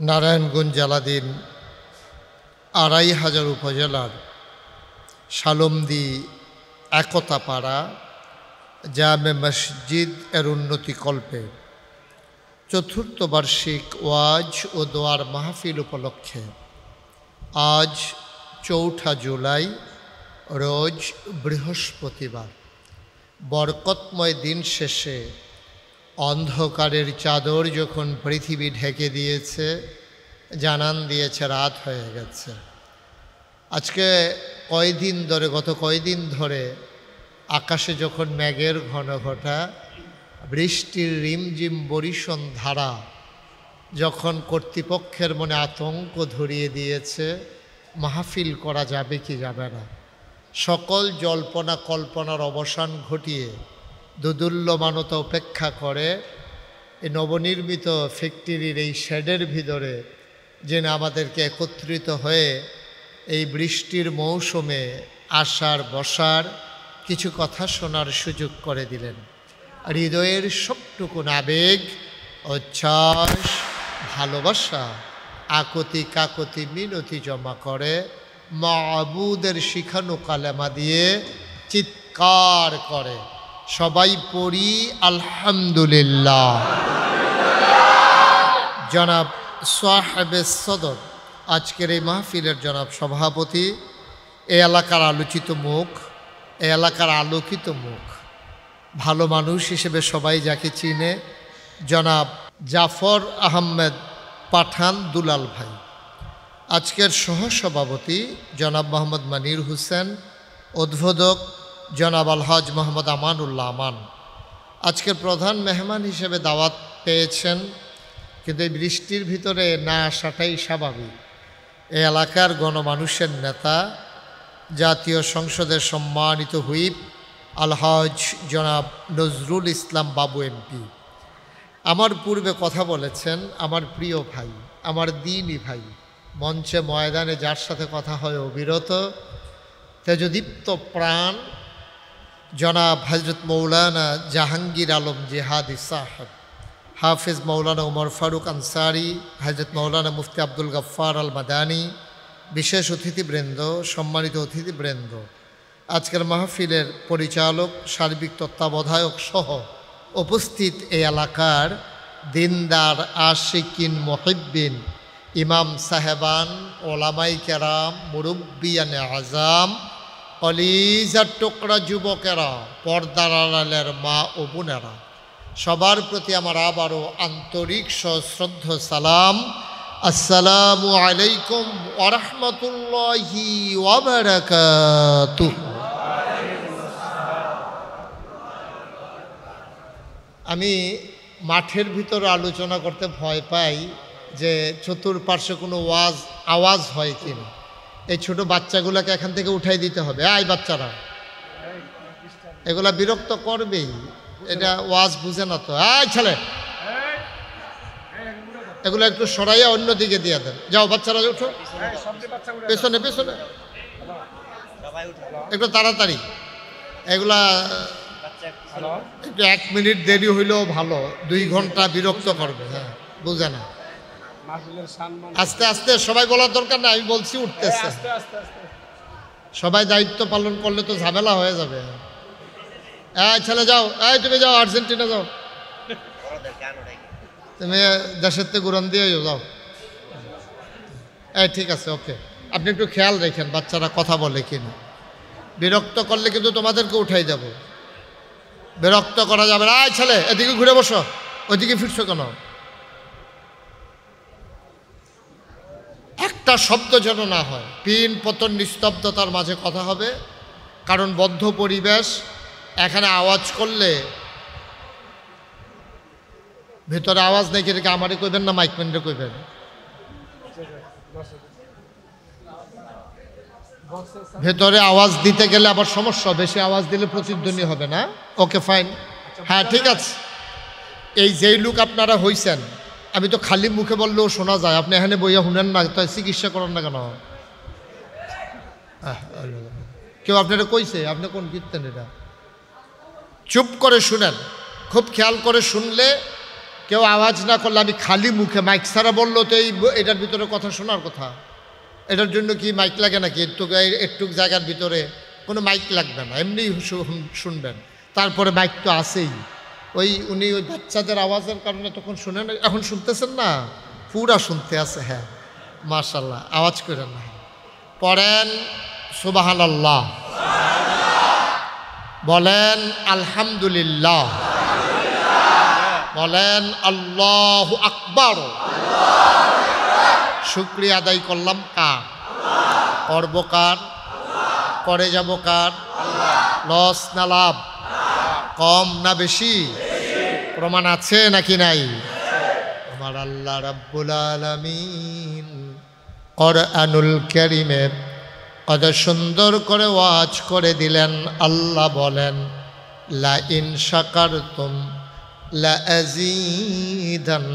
নারায়ণগঞ্জ জেলাধীন ২৫০০ উপজেলার শালমদি একতাপাড়া জামে মসজিদ এর উন্নতিকল্পে চতুর্থ বার্ষিক ওয়াজ ও দোয়ার মাহফিল উপলক্ষে আজ ৪ঠা জুলাই রোজ বৃহস্পতিবার বরকতময় দিন শেষে অন্ধকারের চাদর যখন পৃথিবী ঢেকে দিয়েছে, জানান দিয়েছে রাত হয়ে গেছে। আজকে গত কয়দিন ধরে আকাশে যখন মেঘের ঘন ঘটা, বৃষ্টির রিমঝিম বরিশন ধারা যখন কর্তৃপক্ষের মনে আতঙ্ক ধরিয়ে দিয়েছে, মাহফিল করা যাবে কি যাবে না, সকল জল্পনা কল্পনার অবসান ঘটিয়ে দোদুল্যমানতা উপেক্ষা করে এই নবনির্মিত ফ্যাক্টরির এই শেডের ভিতরে যেন আমাদেরকে একত্রিত হয়ে এই বৃষ্টির মৌসুমে আসার বসার কিছু কথা শোনার সুযোগ করে দিলেন। হৃদয়ের সবটুকুন আবেগ, উচ্ছ্বাস, ভালোবাসা, আকুতি কাকুতি মিনতি জমা করে মাবুদের শিখানো কালেমা দিয়ে চিৎকার করে সবাই পড়ি আলহামদুলিল্লাহ। জনাব সাহেবে সদর, আজকের এই মাহফিলের জনাব সভাপতি, এই এলাকার আলোচিত মুখ, এই এলাকার আলোকিত মুখ, ভালো মানুষ হিসেবে সবাই যাকে চিনে, জনাব জাফর আহমেদ পাঠান দুলাল ভাই। আজকের সহসভাপতি জনাব মোহাম্মদ মনির হোসেন, উদ্বোধক জনাব আলহাজ মোহাম্মদ আমানুল্লাহ আমান। আজকের প্রধান মেহমান হিসেবে দাওয়াত পেয়েছেন, কিন্তু এই বৃষ্টির ভিতরে না আসাটাই স্বাভাবিক। এই এলাকার গণমানুষের নেতা, জাতীয় সংসদের সম্মানিত হুইপ আলহাজ জনাব নজরুল ইসলাম বাবু এমপি আমার পূর্বে কথা বলেছেন। আমার প্রিয় ভাই, আমার দিনই ভাই, মঞ্চে ময়দানে যার সাথে কথা হয় অবিরত, তেজদীপ্ত প্রাণ জনাব হজরত মৌলানা জাহাঙ্গীর আলম জিহাদি সাহেব, হাফিজ মৌলানা উমর ফারুক আনসারি, হজরত মৌলানা মুফতি আব্দুল গফ্ফার আল মাদানী, বিশেষ অতিথিবৃন্দ, সম্মানিত অতিথিবৃন্দ, আজকের মাহফিলের পরিচালক, সার্বিক তত্ত্বাবধায়ক সহ উপস্থিত এই এলাকার দিনদার আশিকিন মুহিব্বিন, ইমাম সাহেবান, ওলামাই কেরাম, মুরব্বিয়ানে আজাম, কলিজার টুকরা যুবকেরা, পর্দার আড়ালের মা ও বোনেরা, সবার প্রতি আমার আবারও আন্তরিক সশ্রদ্ধ সালাম। আসসালামু আলাইকুম ওয়া রাহমাতুল্লাহি ওয়া বারাকাতুহু। আমি মাঠের ভিতরে আলোচনা করতে ভয় পাই যে চতুর্পার্শ্বে কোনো আওয়াজ হয় কিনা। এই ছোট বাচ্চাগুলোকে এখান থেকে উঠাই দিতে হবে। এই বাচ্চারা, এগুলা বিরক্ত করবেই, এটা ওয়াজ বুঝে না তো। এই ছেলে, এগুলো একটু সরাইয়া অন্যদিকে দিয়ে দেন। যাও বাচ্চারা, উঠো পেছনে পেছনে, একটু তাড়াতাড়ি। এগুলা একটু 1 মিনিট দেরি হইলেও ভালো, 2 ঘন্টা বিরক্ত করবে। হ্যাঁ, বুঝে না। আস্তে আস্তে, সবাই বলার দরকার না, আমি বলছি উঠতেছে। সবাই দায়িত্ব পালন করলে তো ঝামেলা হয়ে যাবে। এই ছেলে যাও, এই তুমি যাও, আর্জেন্টিনা যাও, তুমি দেশের থেকে ঘুরান দিয়ে যাও। এই ঠিক আছে, ওকে। আপনি একটু খেয়াল রেখেন বাচ্চারা কথা বলে কিনা। বিরক্ত করলে কিন্তু তোমাদেরকে উঠাই যাব, বিরক্ত করা যাবে না। এই ছেলে, এদিকে ঘুরে বসো, ওইদিকে ফিরছো কেন? একটা শব্দ যেন না হয়, পিন পতন নিস্তব্ধতার মাঝে কথা হবে, কারণ বদ্ধ পরিবেশ। এখানে আওয়াজ করলে ভেতরে আওয়াজ নেই, কিন্তু আমারে কইবেন না, মাইকম্যানরে কইবেন। ভেতরে আওয়াজ দিতে গেলে আবার সমস্যা, বেশি আওয়াজ দিলে প্রতিধ্বনি হবে না। ওকে, ফাইন, হ্যাঁ ঠিক আছে। এই যেই লোক আপনারা হইছেন, আমি তো খালি মুখে বললেও শোনা যায়, আপনি এখানে বইয়া শুনেন না, তাই চিকিৎসা করেন না কেন? কেউ আপনারা কইছে? আপনি কোন কীর্তেন এটা? চুপ করে শুনেন, খুব খেয়াল করে শুনলে কেউ আওয়াজ না করলে আমি খালি মুখে মাইক ছাড়া বললো তো এটার ভিতরে কথা শোনার কথা। এটার জন্য কি মাইক লাগে নাকি? একটু জায়গার ভিতরে কোনো মাইক লাগবে না, এমনি শুনবেন। তারপরে মাইক তো আছেই, উনি ওই বাচ্চাদের আওয়াজের কারণে তখন শুনেন, এখন শুনতেছেন না, পুরা শুনতে আছে। হ্যাঁ মাশাআল্লাহ, আওয়াজ করেন না, পড়েন সুবহানাল্লাহ, বলেন আলহামদুলিল্লাহ, বলেন আল্লাহু আকবার। শুকরিয়া আদায় করলাম কার? করব কার? করে যাব কার? লস না লাভ? কম না বেশি? প্রমাণ আছে নাকি নাই? আমার আল্লাহ রাব্বুল আলামিন কোরআনুল কারীমে কত সুন্দর করে ওয়াজ করে দিলেন। আল্লাহ বলেন লা ইন শাকারতুম লা আযীদান্নাকুম।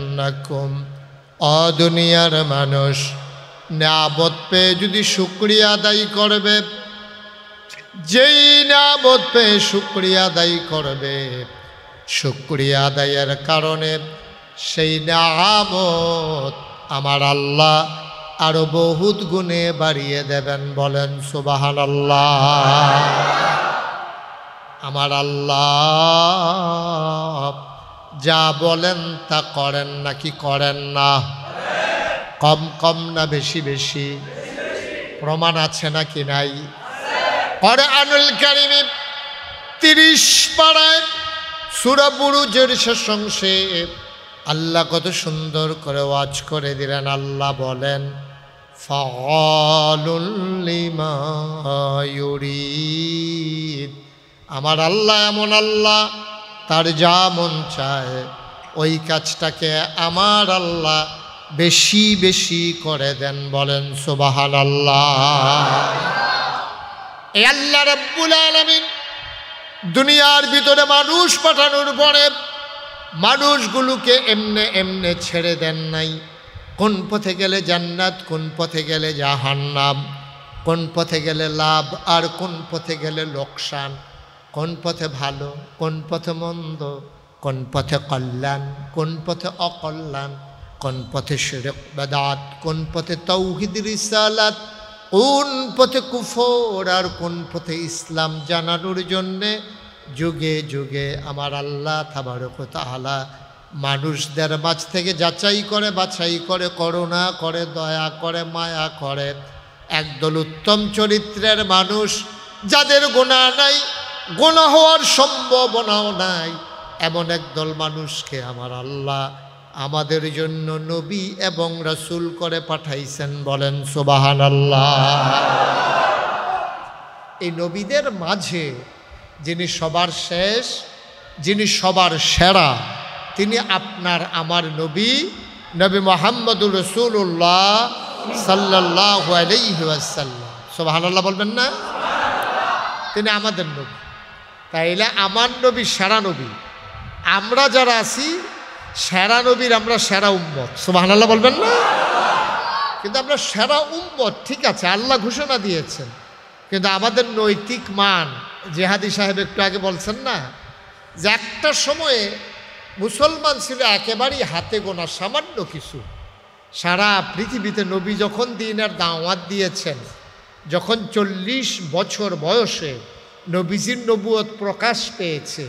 ও দুনিয়ার মানুষ, নিয়ামত পেয়ে যদি শুকরিয়া আদায় করবে, যেই নিয়ামত পেয়ে শুকরিয়া আদায় করবে, শুকরিয়া আদায়ের কারণে সেই নিয়ামত আমার আল্লাহ আরো বহুত গুণে বাড়িয়ে দেবেন। বলেন সুবহানাল্লাহ। আমার আল্লাহ যা বলেন তা করেন নাকি করেন না? কম কম না বেশি বেশি? প্রমাণ আছে নাকি নাই? কোরআনুল কারীমে 30 পারায় সূরা বুরুজের শেষ অংশে আল্লাহ কত সুন্দর করে ওয়াজ করে দিলেন। আল্লাহ বলেন ফাআলুল লিমা ইউরিদ। আমার আল্লাহ এমন আল্লাহ, তার যা মন চায় ওই কাজটাকে আমার আল্লাহ বেশি বেশি করে দেন। বলেন সুবহানাল্লাহ। এই আল্লাহ রাব্বুল আলামিন দুনিয়ার ভিতরে মানুষ পাঠানোর পরে মানুষগুলোকে এমনে এমনে ছেড়ে দেন নাই। কোন পথে গেলে জান্নাত, কোন পথে গেলে জাহান্নাম, কোন পথে গেলে লাভ আর কোন পথে গেলে লোকসান, কোন পথে ভালো, কোন পথে মন্দ, কোন পথে কল্যাণ, কোন পথে অকল্যাণ, কোন পথে শিরক বিদআত, কোন পথে তাওহীদ রিসালাত, কোন পথে কুফর আর কোন পথে ইসলাম জানানোর জন্যে যুগে যুগে আমার আল্লাহ তাবারক ওয়া তাআলা মানুষদের মাঝ থেকে যাচাই করে বাছাই করে, করুণা করে, দয়া করে, মায়া করে একদল উত্তম চরিত্রের মানুষ, যাদের গুনাহ নাই, গুনাহ হওয়ার সম্ভাবনাও নাই, এমন একদল মানুষকে আমার আল্লাহ আমাদের জন্য নবী এবং রাসূল করে পাঠাইছেন। বলেন সুবহানাল্লাহ। এই নবীদের মাঝে যিনি সবার শেষ, যিনি সবার সেরা, তিনি আপনার আমার নবী, নবী মুহাম্মদুর রাসূলুল্লাহ সাল্লাল্লাহু আলাইহি ওয়াসাল্লাম। সুবহানাল্লাহ বলবেন না? তিনি আমাদের নবী। তাইলে আমার নবী সেরা নবী, আমরা যারা আছি সেরা নবীর আমরা সেরা উম্মত। সুবহানাল্লাহ বলবেন না? কিন্তু আমরা সেরা উম্মত ঠিক আছে, আল্লাহ ঘোষণা দিয়েছেন, কিন্তু আমাদের নৈতিক মান, জেহাদি সাহেব একটু আগে বলছেন না যে একটা সময়ে মুসলমান ছিল একেবারেই হাতে গোনা সামান্য কিছু। সারা পৃথিবীতে নবী যখন দ্বীনের দাওয়াত দিয়েছেন, যখন 40 বছর বয়সে নবীজির নবুয়ত প্রকাশ পেয়েছে,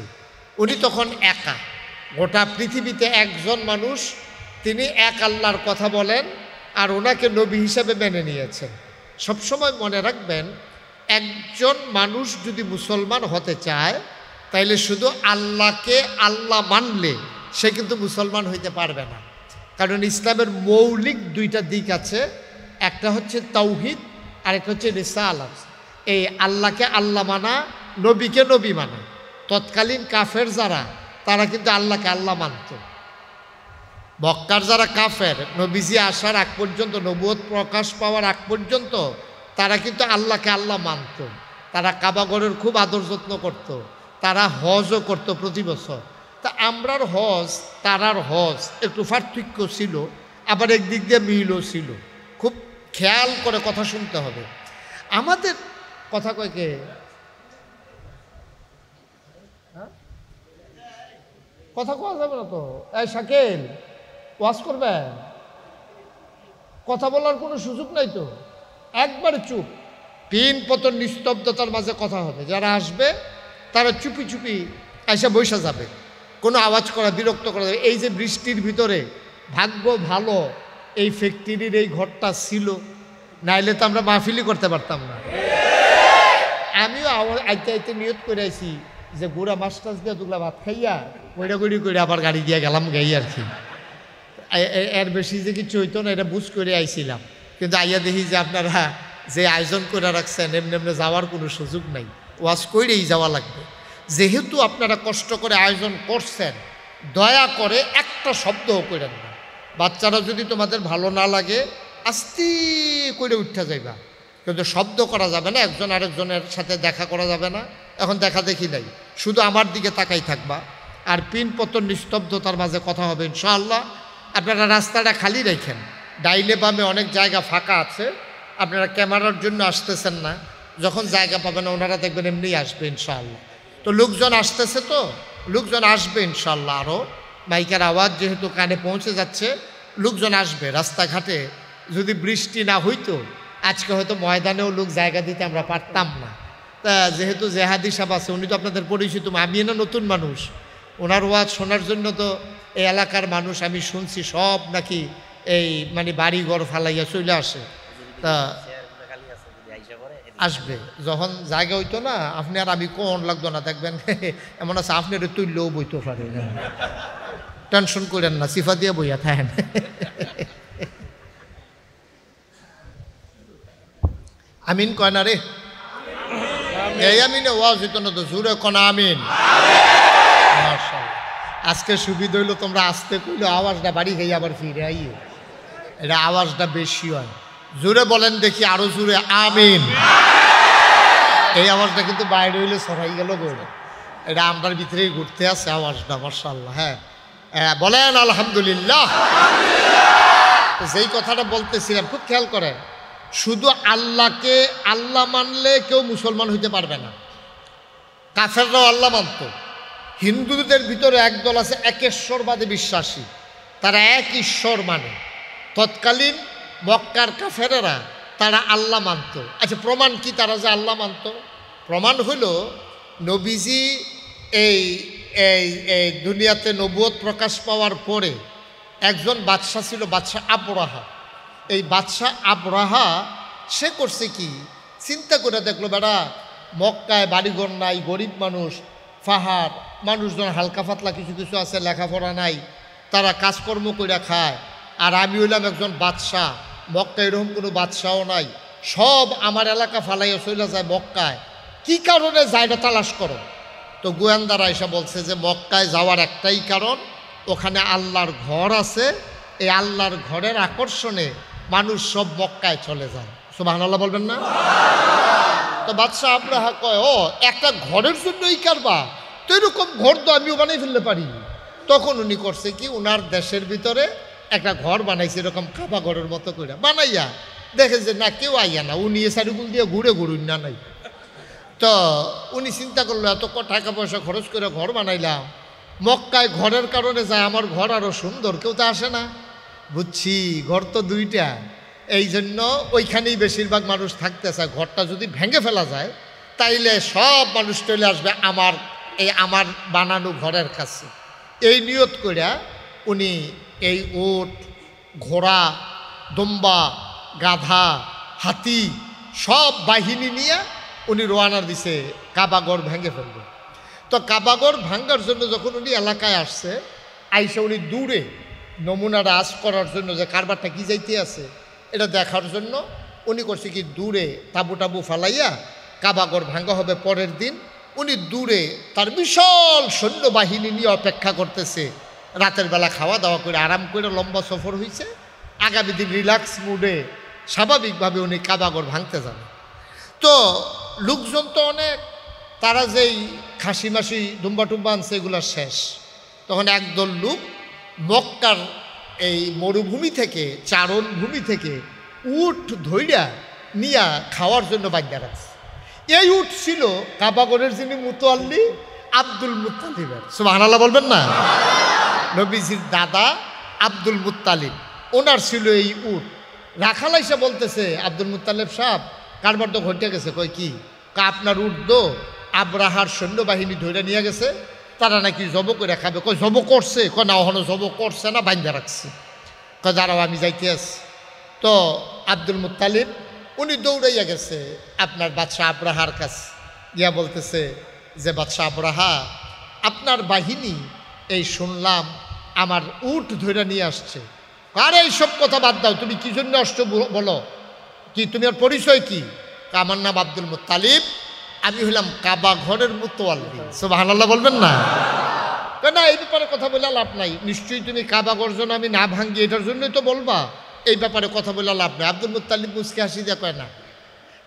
উনি তখন একা, গোটা পৃথিবীতে একজন মানুষ, তিনি এক আল্লাহর কথা বলেন আর ওনাকে নবী হিসাবে মেনে নিয়েছেন। সবসময় মনে রাখবেন, একজন মানুষ যদি মুসলমান হতে চায় তাইলে শুধু আল্লাহকে আল্লাহ মানলে সে কিন্তু মুসলমান হইতে পারবে না। কারণ ইসলামের মৌলিক দুইটা দিক আছে, একটা হচ্ছে তাওহীদ আর একটা হচ্ছে রিসালাত। এই আল্লাহকে আল্লাহ মানা, নবীকে নবী মানা। তৎকালীন কাফের যারা, তারা কিন্তু আল্লাহকে আল্লাহ মানত। মক্কার যারা কাফের, নবীজি আসার আগ পর্যন্ত, নবুয়ত প্রকাশ পাওয়ার আগ পর্যন্ত তারা কিন্তু আল্লাহকে আল্লাহ মানত। তারা কাবাগরের খুব আদর যত্ন করত, তারা হজও করত প্রতি বছর। তা আমরার হজ তারার হজ একটু পার্থক্য ছিল, আবার একদিক দিয়ে মিলও ছিল। খুব খেয়াল করে কথা শুনতে হবে। আমাদের কথা কয় কে? কথা কোয়া যাবে না তো। এই শাকিল, ওয়াজ করবেন? কথা বলার কোনো সুযোগ নাই তো, একবারে চুপ। পিন পতন নিস্তব্ধতার মাঝে কথা হবে। যারা আসবে তারা চুপি চুপি এসে বসে যাবে, কোনো আওয়াজ করা, বিরক্ত করা যাবে। এই যে বৃষ্টির ভিতরে ভাগ্য ভালো এই ফ্যাক্টরির এই ঘরটা ছিল, নাইলে তো আমরা মাহফিলই করতে পারতাম না। আমিও আইতে আইতে নিয়ত করে আইছি যে গুড়া মাছ টাছ দিয়ে দুগলা ভাত খাইয়া গৈড়াগড়ি করে আবার গাড়ি দিয়ে গেলাম গাই আর কি। এর বেশি যে কিছু হইতো না, এটা বুঝ করে আইছিলাম। কিন্তু আইয়া দেখি যে আপনারা যে আয়োজন করে রাখছেন এমনি এমনি যাওয়ার কোনো সুযোগ নাই, ওয়াজ করেই যাওয়া লাগবে। যেহেতু আপনারা কষ্ট করে আয়োজন করছেন, দয়া করে একটা শব্দও করেন না। বাচ্চারা যদি তোমাদের ভালো না লাগে আস্তে করে উঠতে যাইবা, কিন্তু শব্দ করা যাবে না, একজন আরেকজনের সাথে দেখা করা যাবে না। এখন দেখা দেখি নাই, শুধু আমার দিকে তাকাই থাকবা, আর পিন পতন নিস্তব্ধতার মাঝে কথা হবে ইনশাআল্লাহ। আপনারা রাস্তাটা খালি রাখেন, ডাইলে বামে অনেক জায়গা ফাঁকা আছে। আপনারা ক্যামেরার জন্য আসতেছেন না, যখন জায়গা পাবেন ওনারা দেখবেন এমনিই আসবে ইনশাআল্লাহ। তো লোকজন আসতেছে, তো লোকজন আসবে ইনশাআল্লাহ। আরও মাইকের আওয়াজ যেহেতু কানে পৌঁছে যাচ্ছে, লোকজন আসবে। রাস্তাঘাটে যদি বৃষ্টি না হইতো আজকে হয়তো ময়দানেও লোক জায়গা দিতে আমরা পারতাম না। তা যেহেতু জেহাদি সাহেব আছে, উনি তো আপনাদের পরিচিত, আমি না নতুন মানুষ, ওনার ওয়াজ শোনার জন্য তো এই এলাকার মানুষ আমি শুনছি সব নাকি এই মানে বাড়ি ঘর ফালাইয়া চলে আসে। তা আসবে যখন জায়গা হইতো না, আপনি আর আমি কোন লাগতো না, দেখবেন এমন আছে আপনার তুললেও বইতে পারে। টেনশন করেন না, সিফা দিয়ে বইয়া থাকেন। আমিন কয় না রে, এই আমিনে ওয়াজ হইতো না তো, জুড়ে কনা আমিন। আজকে সুবিধা হইলো তোমরা আসতে কইলো আওয়াজটা বাড়ি খেয়ে আবার ফিরে আইয়ে, এটা আওয়াজটা বেশি হয়। জোরে বলেন দেখি, আরো জোরে আমিন। এই আওয়াজটা কিন্তু বাইরে হইলে ছড়াই গেল গড়ে, এটা আমরার ভিতরেই ঘুরতে আছে আওয়াজটা, মাশাআল্লাহ। হ্যাঁ বলেন আলহামদুলিল্লাহ। যেই কথাটা বলতেছিলাম খুব খেয়াল করেন, শুধু আল্লাহকে আল্লাহ মানলে কেউ মুসলমান হইতে পারবে না। কাফেররাও আল্লাহ মানত। হিন্দুদের ভিতরে একদল আছে একেশ্বরবাদে বিশ্বাসী, তারা এক ঈশ্বর মানে। তৎকালীন মক্কার কাফেরেরা তারা আল্লাহ মানত। আচ্ছা, প্রমাণ কি তারা যে আল্লাহ মানত? প্রমাণ হইল নবীজি এই এই এই দুনিয়াতে নবুয়ত প্রকাশ পাওয়ার পরে একজন বাদশা ছিল, বাদশা আবরাহা। এই বাদশা আবরাহা সে করছে কি, চিন্তা করে দেখলো বেড়া মক্কায় বাড়িঘর নাই, গরিব মানুষ, পাহাড়, মানুষজন হালকা পাতলা কিছু কিছু আছে, লেখাপড়া নাই, তারা কাজকর্ম করে খায়। আর আমি হইলাম একজন বাদশাহ, মক্কায় এরকম কোনো বাদশাও নাই, সব আমার এলাকা ফালাইয়া চলে যায় মক্কায়, কি কারণে যায় না তালাশ করো। তো গোয়েন্দারা এসে বলছে যে মক্কায় যাওয়ার একটাই কারণ, ওখানে আল্লাহর ঘর আছে, এই আল্লাহর ঘরের আকর্ষণে মানুষ সব মক্কায় চলে যায়। সুবহানাল্লাহ বলবেন না? তো বাদশাহ আবরাহা কয়, ও একটা ঘরের জন্যই কারবা, তো এরকম ঘর তো আমিও বানাই ফেলতে পারি। তখন উনি করছে কি, উনার দেশের ভিতরে একটা ঘর বানাইছে, এরকম কাবা ঘরের মতো করে বানাইয়া দেখে যে না কেউ আইয়া না, উনি এ সারিগুল দিয়ে ঘুরে ঘুরুন না নাই। তো উনি চিন্তা করলো এত টাকা পয়সা খরচ করে ঘর বানাইলাম, মক্কায় ঘরের কারণে যায় আমার ঘর আরো সুন্দর, কেউ তো আসে না। বুঝছি, ঘর তো দুইটা, এই জন্য ওইখানেই বেশিরভাগ মানুষ থাকতে চায়। ঘরটা যদি ভেঙে ফেলা যায় তাইলে সব মানুষ চলে আসবে আমার বানানো ঘরের কাছে। এই নিয়ত করিয়া উনি এই উট, ঘোড়া, দম্বা, গাধা, হাতি সব বাহিনী নিয়ে উনি রওনা দিছে কাবাগর ভেঙে ফেলবে। তো কাবাগর ভাঙ্গার জন্য যখন উনি এলাকায় আসছে, আইসা উনি দূরে নমুনা রাজ করার জন্য যে কারবারটা কি যাইতে আছে এটা দেখার জন্য উনি করছে কি, দূরে তাবু টাবু ফালাইয়া, কাবাগর ভাঙ্গা হবে পরের দিন, উনি দূরে তার বিশাল সৈন্যবাহিনী নিয়ে অপেক্ষা করতেছে। রাতের বেলা খাওয়া দাওয়া করে আরাম করে লম্বা সফর হয়েছে, আগামী দিন রিল্যাক্স মুডে স্বাভাবিকভাবে উনি কাবাগর ভাঙতে যাবে। তো লোকজন তো অনেক, তারা যেই খাসি মাসি দুম্বা টুম্বা আনছে এগুলো শেষ। তখন একদল লোক মক্কার এই মরুভূমি থেকে, চারণভূমি থেকে উট ধইরা নিয়া খাওয়ার জন্য বাধ্যা রাখছে। এই উট ছিল কাবাগরের যিনি মুতোয়াল্লি, আব্দুল মুত্তালিবের। সুবহানাল্লাহ বলবেন না? নবীজির দাদা আব্দুল মুত্তালিব, ওনার ছিল এই উট। রাখাল এসে বলতেছে, আব্দুল মুত্তালিব সাহেব কারবার তো ঘটে গেছে। কয় কি? আপনার উট দো আব্রাহার সৈন্যবাহিনী ধরে নিয়ে গেছে, তারা নাকি জব করে খাবে। কয় জব করছে? কয় না, ওখানে জব করছে না, বাইন্ধা রাখছে। কয় দাঁড়াও আমি যাইতে আছি। তো আব্দুল মুত্তালিব উনি দৌড়াইয়া গেছে আপনার বাদশাহ আব্রাহার কাছে, গিয়া বলতেছে যে বাদশাহ আব্রাহা, আপনার বাহিনী এই শুনলাম আমার উট ধরে নিয়ে আসছে। আর এইসব কথা বাদ দাও, তুমি কি জন্য আসছো বলো, কি তুমি আর পরিচয় কি? আমার নাম আব্দুল মুত্তালিব, আমি হইলাম কাবা ঘরের মুতওয়াল্লি। সুবহানাল্লাহ বলবেন না? না, এই ব্যাপারে কথা বলে লাভ নাই। নিশ্চয়ই তুমি কাবা ঘর যেন আমি না ভাঙ্গি এটার জন্যই তো বলবা, এই ব্যাপারে কথা বলে লাভ নাই। আব্দুল মুত্তালিব মুচকে হাসি দিয়ে কয় না,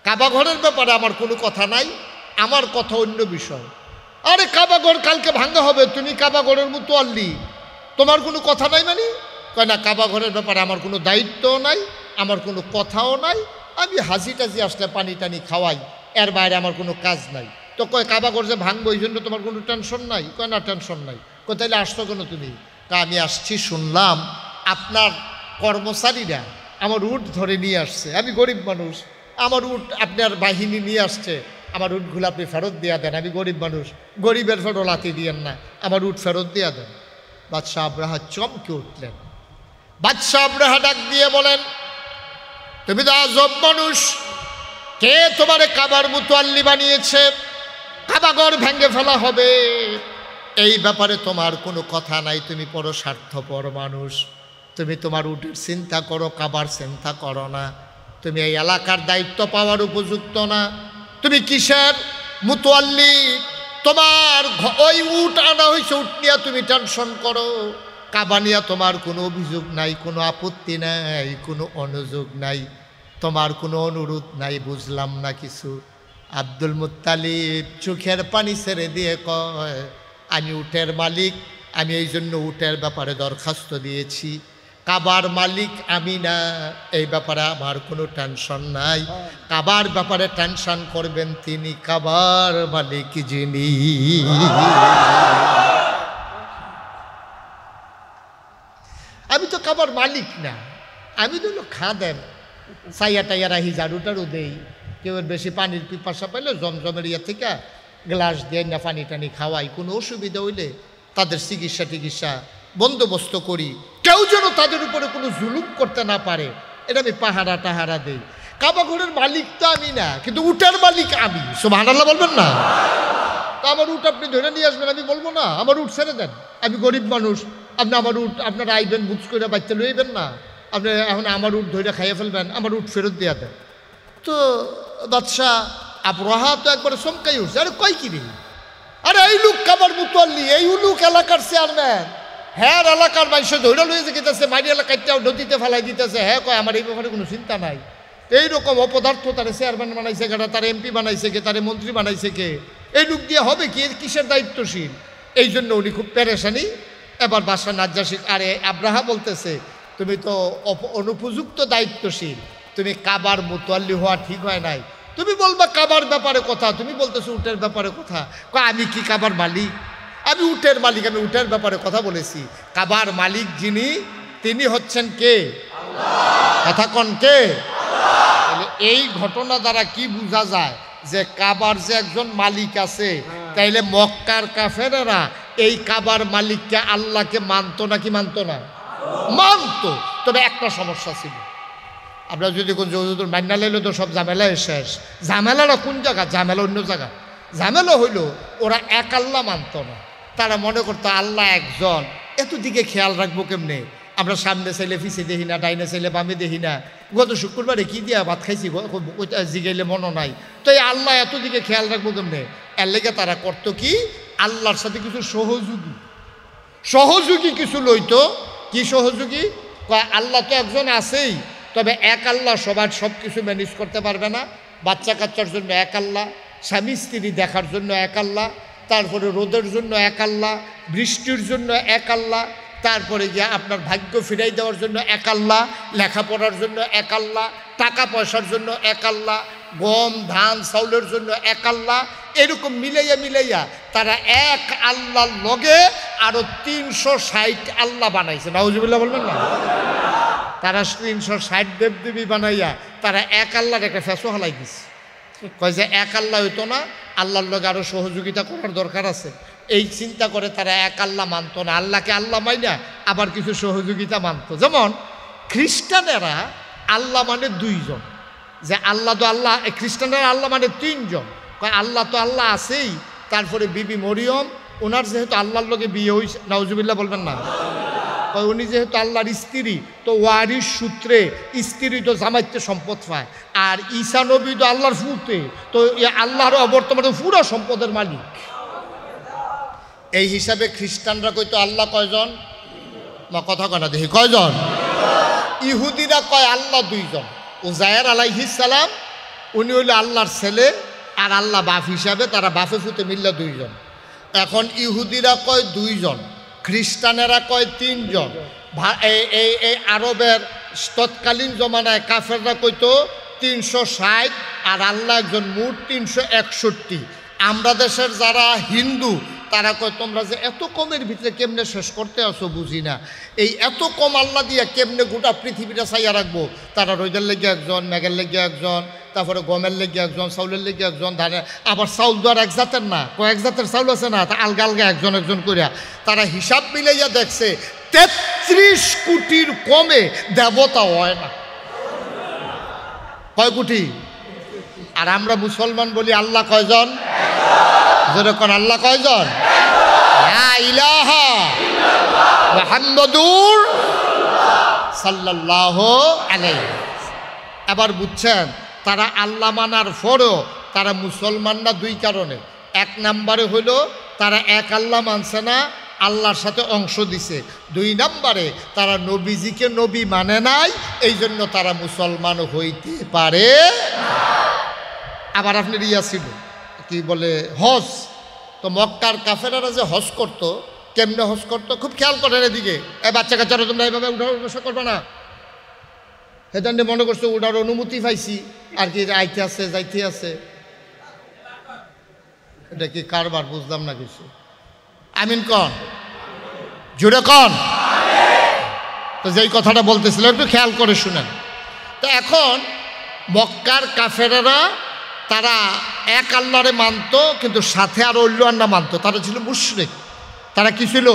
কাবা ঘরের ব্যাপারে আমার কোনো কথা নাই, আমার কথা অন্য বিষয়। আরে কাবা ঘর কালকে ভাঙ্গা হবে, তুমি কাবা ঘরের মুতওয়াল্লি, তোমার কোনো কথা নাই মানে? কয় না, কাবা ঘরের ব্যাপারে আমার কোনো দায়িত্বও নাই, আমার কোনো কথাও নাই, আমি হাসি টাসি আসলে পানি টানি খাওয়াই, এর বাইরে আমার কোনো কাজ নাই। তো কয় কাবা ঘর যে ভাঙবো এই জন্য তোমার কোনো টেনশন নাই? কয় না, টেনশন নাই। কয় তাহলে আসছো কেন তুমি? তা আমি আসছি শুনলাম আপনার কর্মচারীরা আমার উট ধরে নিয়ে আসছে, আমি গরিব মানুষ, আমার উট আপনার বাহিনী নিয়ে আসছে, আমার উটগুলো আপনি ফেরত দিয়া দেন, আমি গরিব মানুষ, গরিবের ফেরত লাথি দিয়েন না, আমার উট ফেরত দিয়া দেন। বাদশাহ আব্রাহা চমকে উঠলেন। বাদশাহ আব্রাহা ডাক দিয়ে বলেন, তুমি তো আজব মানুষ, কে তোমারে কাবার মুতওয়াল্লি বানিয়েছে? কাবাঘর ভেঙে ফেলা হবে, এই ব্যাপারে তোমার কোনো কথা নাই, তুমি বড় স্বার্থপর মানুষ, তুমি তোমার উটের চিন্তা করো, কাবার চিন্তা করো না, তুমি এই এলাকার দায়িত্ব পাওয়ার উপযুক্ত না, তুমি কিসের মুতওয়াল্লি? তোমার ওই উট আনা হয়েছে, উট নিয়ে তুমি টেনশন করো, কাবা নিয়ে তোমার কোনো অভিযোগ নাই, কোনো আপত্তি নাই, কোনো অনুযোগ নাই, তোমার কোনো অনুরোধ নাই, বুঝলাম না কিছু। আব্দুল মুত্তালিব চোখের পানি ছেড়ে দিয়ে কয়, আমি উটের মালিক, আমি এই জন্য উটের ব্যাপারে দরখাস্ত দিয়েছি, কাবার মালিক আমি না, এই ব্যাপারে আমার কোনো টেনশন নাই, কাবার ব্যাপারে টেনশন করবেন তিনি, কাবার মালিক যিনি। আমি তো কাবার মালিক না, আমি তো খাদেম, সাইয়া টাইয়া রাহি, ঝাড়ু টাড়ু দেই, কেউ বেশি পানির পিপাসা পাইলে জমজমের ইয়া থেকে গ্লাস দিয়ে না পানি টানি খাওয়াই, কোনো অসুবিধা হইলে তাদের চিকিৎসা টিকিৎসা বন্দোবস্ত করি, কেউ যেন তাদের উপরে কোনো জুলুম করতে না পারে, এটা আমি পাহারা টাহারা দেই। কাবা ঘরের মালিক তো আমি না, কিন্তু উটের মালিক আমি। সুবহানাল্লাহ বলবেন না? তা আমার উট আপনি ধরে নিয়ে আসবেন, আমি বলবো না আমার উট ছেড়ে দেন, আমি গরিব মানুষ, আপনি আমার উট আপনারা আইবেন বুঝ করে বাচ্চা লইবেন না, আপনি এখন আমার উট ধরে খাইয়ে ফেলবেন, আমার উট ফেরত দিয়ে দেন। তো বাদশাহ আবরাহা তো একবারে চমকাই উঠছে, আরে কয় কি রে, আরে এই লোক কাবার মুতওয়াল্লি, এই লোক এলাকার চেয়ারম্যান, হ্যাঁ এলাকার মানুষ ধৈর্য লয়ে যেতেছে, মারি এলাকাটা নদীতে ফেলাই দিতেছে, হ্যাঁ কয় আমার এই ব্যাপারে কোনো চিন্তা নাই। এইরকম অপদার্থ তারে চেয়ারম্যান বানাইছে কে, তার এমপি বানাইছে কে, তারে মন্ত্রী বানাইছে কে, এই লোক দিয়ে হবে কি, কিসের দায়িত্বশীল? এই জন্য উনি খুব পেরেশানি। এবার বাদশাহ নাজ্জাশী, আরে আব্রাহা বলতেছে তুমি তো অনুপযুক্ত দায়িত্বশীল, তুমি কাবার মুতওয়াল্লি হওয়া ঠিক হয় নাই, তুমি বলবা কাবার ব্যাপারে কথা, তুমি বলতেছো উটের ব্যাপারে কথা। আমি কি কাবার মালিক? আমি উটের মালিক, আমি উটের ব্যাপারে কথা বলেছি। কাবার মালিক যিনি, তিনি হচ্ছেন কে? কথা কন কে? এই ঘটনা দ্বারা কি বোঝা যায় যে কাবার যে একজন মালিক আছে, তাইলে মক্কার কাফেরেরা এই কাবার মালিককে আল্লাহকে মানতো নাকি মানতো না? মানতো। তবে একটা সমস্যা ছিল, আমরা যদি কোন যৌদুর মান্না লাইলে তো সব ঝামেলা শেষ। ঝামেলাটা কোন জায়গা? ঝামেলা অন্য জায়গা। ঝামেলা হইল ওরা এক আল্লাহ মানত না, তারা মনে করতো আল্লাহ একজন, এত দিকে খেয়াল রাখবো কেমনে? আমরা সামনে চাইলে পিছিয়ে দেখি না, ডাইনে চাইলে বামে দেখি না, গত শুক্রবারে কি দিয়া ভাত খাইছি ওইটা জিগাইলে মনে নাই, তো এই আল্লাহ এত দিকে খেয়াল রাখবো কেমনে? এর লেগে তারা করতো কি, আল্লাহর সাথে কিছু সহযোগী কিছু লইতো। কি সহযোগী? আল্লাহ তো একজন আছেই, তবে এক আল্লাহ সবার সব কিছু ম্যানেজ করতে পারবে না। বাচ্চা কাচ্চার জন্য এক আল্লাহ, স্বামী স্ত্রী দেখার জন্য এক আল্লাহ, তারপরে রোদের জন্য এক আল্লাহ, বৃষ্টির জন্য এক আল্লাহ, তারপরে গিয়ে আপনার ভাগ্য ফিরাই দেওয়ার জন্য এক আল্লাহ, লেখাপড়ার জন্য এক আল্লাহ, টাকা পয়সার জন্য এক আল্লাহ, গম ধান চাউলের জন্য এক আল্লাহ, এরকম মিলাইয়া মিলাইয়া তারা এক আল্লাহর লগে আরো 360 আল্লাহ বানাইছে। নাউজুবিল্লাহ বলবেন না? তারা 360 দেবদেবী বানাইয়া তারা এক আল্লাহর একটা ফেসো হালাই দিছে। কয় যে এক আল্লাহ হইতো না, আল্লাহর লগে আরো সহযোগিতা করার দরকার আছে, এই চিন্তা করে তারা এক আল্লাহ মানতো না, আল্লাহকে আল্লাহ মাইনা আবার কিছু সহযোগিতা মানতো। যেমন খ্রিস্টানেরা আল্লাহ মানে 2 জন, যে আল্লাহ তো আল্লাহ, খ্রিস্টানেরা আল্লাহ মানে 3 জন। কয় আল্লাহ তো আল্লাহ আছেই, তারপরে বিবি মরিয়ম ওনার যেহেতু আল্লাহর লগে বিয়ে হয়েছে, নাউজুবিল্লাহ বলবেন না? উনি যেহেতু আল্লাহর স্ত্রী, তো ওয়ারিস সূত্রে স্ত্রী তো জামাইতে সম্পদ পায়, আর ঈসা নবী তো আল্লাহর ফুতে, তো আল্লাহর বর্তমানে পুরো সম্পদের মালিক। এই হিসাবে খ্রিস্টানরা কইতো আল্লাহ কয়জন? বা কথা কয় না দেখি কয়জন? ইহুদিরা কয় আল্লাহ 2 জন। উজায়ের আলাইহিস সালাম উনি হইল আল্লাহর ছেলে, আর আল্লাহ বাপ হিসাবে তারা বাপে ফুতে মিল্লা 2 জন। এখন ইহুদিরা কয় 2 জন, খ্রিস্টানেরা কয় 3 জন। এই আরবের তৎকালীন জমানায় কাফেররা কইতো 360, আর আল্লাহ একজন, মোট 361। আমরা দেশের যারা হিন্দু তারা কয় তোমরা যে এত কমের ভিতরে কেমনে শেষ করতে আসো বুঝি না, এই এত কম আল্লাহ দিয়া কেমনে গোটা পৃথিবীটা চাইয়া রাখবো। তারা রোদের লেগে একজন, মেঘের লেগে একজন, তারপরে গমের লেগে একজন, চাউলের লেগে একজন, ধানের আবার চাউল তো আর এক জাতের না, কয়েক জাতের চাউল আছে না, তা আলগা আলগা একজন একজন করিয়া তারা হিসাব মিলাইয়া দেখছে 33 কোটির কমে দেবতা হয় না। কয় কোটি? আর আমরা মুসলমান বলি আল্লাহ কয়জন? যেরকম আল্লাহ কয়জন? লা ইলাহা মুহাম্মাদুর সাল্লাল্লাহু আলাইহি। এবার বুঝছেন তারা আল্লাহ মানার পরেও তারা মুসলমান না 2 কারণে। 1 নম্বরে হলো তারা এক আল্লাহ মানছে না, আল্লাহর সাথে অংশ দিছে। 2 নম্বরে তারা নবীজিকে নবী মানে নাই, এই জন্য তারা মুসলমান হইতে পারে। আবার আপনার ইয়া ছিল কি বলে হজ, তো মক্কার কাফেরারা যে হজ করতো, কেমনে হজ করতো খুব খেয়াল করেন এদিকে। এই বাচ্চা কাচ্চারা তোমরা এইভাবে উঠা করবে না, সেটা মনে করছো ওটার অনুমতি পাইছি আর কি, আইতে আছে যাইতে আছে, এটা কি কারবার বুঝলাম না কিছু। আমিন কন, জুড়ে কন। তো যেই কথাটা বলতেছিল একটু খেয়াল করে শুনেন। তো এখন মক্কার কাফেরারা তারা এক আল্লাহরে মানতো, কিন্তু সাথে আর অন্য আল্লাহ মানতো। তারা ছিল মুশরিক। তারা কি ছিল?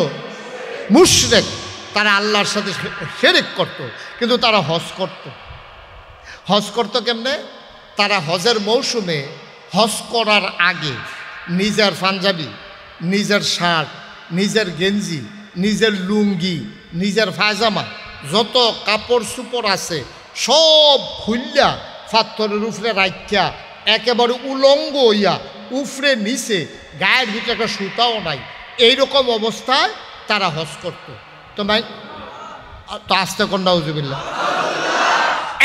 মুশরিক। তারা আল্লাহর সাথে শিরক করত, কিন্তু তারা হজ করত। হজ করত কেমনে? তারা হজের মৌসুমে হজ করার আগে নিজের পাঞ্জাবি, নিজের শার্ট, নিজের গেঞ্জি, নিজের লুঙ্গি, নিজের পায়জামা, যত কাপড় চোপড় আছে সব খুললা পাথরের উপরে রাখিয়া একেবারে উলঙ্গ হইয়া উফরে নিচে, গায়ের ভিতরে একটা সুতাও নাই, এইরকম অবস্থায় তারা হজ করত। তো ভাই তো আস্তে কন্যা উজুবিল্লাহ,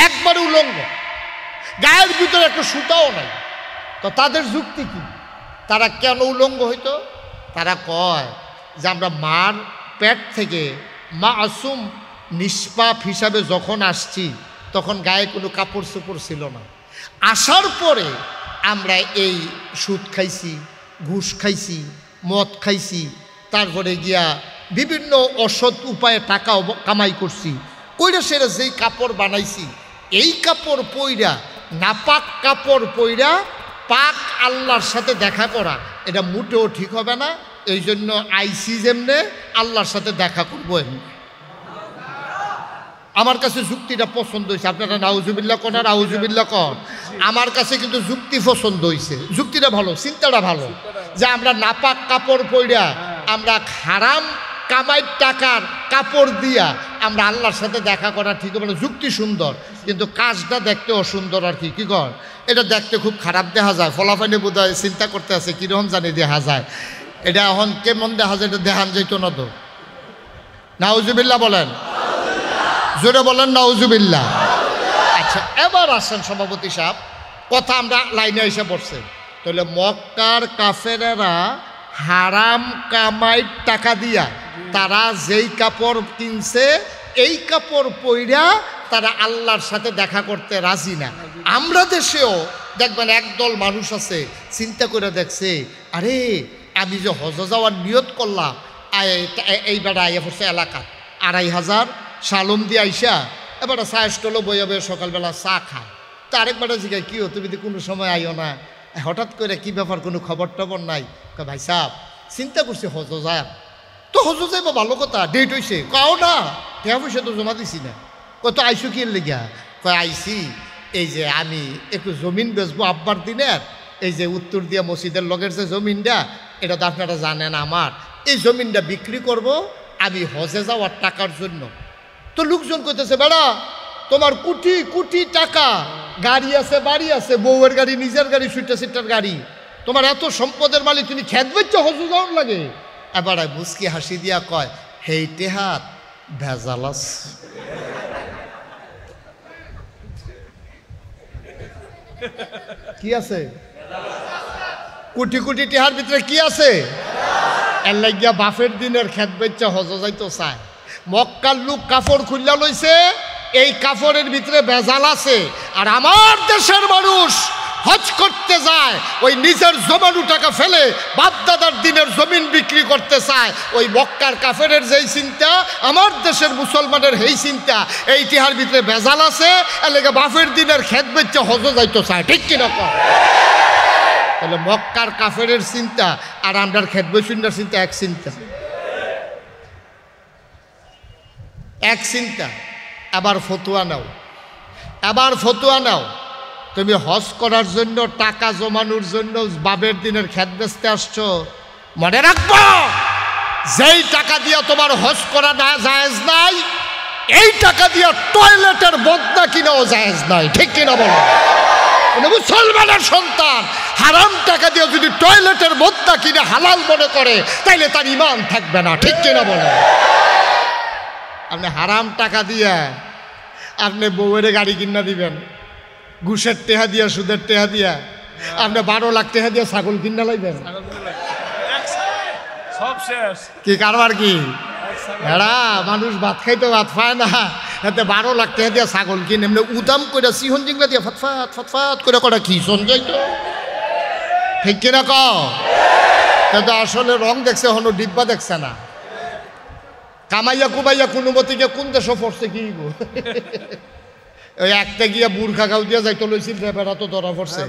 একবারে উলঙ্গ, গায়ের ভিতরে একটা সুতাও নাই। তো তাদের যুক্তি কি? তারা কেন উলঙ্গ হইতো? তারা কয় যে আমরা মার পেট থেকে মাসুম নিষ্পাপ হিসাবে যখন আসছি তখন গায়ে কোনো কাপড় চোপড় ছিল না। আসার পরে আমরা এই সুদ খাইছি, ঘুষ খাইছি, মদ খাইছি, তারপরে গিয়া বিভিন্ন অসৎ উপায়ে টাকা কামাই করছি, কইরা সেরা যেই কাপড় বানাইছি, এই কাপড় পইরা, নাপাক কাপড় পইরা পাক আল্লাহর সাথে দেখা করা এটা মোটেও ঠিক হবে না। এই জন্য আইসি যেমনে আল্লাহর সাথে দেখা করবো। আমার কাছে যুক্তিটা পছন্দ হয়েছে। আপনারা নাউজুবিল্লাহ কন আর আউজুবিল্লাহ কন। আমার কাছে কিন্তু যুক্তি পছন্দ হয়েছে, যুক্তিটা ভালো, চিন্তাটা ভালো, যে আমরা নাপাক কাপড় পইরা, আমরা হারাম কামাই টাকার কাপড় দিয়া আমরা আল্লাহর সাথে দেখা করা ঠিক হবে না। যুক্তি সুন্দর, কিন্তু কাজটা দেখতে অসুন্দর আর কি। কি কর, এটা দেখতে খুব খারাপ দেখা যায়। ফলাফলে বোধ হয় চিন্তা করতে আছে কীরকম জানি দেখা যায়, এটা এখন কেমন দেখা যায়, এটা দেখান যাইতো না তো। নাউজুবিল্লাহ বলেন, জোরে বলেন নাউজুবিল্লাহ। আচ্ছা, এবার আসেন সভাপতি সাহেব, কথা আমরা লাইনে এসে পড়ছে। তাহলে মক্কার কাফেরেরা হারাম কামাই টাকা দিয়া তারা যেই কাপড় কিনছে, এই কাপড় পইরা তারা আল্লাহর সাথে দেখা করতে রাজি না। আমরা দেশেও দেখবেন একদল মানুষ আছে চিন্তা করে দেখছে, আরে আমি যে হজ যাওয়ার নিয়ত করলাম, এই বেড়া আইয়া পড়ছে এলাকা 2500 সালম দিয়ে আইসা এবার চা স্টলও বইয়া বইয়া সকালবেলা চা খায়। তা আরেকবারটা জিজ্ঞাসা, কী তুমি তো কোনো সময় আইও না, হঠাৎ করে কি ব্যাপার, কোনো খবর টবর নাই? ভাই সাহেব চিন্তা করছি হজ যায়, তো হজ যাইব ভালো কথা, ডেট হয়েছে, কাও না টাকা পয়সা তো জমা দিছি না। কত আইসো কি লেগা? কয় আইসি এই যে আমি একটু জমিন বেচবো আব্বার দিনের, এই যে উত্তর দিয়া মসজিদের লগের যে জমিনটা, এটা তো আপনারা জানেন আমার, এই জমিনটা বিক্রি করব আমি হজে যাওয়ার টাকার জন্য। তো লোকজন কইতেছে, বেড়া তোমার কোটি কোটি টাকা, গাড়ি আছে, বাড়ি আছে, বউয়ের গাড়ি, নিজের গাড়ি, সুইটার সিটার গাড়ি, তোমার এত সম্পদের মালিক, তুমি খেত বেচছো হজে যাওয়ার লাগে? এবার মুস্কি হাসি দিয়া কয়, হেই টেহাত ভেজালাস। কি আছে? কোটি কোটি টেহার ভিতরে কি আছে? এর লাগিয়া বাফের দিনের খেত বেচা হজ যাইতো চায়। মক্কার লোক কাপড় খুললা লইছে, এই কাপড়ের ভিতরে ভেজাল আছে। আর আমার দেশের মানুষ হজ করতে যায়, ওই নিজের জমানো টাকা ফেলে বাপদাদার দিনের জমিন বিক্রি করতে চায়। ওই মক্কার কাফেরের যেই চিন্তা, আমার দেশের মুসলমানের সেই চিন্তা, এই টিহার ভিতরে ভেজাল আছে, এর লাগে বাফের দিনের খেত বেচা হজ যাইতো চায়। ঠিক কিনা কর? তাহলে মক্কার কাফেরের চিন্তা আর আমরার খেত বেচুন্ডার চিন্তা এক চিন্তা, এক চিন্তা। আবার ফতুয়া নাও, আবার ফতুয়া নাও, তুমি হজ করার জন্য টাকা জমানোর জন্য বাবের দিনের খেত বেচতে আসছো, মনে রাখবো যেই টাকা দিয়া তোমার হজ করা না জায়েজ নাই, এই টাকা দিয়া টয়লেটের বদনা কিনাও জায়েজ নাই। ঠিক কিনা বলো? মুসলমানের সন্তান হারাম টাকা দিয়ে যদি টয়লেটের বদনা কিনে হালাল মনে করে, তাইলে তার ঈমান থাকবে না। ঠিক কিনা বলো? আপনি হারাম টাকা দিয়া আপনি বউয়ের গাড়ি কিনা দিবেন, ঘুষের টেহা দিয়া, সুদের টেহা দিয়া আপনি 12 লাখ টেহা দিয়া ছাগল কিনা লাইবেন, কি কারবার? কি এরা মানুষ ভাত খাইতে ভাত পায় না, এতে 12 লাখ টেহা দিয়া ছাগল কিনে এমনি উদাম করে সিহন জিংলা দিয়া ফটফাট ফটফাট করে কটা কি সঞ্জয়তো। ঠিক কিনা কও? কিন্তু আসলে রং দেখছে, হলো ডিব্বা দেখছে না। কামাইয়া কুমাইয়া কোনো মতিকে কোন দেশে পড়ছে কি গো, ওই একটা গিয়া বুর্খা গাও দিয়া যাইতে লইছিল, বেড়া তো ধরা পড়ছে।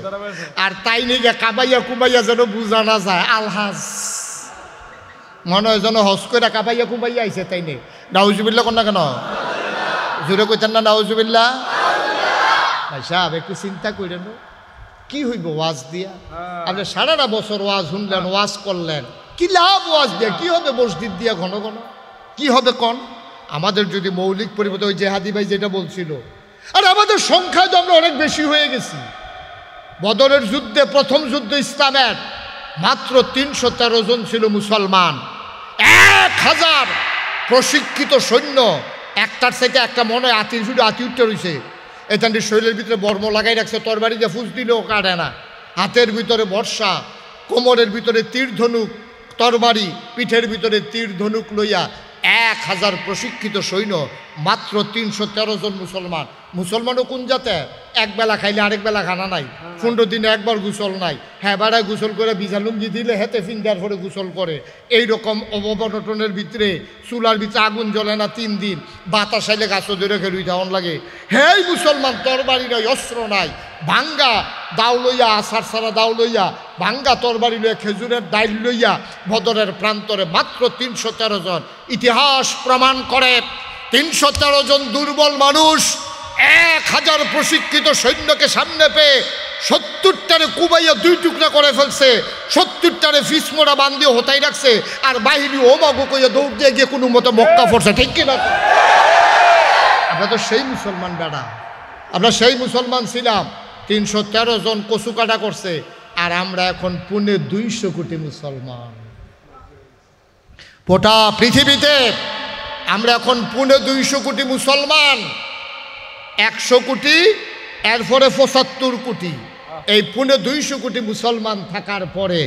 আর তাই নিয়ে কামাইয়া কুমাইয়া যেন বুঝা না যায়, আলহাজ মনে হয় যেন হজ করে কামাইয়া কুমাইয়া আইছে। তাই নেই নাউজুবিল্লা কোন না কেন? জোরে কইতেন না নাউজুবিল্লা? ভাই সাহেব একটু চিন্তা করেন, কি হইব ওয়াজ দিয়া? আপনি সারাটা বছর ওয়াজ শুনলেন, ওয়াজ করলেন, কি লাভ ওয়াজ দিয়া? কি হবে মসজিদ দিয়া ঘন ঘন? কি হবে কন? আমাদের যদি মৌলিক পরিবর্তন, ওই জেহাদি ভাই যেটা বলছিল, আর আমাদের সংখ্যায় তো আমরা অনেক বেশি হয়ে গেছি। বদরের যুদ্ধে, প্রথম যুদ্ধ ইসলামের, মাত্র 313 জন ছিল মুসলমান। 1000 প্রশিক্ষিত সৈন্য, একটার থেকে একটা মনে হয় আতি উঠতে রয়েছে। এখানটি শরীরের ভিতরে বর্ম লাগাই রাখছে, তরবারি দিয়ে ফুস দিলেও কাটে না। হাতের ভিতরে বর্ষা, কোমরের ভিতরে তীর ধনুক, তরবারি, পিঠের ভিতরে তীর ধনুক লইয়া 1000 প্রশিক্ষিত সৈন্য, মাত্র 313 জন মুসলমান। মুসলমানও কোন জাতে? এক বেলা খাইলে আরেক বেলা খানা নাই, 15 দিনে একবার গোসল নাই। হ্যাঁ, বেড়ায় গোসল করে ভিজা লুঙ্গি দিলে হেতে ফিঙ্গার পরে গোসল করে। এইরকম অবনটনের ভিতরে চুলার ভিতরে আগুন জ্বলে না 3 দিন, বাতাস আইলে গাছও ধরে খেলুই ধাওন লাগে। হেই মুসলমান, তরবারি নাই, অস্ত্র নাই, ভাঙ্গা দাও লইয়া, আসার সারা দাও লইয়া, ভাঙ্গা তরবারি লইয়া, খেজুরের ডাইল লইয়া বদরের প্রান্তরে মাত্র 313 জন। ইতিহাস প্রমাণ করে 313 জন দুর্বল মানুষ 1000 প্রশিক্ষিত সৈন্যকে সামনে পেয়ে 70টারে কুবাইয়া 2 টুকরা করে ফেলছে, 70টারে ফিসমোড়া বান্ধিয়ে হতাই রাখছে, আর বাহিনী ওমাগো কইয়া দৌড় দিয়ে গিয়ে কোনো মতো মক্কা পড়ছে। ঠিক কিনা? আমরা তো সেই মুসলমান বেড়া, আমরা সেই মুসলমান ছিলাম। 313 জন কচু কাটা করছে, আর আমরা এখন 250 কোটি মুসলমান। গোটা পৃথিবীতে আমরা এখন 250 কোটি মুসলমান। 100 কোটি, এরপরে 75 কোটি। এই 250 কোটি মুসলমান থাকার পরে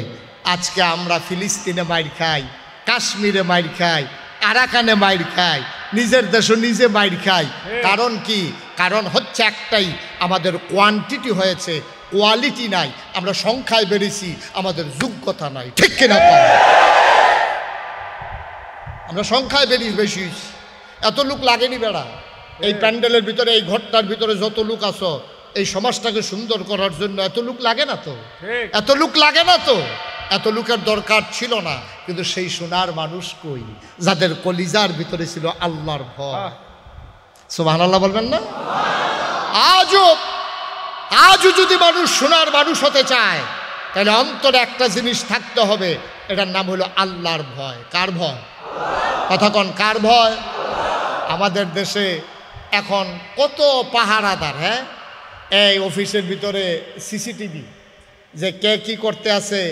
আজকে আমরা ফিলিস্তিনে মাইর খাই, কাশ্মীরে মাইর খাই, আরাকানে মাইর খাই, নিজের দেশে নিজে মাইর খাই। কারণ কি? কারণ হচ্ছে একটাই, আমাদের কোয়ান্টিটি হয়েছে, কোয়ালিটি নাই, আমরা সংখ্যায় বেড়েছি, আমাদের যোগ্যতা নাই। ঠিক কিনা? আমরা সংখ্যায় বেশি, এত লোক লাগেনি বেড়া। এই প্যান্ডেলের ভিতরে, এই ঘরটার ভিতরে যত লোক আছো, এই সমাজটাকে সুন্দর করার জন্য এত লোক লাগে না তো, এত লোক লাগে না তো, এত লোকের দরকার ছিল না। কিন্তু সেই সোনার মানুষ কই, যাদের কলিজার ভিতরে ছিল আল্লাহর ভয়। সুবহানাল্লাহ বলবেন না? আজও যদি মানুষ সোনার মানুষ হতে চায়, তাহলে অন্তরে একটা জিনিস থাকতে হবে, এটার নাম হলো আল্লাহর ভয়। কার ভয়? কথা কন, কার ভয়? আমাদের দেশে এখন কত পাহারাদার, হ্যাঁ, এই অফিসের ভিতরে সিসিটিভি, যে কে কি করতে আছে,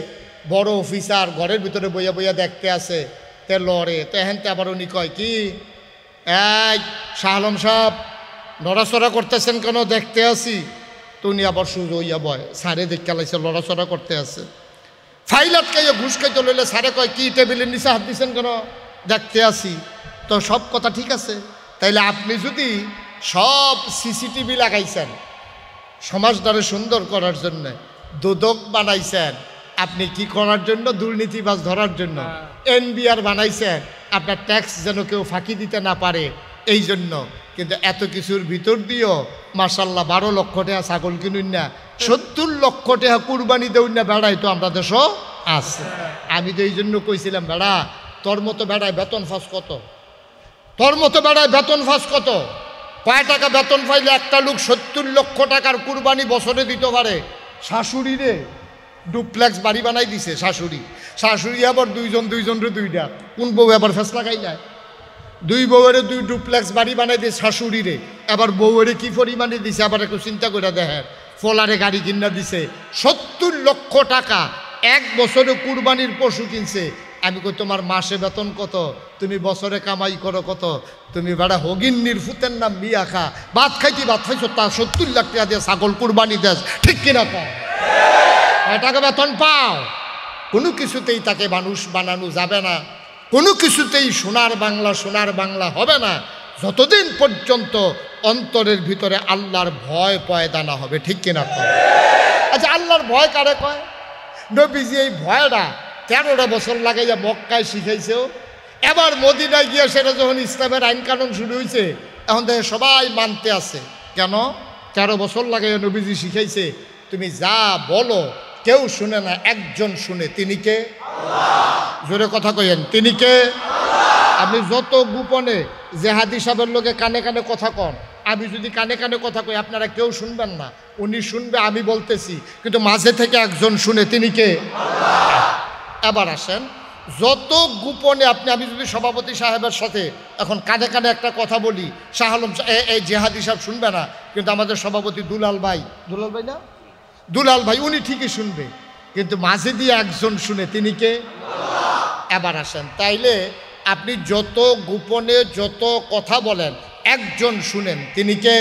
বড় অফিসার ঘরের ভিতরে বইয়া বইয়া দেখতে আছে, তে লড়ে, তো এহেনতে আবার উনি কয় কি, এই শাহ আলম সাহেব লড়াচড়া করতেছেন কেন, দেখতে আসি। তো উনি আবার সুযোগ হইয়া বয়, সারে দেখতে লাইছে লড়াচড়া করতে আছে। ফাইল আটকাইয়া ঘুষ খাইতে লইলে সারে কয় কি, টেবিলের নিচে হাত দিচ্ছেন কেন, দেখতে আসি। তো সব কথা ঠিক আছে, তাইলে আপনি যদি সব সিসিটিভি লাগাইছেন সমাজটারে সুন্দর করার জন্য, দুদক বানাইছেন আপনি কি করার জন্য, দুর্নীতিবাজ ধরার জন্য, এনবিআর বানাইছেন আপনার ট্যাক্স যেন কেউ ফাঁকি দিতে না পারে এই জন্য, কিন্তু এত কিছুর ভিতর দিয়েও মাশাল্লাহ 12 লক্ষ টাকা ছাগল কিনুন না, 70 লক্ষ টাকা কুরবানি দেউন না, বেড়াই তো আমরা দেশও আছে। আমি তো এই জন্য কইছিলাম, বেড়া তোর মতো বেড়ায় বেতন ফাঁস কত, তোর মতো বেড়ায় বেতন ফাঁস কত, কয় টাকা বেতন পাইলে একটা লোক 70 লক্ষ টাকার কুরবানি বছরে দিতে পারে? শাশুড়ি রে ডুপ্লেক্স বাড়ি বানাই দিছে, শাশুড়ি আবার দুইজনরে দুইটা, কোন বউ আবার ফেস লাগাই যায়, দুই বউয়ের 2 ডুপ্লেক্স বাড়ি বানাই দিয়ে শাশুড়ি রে, আবার বউয়ের কি পরিমাণে দিছে, আবার একটু চিন্তা করে দেখেন, ফলারে গাড়ি কিনা দিছে, 70 লক্ষ টাকা এক বছরে কুরবানির পশু কিনছে। আমি কই তোমার মাসে বেতন কত, তুমি বছরে কামাই করো কত, তুমি বেড়া হগিন্নির ফুতের নাম বিয়া খা, ভাত খাইছো, তা 70 লাখ টাকা দিয়ে ছাগল কুরবানি দেশ, ঠিক কিনা? পাও টাকা বেতন পাও, কোনো কিছুতেই তাকে মানুষ বানানো যাবে না, কোনো কিছুতেই সোনার বাংলা হবে না যতদিন পর্যন্ত অন্তরের ভিতরে আল্লাহর ভয় পয়দা না হবে। ঠিক কিনা? আচ্ছা, আল্লাহর ভয় কারে কয়? নবীজি এই ভয়টা 13টা বছর লাগাইয়া মক্কায় শিখাইছেও, এবার মদিনায় গিয়ে সেটা যখন ইসলামের আইন কানুন শুরু হয়েছে, এখন দেখে সবাই মানতে আছে। কেন? 13 বছর লাগাইয়া নবীজি শিখাইছে, তুমি যা বলো কেউ শুনে না, একজন শুনে, তিনি কে? জোরে কথা কইেন, তিনি কে? আপনি যত গোপনে জেহাদি সাহেবের লোকে কানে কানে কথা কন, আমি যদি কানে কানে কথা কই আপনারা কেউ শুনবেন না, উনি শুনবে আমি বলতেছি, কিন্তু মাঝে থেকে একজন শুনে, তিনি কে? এবার আসেন, যত গোপনে আমি যদি সভাপতি সাহেবের সাথে এখন কানে কানে একটা কথা বলি, শাহ আলম এই জেহাদি সাহেব শুনবে না, কিন্তু আমাদের সভাপতি দুলাল ভাই না, দুলাল ভাই উনি ঠিকই শুনবে, কিন্তু মাঝে দিয়ে একজন শুনে, তিনি কে? এবার আসেন, তাইলে আপনি যত গোপনে যত কথা বলেন একজন শুনেন, তিনি কে?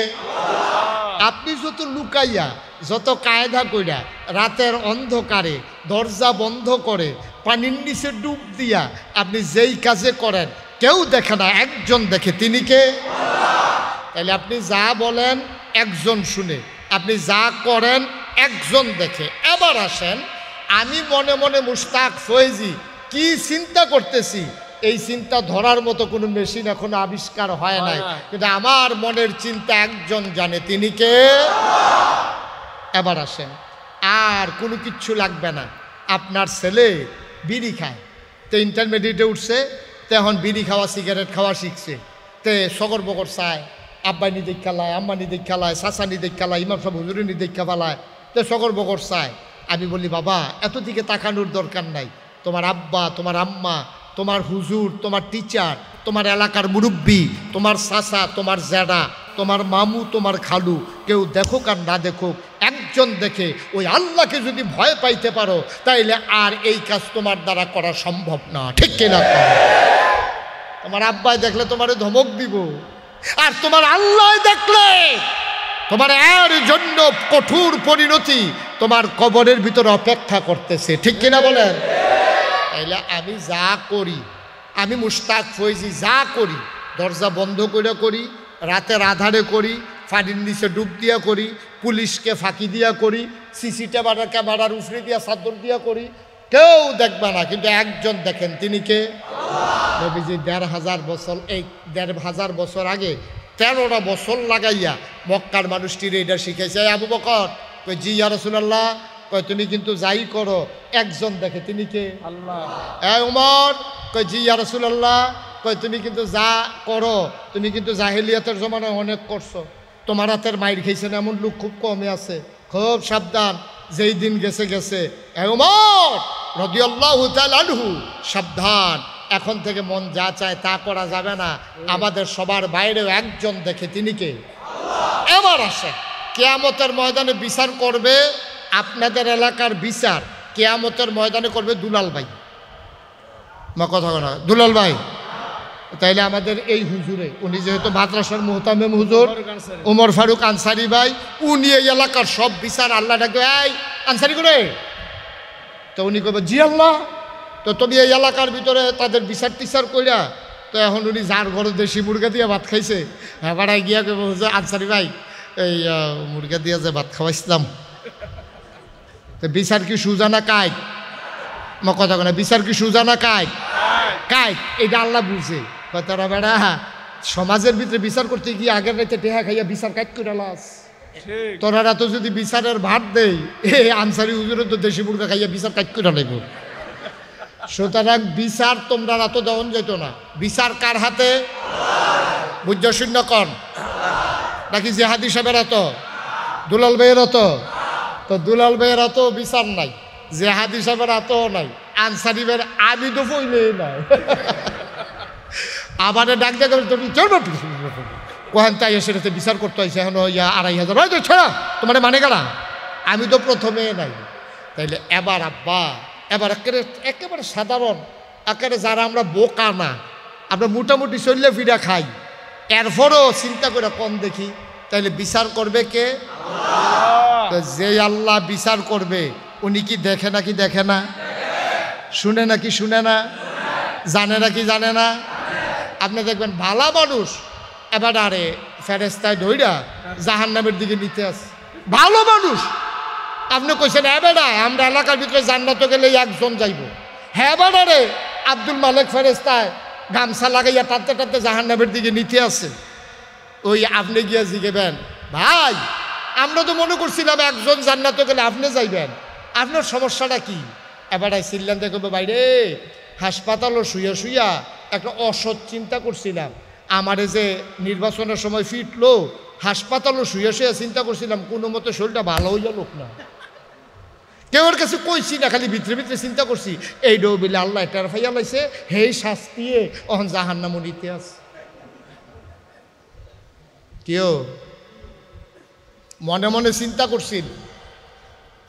আপনি যত লুকাইয়া যত কায়দা কইরা রাতের অন্ধকারে দরজা বন্ধ করে পানির নিচে ডুব দিয়া আপনি যেই কাজে করেন কেউ দেখে না, একজন দেখে, তিনি কে? তাহলে আপনি যা বলেন একজন শুনে, আপনি যা করেন একজন দেখে। এবার আসেন, আমি মনে মনে মুশতাক ফয়েজি কি চিন্তা করতেছি, এই চিন্তা ধরার মতো কোনো মেশিন এখনো আবিষ্কার হয় নাই, কিন্তু আমার মনের চিন্তা একজন জানে, তিনি কে? এবার আসেন, আর কোনো কিচ্ছু লাগবে না। আপনার ছেলে বিড়ি খায়, তো ইন্টারমিডিয়েটে উঠছে, তো এখন বিড়ি খাওয়া সিগারেট খাওয়া শিখছে, তে সগর বগর চায়, আব্বাই নিদিক খেলায়, আম্মা নিদিক খেলায়, চাচা নিদিক খেলায়, ইমাম সাহেব হুজুরের নিদিক খেলায়, তো সগর বগর চায়। আমি বলি, বাবা এত দিকে তাকানোর দরকার নাই, তোমার আব্বা, তোমার আম্মা, তোমার হুজুর, তোমার টিচার, তোমার এলাকার মুরব্বী, তোমার চাচা, তোমার জ্যাডা, তোমার মামু, তোমার খালু, কেউ দেখুক আর না দেখুক, একজন দেখে ওই আল্লাহকে যদি ভয় পাইতে পারো তাইলে আর এই কাজ তোমার দ্বারা করা সম্ভব না। ঠিক কিনা? তোমার আব্বাই দেখলে তোমারে ধমক দিব, আর তোমার আল্লাহ দেখলে তোমার এর জন্য কঠোর পরিণতি তোমার কবরের ভিতরে অপেক্ষা করতেছে। ঠিক কিনা বলেন? তাইলে আমি যা করি, আমি মুশতাক ফয়েজি যা করি, দরজা বন্ধ করে করি, রাতের আধারে করি, পানির নিচে ডুব দিয়া করি, পুলিশকে ফাঁকি দিয়া করি, সিসি ক্যামেরার উফরে দিয়া চাদর দিয়া করি, কেউ দেখবে না, কিন্তু একজন দেখেন, তিনি কে? নবীজি ১৫০০ বছর, এই ১৫০০ বছর আগে ১৩টা বছর লাগাইয়া মক্কার মানুষটির এইটা শিখেছে। আবু বকর কই, জি ইয়া রাসূলুল্লাহ। কয়, তুমি কিন্তু যাই করো একজন দেখে, তিনি কে? আল্লাহ। উমর কয়, জি ইয়া রাসূলুল্লাহ। কয়, তুমি কিন্তু যা করো, তুমি কিন্তু জাহেলিয়াতের জমানায় অনেক করছো, তোমার হাতের মাইর খেয়েছে না এমন লোক খুব কমে আছে, খুব সাবধান, যেই দিন গেছে গেছে। উমর রাদিয়াল্লাহু তাআলা আনহু, সাবধান, এখন থেকে মন যা চায় তা করা যাবে না, আমাদের সবার বাইরেও একজন দেখে, তিনি কে? এবার আসে, কিয়ামতের ময়দানে বিচার করবে, আপনাদের এলাকার বিচার কিয়ামতের ময়দানে করবে দুলাল ভাই। মা কথা না, দুলাল ভাই। তাইলে আমাদের এই হুজুরে, উনি যেহেতু মাদ্রাসার মুহতামিম হুজুর ওমর ফারুক আনসারি ভাই, উনি এই এলাকার সব বিচার আল্লাহ ডাকে, এই আনসারি করে, তো উনি কবে, জি আল্লাহ। তো তুমি এই এলাকার ভিতরে তাদের বিচার টিচার কইরা, তো এখন উনি যার ঘরে দেশি মুরগা দিয়ে ভাত খাইছে, হ্যাঁ বাড়াই গিয়া কবে, আনসারি ভাই এই মুরগা দিয়ে যে ভাত খাওয়াইছিলাম, তো বিচার কি সুজানা কায়ক? মা কথা না, বিচার কি সুজানা কায়ক? কায়ক, এটা আল্লাহ বুঝে। তোরা বেড়া সমাজের ভিতরে বিচার করতে গিয়ে আগের রাইতে টেহা খাইয়া বিচার কাজ করে লাস, তোরা তো যদি বিচারের ভাত দেই, আনসারি হুজুরের তো দেশি মুরগা খাইয়া বিচার কাজ করে লাগবে। সুতরাং বিচার তোমরা রাত দেওয়ান যেত না, বিচার কার হাতে? বুঝ শূন্য কন নাকি জেহাদি সাহেবের হাত, দুলাল ভাইয়ের হাত? তো দুলাল ভাইয়ের হাতেও বিচার নাই, জেহাদি সাহেবের হাতেও নাই, আনসারি ভাইয়ের আমি তো ফইলেই নাই। আবার ডাক দেখে কোহান তাই সেটাতে বিচার করতে হয়েছে, এখন ২৫০০ ছড়া তোমার মানে গেলা, আমি তো প্রথমে নাই। তাইলে এবার আব্বা, এবার একেবারে সাধারণ, একেবারে যারা আমরা বোকা না, আমরা মোটামুটি চললে ফিরা খাই, এরপরও চিন্তা করে কম দেখি, তাইলে বিচার করবে কে? যে আল্লাহ বিচার করবে, উনি কি দেখে নাকি দেখে না? শুনে নাকি শুনে না? জানে নাকি জানে না? আপনি দেখবেন ভালো মানুষ এবার আরে ফেরেস্তায় ধইরা জাহান্নামের দিকে নিতে আসে, ভালো মানুষ। আপনি কইছেন এবারে আমরা এলাকার ভিতরে জান্নাতে গেলে একজন যাইব, হ্যাঁ বারে আব্দুল মালিক ফেরেস্তায় গামছা লাগাইয়া টানতে টানতে জাহান্নামের দিকে নিতে আসে। ওই আপনি গিয়া জিগেবেন, ভাই আমরা তো মনে করছিলাম একজন জান্নাতে গেলে আপনি যাইবেন, আপনার সমস্যাটা কি? এবারে চিল্লান দেখবে, বাইরে হাসপাতালও শুইয়া শুইয়া একটা অসৎ চিন্তা করছিলাম, আমারে যে নির্বাচনের সময় ফিটলো, হাসপাতালও শুয়ে শুয়ে চিন্তা করছিলাম কোনো মতে শরীরটা ভালো হইয়া লোক না, কেউর কাছে কইছি না, খালি ভিতরে ভিতরে চিন্তা করছি, এই ডবিলে আল্লাহ এটার ফাইয়া লাইছে, হেই শাস্তিয়ে অহন জাহান্নামও নিতে আছে। কেউ মনে মনে চিন্তা করছিল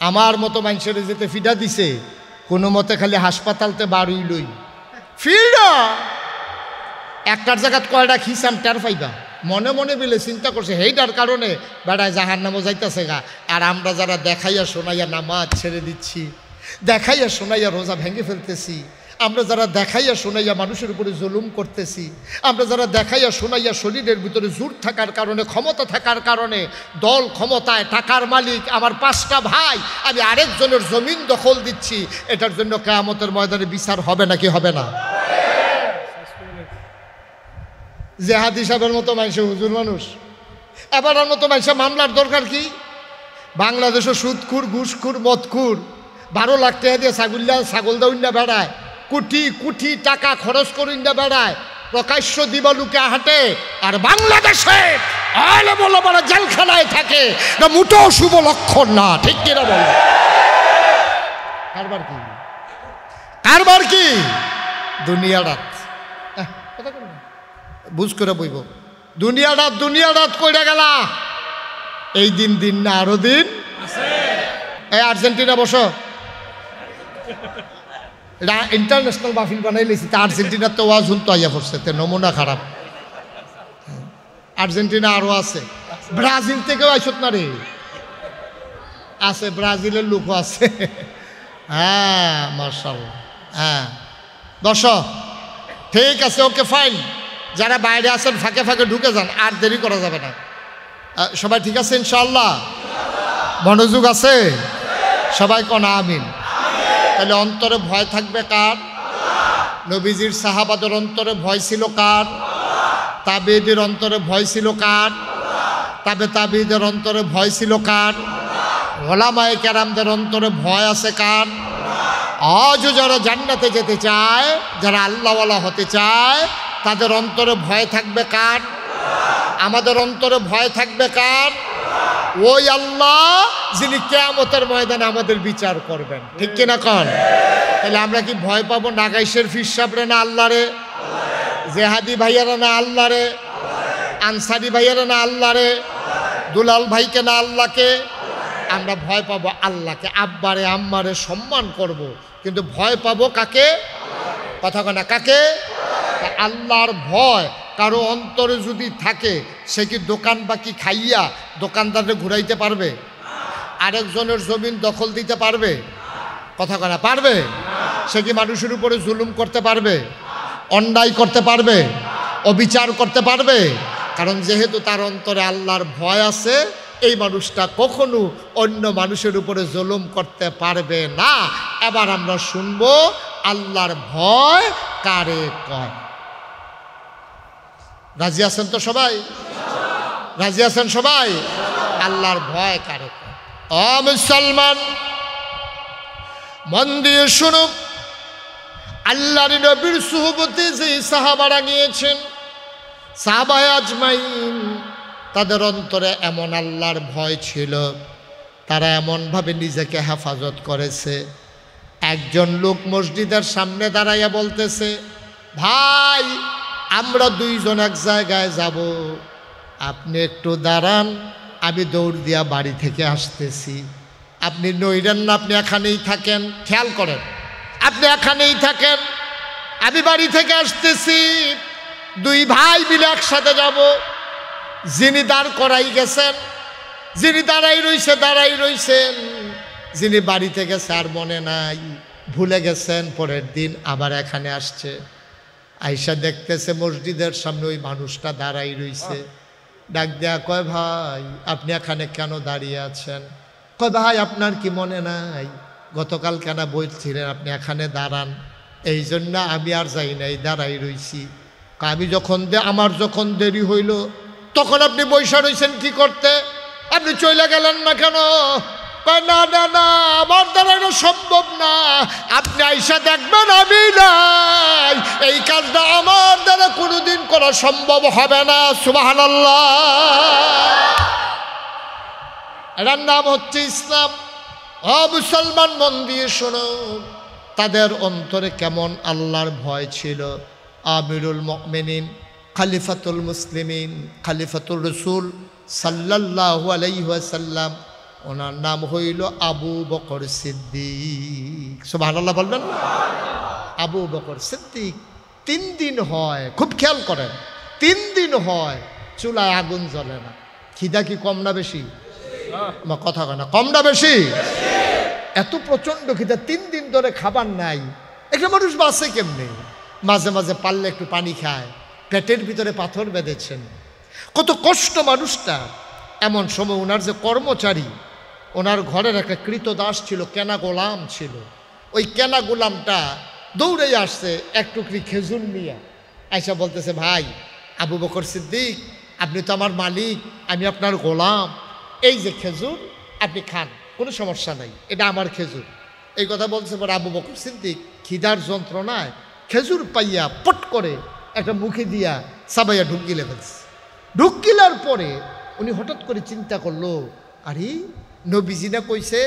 আমার মতো মানুষের যেতে ফিডা দিছে, কোনো মতে খালি হাসপাতালতে বাড়ুই লই ফিল্ডা একটার জায়গাত কয়টা খিসাম টের পাইবা, মনে মনে বেলে চিন্তা করছে, সেইটার কারণে বেড়ায় জাহান্নামও যাইতেছে গা। আর আমরা যারা দেখাইয়া শোনাইয়া নামাজ ছেড়ে দিচ্ছি, দেখাইয়া শোনাইয়া রোজা ভেঙে ফেলতেছি, আমরা যারা দেখাইয়া শোনাইয়া মানুষের উপরে জুলুম করতেছি, আমরা যারা দেখাইয়া শোনাইয়া শরীরের ভিতরে জোর থাকার কারণে, ক্ষমতা থাকার কারণে, দল ক্ষমতায়, টাকার মালিক, আমার 5টা ভাই, আমি আরেকজনের জমিন দখল দিচ্ছি, এটার জন্য কিয়ামতের ময়দানে বিচার হবে নাকি হবে না? জেহাদ হিসাবের মতো মানুষ হুজুর মানুষ, এবার মতো মানুষ মামলার দরকার কি? বাংলাদেশে সুদখুর, ঘুষখুর, মদখুর 12 লাখ টাকা দিয়ে ছাগল দাউন্না বেড়ায়, কোটি কোটি টাকা খরচ করিন্না বেড়ায়, প্রকাশ্য দিবালুকে হাঁটে, আর বাংলাদেশে আলেম ওলামারা জেলখানায় থাকে না, মোটেও শুভ লক্ষণ না, ঠিক কিনা বলো? কারবার কি? কারবার কি? দুনিয়া রাত, কথা বল না, বুঝ করে বইব, দুনিয়া রাত কইরা গেলা, এই দিন দিন না আরো দিন। এই আর্জেন্টিনা বসো, এটা ইন্টারন্যাশনাল মাহফিল বানাই লেছি, তা আর্জেন্টিনার তো ওয়াজ হুন তো আইয়া পড়ছে, তে নমুনা খারাপ। আর্জেন্টিনা আরো আছে, ব্রাজিল থেকেও আইসত না রে, আছে ব্রাজিলের লোকও আছে। হ্যাঁ মাশাআল্লাহ, হ্যাঁ বসো, ঠিক আছে, ওকে ফাইন। যারা বাইরে আছেন ফাঁকে ফাঁকে ঢুকে যান, আর দেরি করা যাবে না। সবাই ঠিক আছে ইনশাআল্লাহ? মনোযোগ আছে? সবাই কোন আমিন। তাহলে অন্তরে ভয় থাকবে কার? নবীজির সাহাবাদের অন্তরে ভয় ছিল কার? তাবেঈদের অন্তরে ভয় ছিল কার? তাবেঈদের অন্তরে ভয় ছিল কার? ওলামায়ে কেরামদের অন্তরে ভয় আছে কার? আজও যারা জান্নাতে যেতে চায়, যারা আল্লাহওয়ালা হতে চায়, তাদের অন্তরে ভয় থাকবে কার? আমাদের অন্তরে ভয় থাকবে কার? ওই আল্লাহ যিনি কিয়ামতের ময়দানে আমাদের বিচার করবেন, ঠিক কিনা কন? তাহলে আমরা কি ভয় পাবো নাগাইশের ফির সাহেবরে না আল্লাহরে? জেহাদি ভাইয়ারা না আল্লাহরে? আনসারি ভাইয়ারা না আল্লাহরে? দুলাল ভাইকে না আল্লাহকে? আমরা ভয় পাবো আল্লাহকে, আব্বারে আম্মারে সম্মান করব, কিন্তু ভয় পাবো কাকে? কথা কয় না, কাকে? আল্লাহর ভয় কারো অন্তরে যদি থাকে, সে কি দোকান বাকি খাইয়া দোকানদারে ঘুরাইতে পারবে? আরেকজনের জমিন দখল দিতে পারবে? কথা কয় না, পারবে? সে কি মানুষের উপরে জুলুম করতে পারবে? অন্যায় করতে পারবে? অবিচার করতে পারবে? কারণ যেহেতু তার অন্তরে আল্লাহর ভয় আছে, এই মানুষটা কখনো অন্য মানুষের উপরে জুলুম করতে পারবে না। এবার আমরা শুনবো আল্লাহর ভয় কারে কয়। রাজি আছেন তো সবাই? রাজি আছেন সবাই? আল্লাহর ভয় কারে কয়? ও মুসলমান, মন দিয়ে শুনুক, আল্লাহর নবীর সুহবতে যে সাহাবারা নিয়েছেন, সাহাবায়ে আজমাইন, তাদের অন্তরে এমন আল্লাহর ভয় ছিল, তারা এমনভাবে নিজেকে হেফাজত করেছে। একজন লোক মসজিদের সামনে দাঁড়াইয়া বলতেছে, ভাই আমরা দুইজন এক জায়গায় যাব, আপনি একটু দাঁড়ান, আমি দৌড় দিয়া বাড়ি থেকে আসতেছি। আপনি নইরেন না, আপনি এখানেই থাকেন, খেয়াল করেন, আপনি এখানেই থাকেন, আমি বাড়ি থেকে আসতেছি। দুই ভাই মিলে একসাথে যাব। যিনি দাঁড় করাই গেছেন, যিনি দাঁড়াই রইছেন, যিনি বাড়িতে গেছে আর মনে নাই, ভুলে গেছেন, পরের দিন আবার এখানে আসছে, আইসা দেখতেছে মসজিদের সামনে ওই মানুষটা দাঁড়াই রইছে। ডাক দেয়া কয়, ভাই আপনি এখানে কেন দাঁড়িয়ে আছেন? কয়, ভাই আপনার কি মনে নাই গতকাল কেন বলছিলেন আপনি এখানে দাঁড়ান? এই জন্য আমি আর যাই নাই, দাঁড়াই রইছি। আমার যখন দেরি হইল তখন আপনি বৈশা রইছেন কি করতে? আপনি চলে গেলেন না কেন? না না না, আমার দাঁড়ানো সম্ভব না, আপনি আইসা দেখবেন আমি নাই, এই কাজটা আমার দ্বারা কোনোদিন করা সম্ভব হবে না। সুবহানাল্লাহ। এটার নাম হচ্ছে ইসলাম। ও মুসলমান, মন দিয়ে শোনো, তাদের অন্তরে কেমন আল্লাহর ভয় ছিল। আমিরুল মুমিনিন, খলিফাতুল মুসলিমিন, খলিফাতুর রাসূল সাল্লাল্লাহু আলাইহি ওয়াসাল্লাম, ওনার নাম হইল আবু বকর সিদ্দিক। সুবহানাল্লাহ বলবেন? আবু বকর সিদ্দিক 3 দিন হয়, খুব খেয়াল করেন, 3 দিন হয় চুলায় আগুন জ্বলে না। খিদা কি কম না বেশি? কথা কয় না, কম না বেশি? এত প্রচণ্ড খিদা, 3 দিন ধরে খাবার নাই, একটা মানুষ বাঁচে কেমনে? মাঝে মাঝে পারলে একটু পানি খায়, পেটের ভিতরে পাথর বেঁধেছেন, কত কষ্ট মানুষটা। এমন সময় ওনার যে কর্মচারী, ওনার ঘরের একটা কৃতদাস ছিল, কেনা গোলাম ছিল, ওই কেনা গোলামটা দৌড়ে আসছে এক টুকরি খেজুর নিয়ে, আয়সা বলতেছে, ভাই আবু বকর সিদ্দিক, আপনি তো আমার মালিক, আমি আপনার গোলাম, এই যে খেজুর আপনি খান, কোনো সমস্যা নাই, এটা আমার খেজুর। এই কথা বলছে পরে আবু বকর সিদ্দিক খিদার যন্ত্রণায় খেজুর পাইয়া পট করে একটা মুখে দিয়া সাবাইয়া ঢুকিলে ফেলছে। ঢুকিলার পরে উনি হঠাৎ করে চিন্তা করলো, আরে নবীজি না কইছে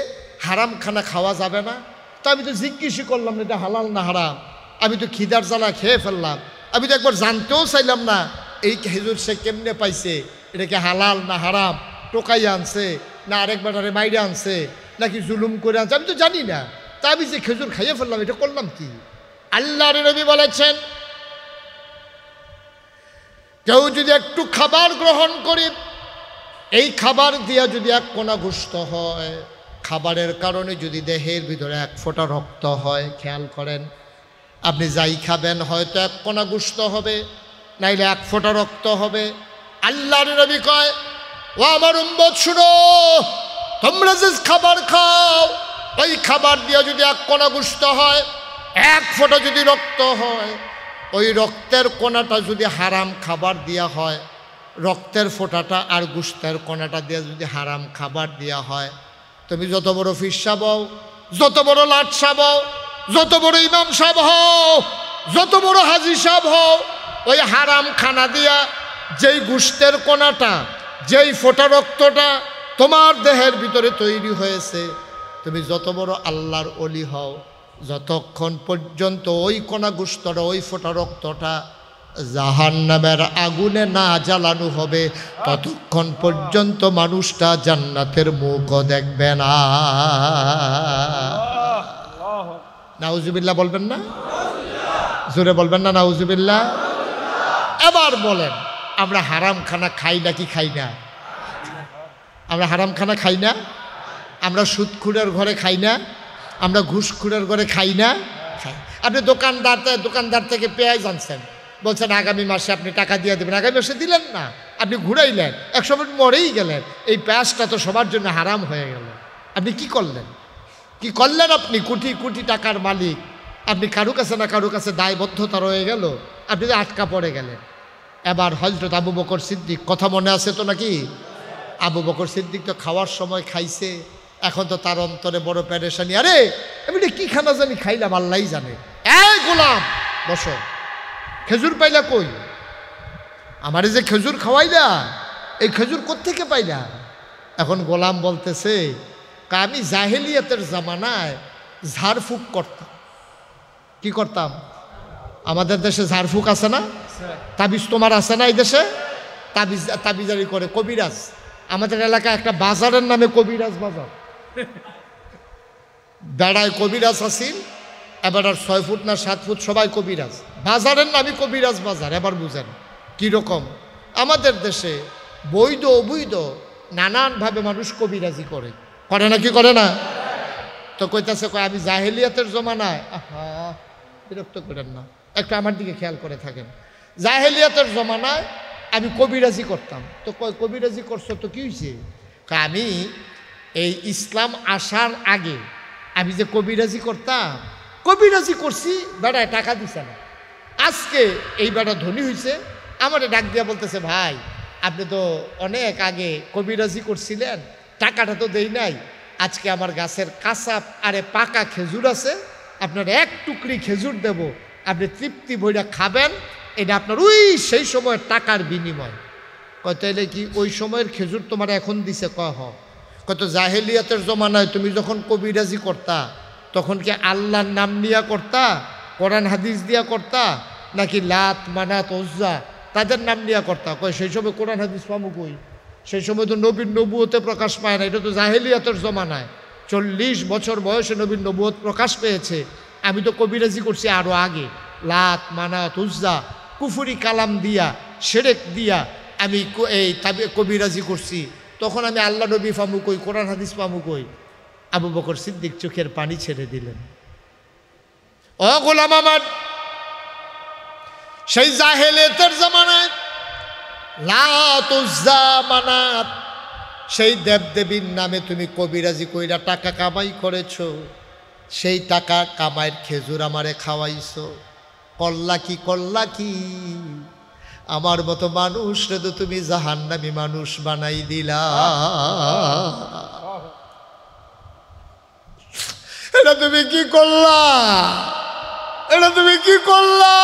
হারাম খানা খাওয়া যাবে না, তো আমি তো জিজ্ঞেসই করলাম না এটা হালাল না হারাম, আমি তো খিদার জ্বালা খেয়ে ফেললাম, আমি তো একবার জানতেও চাইলাম না এই খেজুর সে কেমনে পাইছে, এটা কি হালাল না হারাম, টোকাইয়া আনছে না আরেকবার মাইরে আনছে নাকি জুলুম করে আনছে, আমি তো জানি না, তা আমি যে খেজুর খাইয়ে ফেললাম এটা করলাম কি? আল্লাহর নবী বলেছেন, কেউ যদি একটু খাবার গ্রহণ করে, এই খাবার দিয়া যদি এক কোনা গোশত হয়, খাবারের কারণে যদি দেহের ভিতরে 1 ফোঁটা রক্ত হয়, খেয়াল করেন, আপনি যাই খাবেন হয়তো 1 কোনা গোশত হবে, নাইলে 1 ফোঁটা রক্ত হবে। আল্লাহর নবী কয়, ও আমার উম্মত শুনো, তোমরা যে খাবার খাও, ওই খাবার দিয়ে যদি এক কণা গোশত হয়, এক ফোঁটা যদি রক্ত হয়, ওই রক্তের কণাটা যদি হারাম খাবার দেওয়া হয়, রক্তের ফোঁটাটা আর গোশতের কণাটা দিয়ে যদি হারাম খাবার দেওয়া হয়, তুমি যত বড় পীর সাহেব হও, যত বড় লাট সাহেব হও, যত বড় ইমাম সাহেব হও, যত বড় হাজি সাহেব হও, ওই হারাম খানা দিয়া যেই গোশতের কণাটা, যেই ফোঁটা রক্তটা তোমার দেহের ভিতরে তৈরি হয়েছে, তুমি যত বড় আল্লাহর ওলি হও, যতক্ষণ পর্যন্ত ওই কণা গোশতটা, ওই ফোঁটা রক্তটা জাহান্নামের আগুনে না জ্বালানো হবে, ততক্ষণ পর্যন্ত মানুষটা জান্নাতের মুখও দেখবে না। নাউজুবিল্লাহ বলবেন না? জোরে বলবেন না নাউজুবিল্লাহ? এবার বলেন, আমরা হারাম খানা খাই নাকি খাই না? আমরা হারাম খানা খাই না? আমরা সুদখুরের ঘরে খাই না? আমরা ঘুষখুরের ঘরে খাই না? খাই। আপনি দোকানদার থেকে পেঁয়াজ আনছেন, বলছেন আগামী মাসে আপনি টাকা দিয়ে দেবেন, আগামী মাসে দিলেন না, আপনি ঘুরাইলেন, একশো মিনিট মরেই গেলেন, এই পেঁয়াজটা তো সবার জন্য হারাম হয়ে গেল। আপনি কি করলেন? কি করলেন? আপনি কোটি কোটি টাকার মালিক, আপনি কারো কাছে না কারো কাছে দায়বদ্ধতা রয়ে গেল, আপনি তো আটকা পড়ে গেলেন। এবার হযরত আবু বকর সিদ্দিক, কথা মনে আছে তো নাকি? আবু বকর সিদ্দিক তো খাওয়ার সময় খাইছে, এখন তো তার অন্তরে বড় পেরেশানি, আরে আমি কি খানা জানি খাইলাম, আল্লাহই জানে। এই গোলাম বসো, খেজুর পাইলা কই? আমারে যে খেজুর খাওয়াইলা, এই খেজুর কোত্থেকে পাইলা? এখন গোলাম বলতেছে, আমি জাহেলিয়াতের জামানায় ঝাড়ফুঁক করতাম। কি করতাম? আমাদের দেশে ঝাড়ফুঁক আছে না? তাবিজ তোমার আছে না? এই দেশে তাবিজারি করে কবিরাজ। আমাদের এলাকায় একটা বাজারের নামে কবিরাজ বাজার, বেড়ায় কবিরাজ আসিল, এবার আর 6 ফুট না 7 ফুট সবাই কবিরাজ, বাজারের নামই কবিরাজ বাজার। এবার বুঝেন কীরকম আমাদের দেশে বৈধ অবৈধ নানানভাবে মানুষ কবিরাজি করে না? কি করে না? তো কইতাছে, আমি জাহেলিয়াতের জমানায়, আহা বিরক্ত করেন না, একটু আমার দিকে খেয়াল করে থাকেন, জাহেলিয়াতের জমানায় আমি কবিরাজি করতাম। তো কবিরাজি করছো তো কি হয়েছে? আমি এই ইসলাম আসার আগে আমি যে কবিরাজি করতাম, কবিরাজি করছি, বেড়ায় টাকা দিছে না। আজকে এই বেড়া ধনী হয়েছে, আমার ডাক দিয়া বলতেছে, ভাই আপনি তো অনেক আগে কবিরাজি করছিলেন, টাকাটা তো দেই নাই, আজকে আমার গাছের কাঁচা আরে পাকা খেজুর আছে, আপনার এক টুকরি খেজুর দেব, আপনি তৃপ্তি বইটা খাবেন, এটা আপনার ওই সেই সময়ের টাকার বিনিময়। কয় তাইলে কি ওই সময়ের খেজুর তোমার এখন দিছে? কত জাহেলিয়াতের জমানায় তুমি যখন কবিরাজি করতা, তখন কি আল্লাহর নাম নিয়া করতা, কোরআন হাদিস দিয়া করতা, নাকি লাত মানাত উজ্জা তাদের নাম নিয়া করতা? কয় সেই সময় কোরআন হাদিস পামু কই? সেই সময় তো নবীর নবুয়তে প্রকাশ পায় না, এটা তো জাহেলিয়াতের জমানায়। 40 বছর বয়সে নবীর নবুয়ত প্রকাশ পেয়েছে। আমি তো কবিরাজি করছি আরও আগে, লাত মানাত উজ্জা কুফুরি কালাম দিয়া, শিরক দিয়া আমি এই কবিরাজি করছি। তখন আমি আল্লাহ নবী পামু কই, কোরআন হাদিস পামু কই? আবু বকর সিদ্দিক চোখের পানি ছেড়ে দিলেন। ও গোলাম আমার, সেই জাহেলিয়াতের জামানায় লাত উজ্জা মানাত সেই দেবদেবীর নামে তুমি কবিরাজি কইরা টাকা কামাই করেছো, সেই টাকা কামাইয়ের খেজুর আমারে খাওয়াইছো। করলা কি আমার মতো মানুষ রে তো তুমি জাহান্নামী মানুষ বানাই দিলা। এটা তুমি কি করলা? এটা তুমি কি করলা?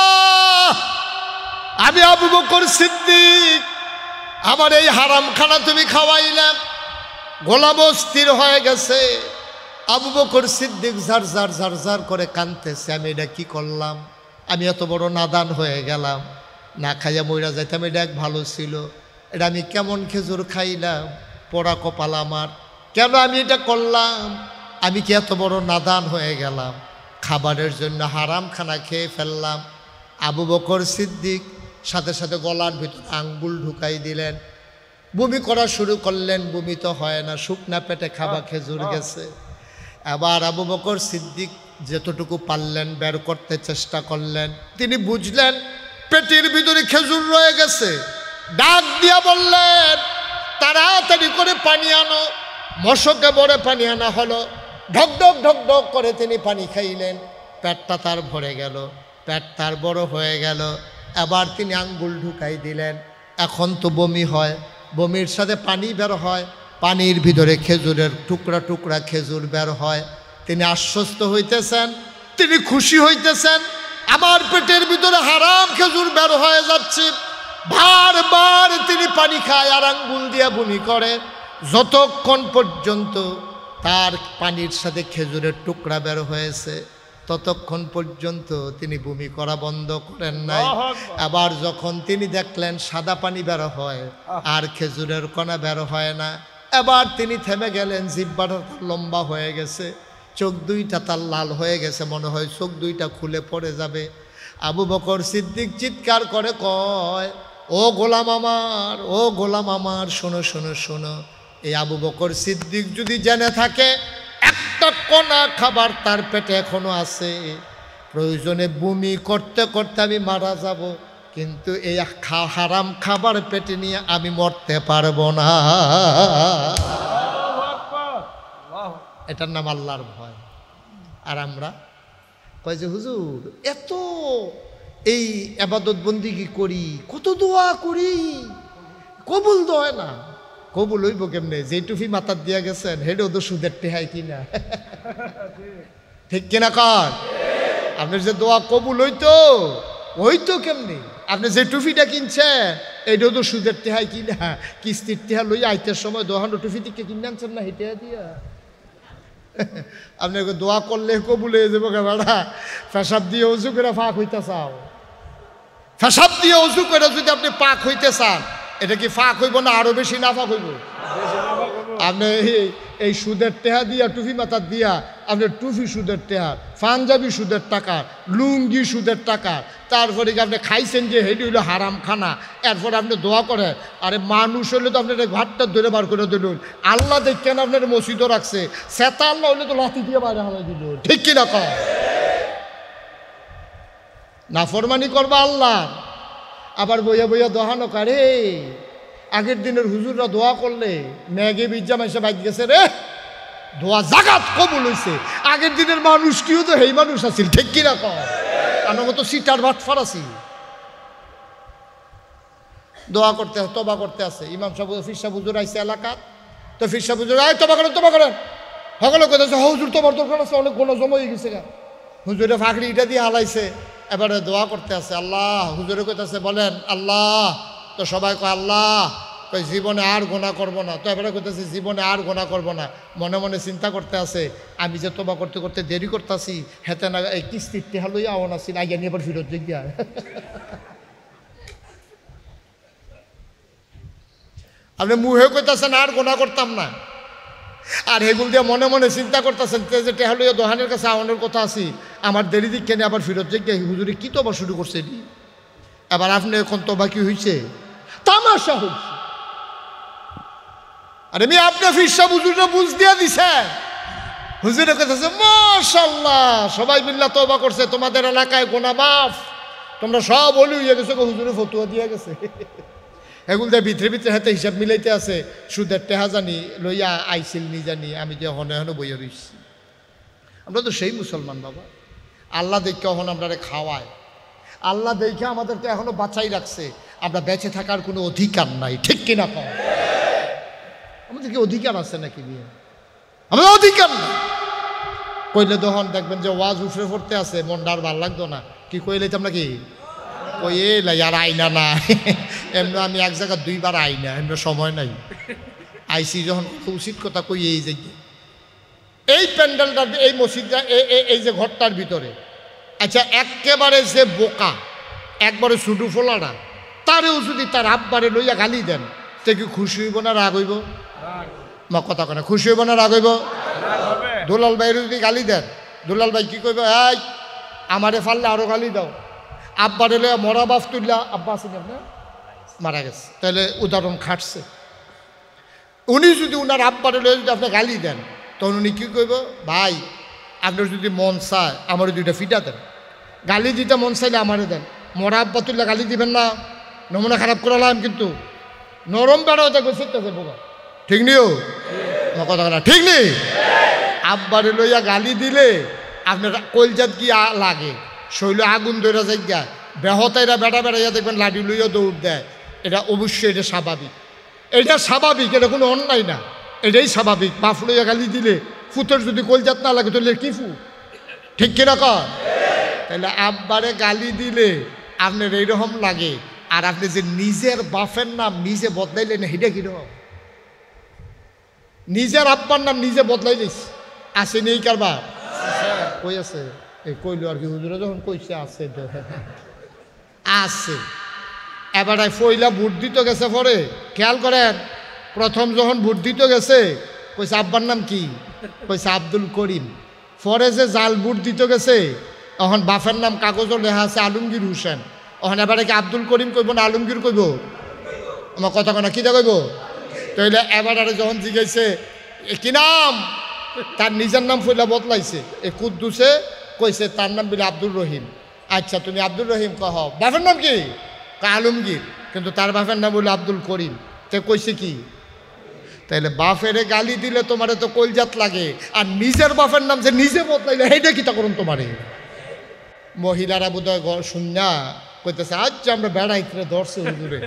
আমি আবু বকর সিদ্দিক, আমার এই হারাম খানা তুমি খাওয়াইলাম। গোলাম স্থির হয়ে গেছে। আবু বকর সিদ্দিক ঝার ঝার ঝার ঝার করে কাঁদতেছে, আমি এটা কি করলাম? আমি এত বড় নাদান হয়ে গেলাম, না খাইয়া মইরা যাইতাম, এটা এক ভালো ছিল। এটা আমি কেমন খেজুর খাইলাম, পোড়া কপাল আমার, কেন আমি এটা করলাম? আমি কি এত বড় নাদান হয়ে গেলাম? খাবারের জন্য হারাম খানা খেয়ে ফেললাম। আবু বকর সিদ্দিক সাথে সাথে গলার ভিতর আঙ্গুল ঢুকাই দিলেন, বমি করা শুরু করলেন। বমি তো হয় না, শুকনা পেটে খাবা খেজুর গেছে। আবার আবু বকর সিদ্দিক যতটুকু পারলেন বের করতে চেষ্টা করলেন। তিনি বুঝলেন পেটের ভিতরে খেজুর রয়ে গেছে। ডাক দিয়া বললেন, তাড়াতাড়ি করে পানি আনো। মশকে বড়ে পানি আনা হলো। ঢক ঢক ঢক ঢক করে তিনি পানি খাইলেন। পেটটা তার ভরে গেল, পেট তার বড় হয়ে গেল। এবার তিনি আঙ্গুল ঢুকাই দিলেন। এখন তো বমি হয়, বমির সাথে পানি বের হয়, পানির ভিতরে খেজুরের টুকরা টুকরা খেজুর বের হয়। তিনি আশ্বস্ত হইতেছেন, তিনি খুশি হইতেছেন, আমার পেটের ভিতরে হারাম খেজুর বের হয়ে যাচ্ছে। বারবার তিনি পানি খায় আর আঙ্গুল দিয়ে বমি করে, যতক্ষণ পর্যন্ত তার পানির সাথে খেজুরের টুকরা বের হয়েছে ততক্ষণ পর্যন্ত তিনি বমি করা বন্ধ করেন নাই। আবার যখন তিনি দেখলেন সাদা পানি বের হয় আর খেজুরের কণা বের হয় না, এবার তিনি থেমে গেলেন। জিহ্বাটা লম্বা হয়ে গেছে, চোখ দুইটা তার লাল হয়ে গেছে, মনে হয় চোখ দুইটা খুলে পড়ে যাবে। আবু বকর সিদ্দিক চিৎকার করে কয়, ও গোলাম আমার, ও গোলাম আমার, শোনো শোনো শোনো। এই আবু বকর সিদ্দিক যদি জেনে থাকে একটা কণা খাবার তার পেটে এখনো আছে, প্রয়োজনে বমি করতে করতে আমি মারা যাব, কিন্তু এই হারাম খাবার পেটে নিয়ে আমি মরতে পারবো না। এটার নাম আল্লাহর ভয়। আর আমরা কয় যে হুজুর এত এই ইবাদত বন্দিগি করি, কত দোয়া করি, কবুল তো হয় না। কবুল হইব কেমনে? যে টুফি মাথার দিয়া গেছেন হেডেও তো সুদের টেহাই কিনা, ঠিক কিনা কর? আপনার যে দোয়া কবুল হইতো কেমনি? আপনি যে টুফিটা কিনছেন এইটাও তো সুদের টেহাই কিনা, কিস্তির টেহা লইয়া আইতের সময় দোহানো টুফি থেকে কিনে আনছেন না হেঁটে দিয়া। আপনাকে দোয়া করলে কবুল হয়ে যাবো বেড়া। পেশাব দিয়ে উজু করে ফাঁক হইতে চাও, পেশাব দিয়ে উজু করে যদি আপনি পাক হইতে চান, এটা কি ফাঁক হইব না আরো বেশি নাফাক হইব? আপনি এই সুদের টেহা দিয়া টুফি মাথার দিয়া আপনার টুফি সুদের টেহা, পাঞ্জাবি সুদের টাকা, লুঙ্গি সুদের টাকা, তারপরে কি আপনি খাইছেন যে হেঁটে হইলো হারাম খানা, এরপরে আপনি দোয়া করে। আরে মানুষ হইলে তো আপনার ঘাটটা ধরে বার করে দিলুন, আল্লাহ দেখেন আপনার মসজিদও রাখছে, সেতা আল্লাহ হইলে তো লাঠি দিয়ে বাইরে হারাই দিল, ঠিক কিনা কর? নাফরমানি করবা আল্লাহ, আবার বইয়া বইয়া দোহানো কারে। আগের দিনের হুজুররা দোয়া করলে মেঘে বিজ্জা মাসে বাইক গেছে রে, দোয়া জাগাত কবুল হইছে। আগের দিনের মানুষ কিও তো সেই মানুষ আছিল, ঠিক কিনা কর? আমার মতো সিটার ভাত ফারাসি দোয়া করতে তবা করতে আছে। ইমাম সাহেব ফির সাহেব হুজুর আইসে এলাকাত, তো ফির সাহেব হুজুর আয় তবা করেন সকলে কোথাছে হুজুর তোমার দরকার আছে, অনেক গোনা জমা হয়ে গেছে। হুজুরে ফাঁকড়ি এটা দিয়ে হালাইছে, এবারে দোয়া করতে আছে। আল্লাহ, হুজুরে কইতাছে বলেন আল্লাহ, তো সবাই কয় আল্লাহ, কই জীবনে আর গোনা করব না। তো এবারে কইতাছে জীবনে আর গোনা করব না। মনে মনে চিন্তা করতে আছে, আমি যে তোবা করতে করতে দেরি করতেছি, হেতে না এই কিস্তির টেহা লইয়া আওয়ান আছি, আইয়া নিয়ে এবার ফিরত গিয়া। আপনি মুহে কইতাছেন আর গোনা করতাম না, আর এগুলো দিয়ে মনে মনে চিন্তা করতেছেন যে টেহা লইয়া দোহানের কাছে আওয়ানোর কথা আছি, আমার দেরি দিক কেন আবার ফিরত গিয়ে হুজুরে কি তোবা শুরু করছে। এবার আপনি এখন তোবা কি হয়েছে? তামাশা হয়েছে। আরে আমি আপনি ফিরসা হুজুরে বুঝ দিয়া দিছে, হুজুরে কথা মাশাআল্লাহ সবাই মিল্লা তোবা করছে, তোমাদের এলাকায় গোনা মাফ, তোমরা সব বলি হইয়া গেছো, হুজুরে ফতুয়া দিয়া গেছে। এগুলো দিয়ে ভিতরে ভিতরে হাতে হিসাব মিলাইতে আছে, সুদের টেহা জানি লইয়া আইসিল নি জানি, আমি যে হনে হনে বইয়া রইছি। আমরা তো সেই মুসলমান বাবা, আল্লাহ দেখে এখন আমরা খাওয়ায়, আল্লাহ দেখে আমাদেরকে এখনো বাঁচাই রাখছে। আমরা বেঁচে থাকার কোনো অধিকার নাই, ঠিক কিনা কম? আমাদের কি অধিকার আছে নাকি? নিয়ে আমাদের অধিকার না। কইলে তখন দেখবেন যে ওয়াজ উফরে পড়তে আছে, মনটা আর ভাল লাগতো না। কি কইলে আমরা কি কই এলাই আর আইনা না, এমনি আমি এক জায়গায় দুইবার আইনা, এমনি সময় নাই। আইসি যখন উচিত কথা কই এই যে এই প্যান্ডেলটার, এই মসজিদটা, এই যে ঘরটার ভিতরে, আচ্ছা একেবারে যে বোকা, একবারে ছুটু ফোলাটা, তারেও যদি তার আব্বারে লইয়া গালি দেন, সে কি খুশি হইব না রাগ হইব? মা কথা কেন, খুশি হইব না রাগ হইব? দুলাল ভাইয়ের যদি গালি দেন, দুলাল ভাই কি কইব? এই আমারে ফাললে আরো গালি দাও। আব্বারে লইয়া মরা বাস তুললা, আব্বা আছেন আপনার মারা গেছে, তাহলে উদাহরণ খাটছে। উনি যদি উনার আব্বারে লইয়া যদি আপনি গালি দেন, তখন উনি কী কইব? ভাই আপনার যদি মন চায় আমারও দুইটা ফিটা দেন, গালি দিতে মন চাইলে আমারে দেন, মরা আব্বা তুললে গালি দিবেন না, নমুনা খারাপ করালাম কিন্তু। নরম বেড়াও দেখবে শিখতেছে বোকা, ঠিক নিও কথা কথা ঠিক নেই। আব্বারে লইয়া গালি দিলে আপনার কলজাত কি লাগে, শৈল আগুন ধরে যাইয়া বেহতাইরা বেড়া বেড়াইয়া দেখবেন লাঠি লইয়া দৌড় দেয়। এটা অবশ্যই এটা স্বাভাবিক, এটা স্বাভাবিক, এটা কোনো অন্যায় না, এটাই স্বাভাবিক। বাপ লইয়া গালি দিলে ফুতের যদি কলজাত না লাগে তাহলে কি ফু, ঠিক কিনা কর? তাহলে আব্বারে গালি দিলে আপনার এইরকম লাগে, আর আপনি যে নিজের বাপের নাম নিজে বদলাইলেন সেটা কিরকম? নিজের আব্বার নাম নিজে বদলাইলিস, আসেনি এই কারবার? কই আছে? এই কইলো আর কি, হুজুরে যখন কইছে আছে আছে। এবারে ফইলা ভোট দিতে গেছে, পরে খেয়াল করেন, প্রথম যখন ভোট দিতে গেছে কইছে আব্বার নাম কি, কইছে আব্দুল করিম। পরে যে জাল ভোট দিতে গেছে তখন বাপের নাম কাগজও লেখা আছে আলমগীর হোসেন। তখন এবারে কি আব্দুল করিম কইব না আলমগীর কইব? আমার কথা কনা কিটা কইব? তাইলে এবারে যখন জিজ্ঞাসে কি নাম, তার নিজের নাম ফইলা বদলাইছে। এ কুদ্দুসে কইছে তার নাম বলে আব্দুল রহিম। আচ্ছা তুমি আব্দুল রহিম কহ, বাপের নাম কি? আলমগীর, কিন্তু তার বাপের নাম বলে আব্দুল করিম। তে কইছে কি? তাইলে বাপেরে গালি দিলে তোমারে তো কলজাত লাগে, আর নিজের বাপের নাম যে নিজে বদলাইলে সেইটা কি তা করুন তোমারে? মহিলারা বোধহয় শুননা কইতেছে আচ্ছা আমরা বেড়াইতে ধরছে হুজুরে,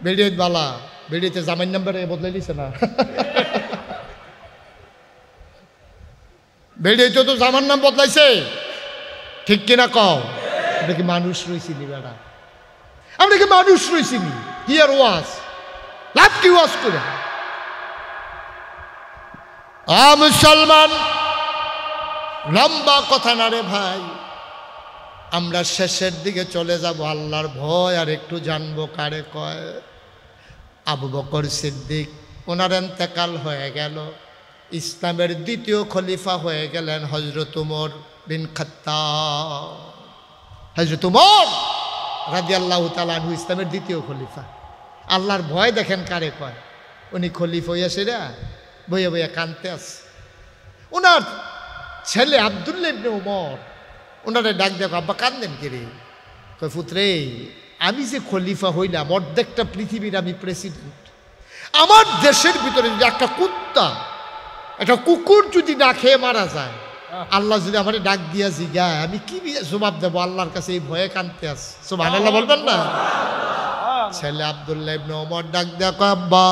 বেড়িয়ে বালা বেড়িয়েতে জামাইন নাম্বারে বদলাই দিছে না, বেড়িয়েতে তো জামার নাম বদলাইছে, ঠিক কিনা কও? আমরা কি মানুষ রইছিনি বেড়া? আমরা কি মানুষ রইছিনি? হিয়ার ওয়াজ লাভ কি ওয়াজ করে? মুসলমান, লম্বা কথা না রে ভাই, আমরা শেষের দিকে চলে যাব। আল্লাহর ভয় আর একটু জানবো কারে কয়। আবু বকর সিদ্দিক, ওনার ইন্তেকাল হয়ে গেল। ইসলামের দ্বিতীয় খলিফা হয়ে গেলেন হযরত ওমর বিন খাত্তাব। হযরত ওমর রাদিয়াল্লাহু তাআলা আনহু ইসলামের দ্বিতীয় খলিফা। আল্লাহর ভয় দেখেন কারে কয়। উনি খলিফা হইয়া সেরা বইয়া বইয়া কানতে আছে। ওনার ছেলে আব্দুল্লাহ ইবনে ওমর ওনারে ডাক দেখো, আব্বা কান্দেন কে রে? কয় পুত্রে, আমি যে খলিফা হইলাম, অর্ধেকটা পৃথিবীর আমি প্রেসিডেন্ট। আমার দেশের ভিতরে যদি একটা কুত্তা, একটা কুকুর যদি না খেয়ে মারা যায়, আল্লাহ যদি আমার ডাক দিয়া জিগায়, আমি কি জবাব দেবো আল্লাহর কাছে? এই ভয়ে কানতে আছে। সুবহানাল্লাহ বলবেন না? ছেলে আব্দুল্লাহ ইবনে ওমর ডাক দেখো, আব্বা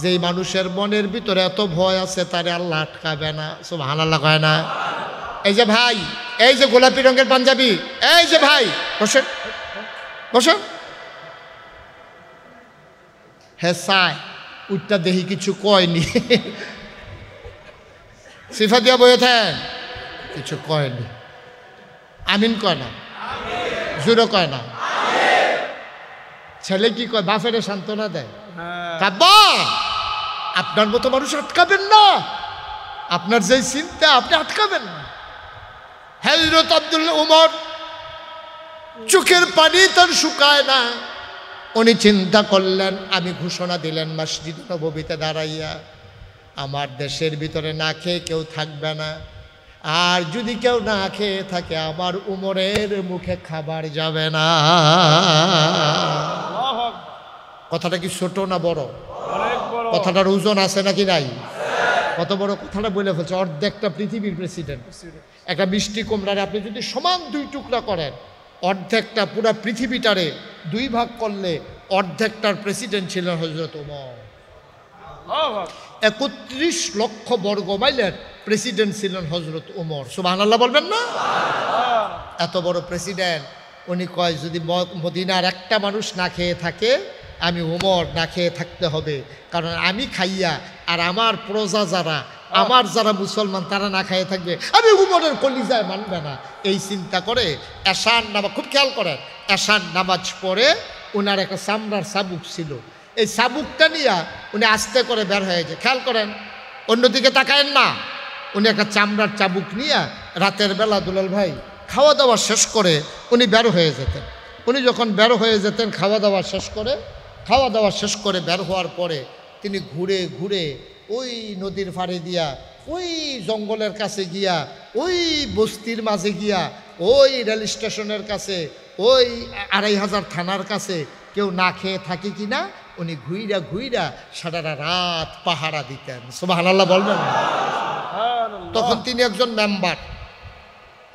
যেই মানুষের মনের ভিতরে এত ভয় আছে তারে আল্লাহ আটকাবে না। সুবহানাল্লাহ কয় না? এই যে ভাই, এই যে গোলাপি রঙের পাঞ্জাবি, এই যে ভাই বসেন বসেন। হ্যাঁ সাই উঠটা দেখি কিছু কয়নি, সিফা দিয়া বইয়েছেন, কিছু কয়নি। আমিন কয় না, জুড়ো কয় না। ছেলে কি কয়? বাপেরে সান্ত্বনা দেয়, কাব্বা আপনার মতো মানুষ আটকাবেন না, আপনার যে চিন্তা আপনি আটকাবেন না। হযরত আব্দুল্লাহ ওমর চোখের পানি তার শুকায় না। উনি চিন্তা করলেন, আমি ঘোষণা দিলেন মসজিদ নববীতে দাঁড়াইয়া, আমার দেশের ভিতরে না খেয়ে কেউ থাকবে না, আর যদি কেউ না খেয়ে থাকে আমার উমরের মুখে খাবার যাবে না। কথাটা কি ছোট না বড়? কথাটার ওজন আছে নাকি নাই? কত বড় কথাটা বলে ফেলছে। অর্ধেকটা পৃথিবীর প্রেসিডেন্ট। একটা মিষ্টি কুমড়ারে আপনি যদি সমান দুই টুকরা করেন, অর্ধেকটা পুরা পৃথিবীটারে দুই ভাগ করলে অর্ধেকটার প্রেসিডেন্ট ছিলেন হযরত ওমর। ৩১ লক্ষ বর্গ মাইলের প্রেসিডেন্ট ছিলেন হযরত ওমর। সুবহানাল্লাহ বলবেন না? এত বড় প্রেসিডেন্ট। উনি কয় যদি মদিনার একটা মানুষ না খেয়ে থাকে, আমি ওমর না খেয়ে থাকতে হবে, কারণ আমি খাইয়া আর আমার প্রজা যারা, আমার যারা মুসলমান তারা না খাইয়ে থাকবে, আমি উমরের কলিজায় মানবে না। এই চিন্তা করে এশার নামাজ, খুব খেয়াল করেন, এশার নামাজ পড়ে ওনার একটা চামড়ার চাবুক ছিল, এই চাবুকটা নিয়ে উনি আস্তে করে বের হয়ে যায়। খেয়াল করেন, অন্যদিকে তাকায়েন না। উনি একটা চামড়ার চাবুক নিয়ে রাতের বেলা দুলাল ভাই খাওয়া দাওয়া শেষ করে উনি বের হয়ে যেতেন। উনি যখন বের হয়ে যেতেন খাওয়া দাওয়া শেষ করে বের হওয়ার পরে তিনি ঘুরে ঘুরে ওই নদীর পাড়ে দিয়া, ওই জঙ্গলের কাছে গিয়া, ওই বস্তির মাঝে গিয়া, ওই রেল স্টেশনের কাছে, ওই ২৫০০ থানার কাছে কেউ না খেয়ে থাকে কিনা উনি ঘুইরা ঘুইরা সারা রাত পাহারা দিতেন। সুবহানাল্লাহ বলবেন। তখন তিনি একজন মেম্বার।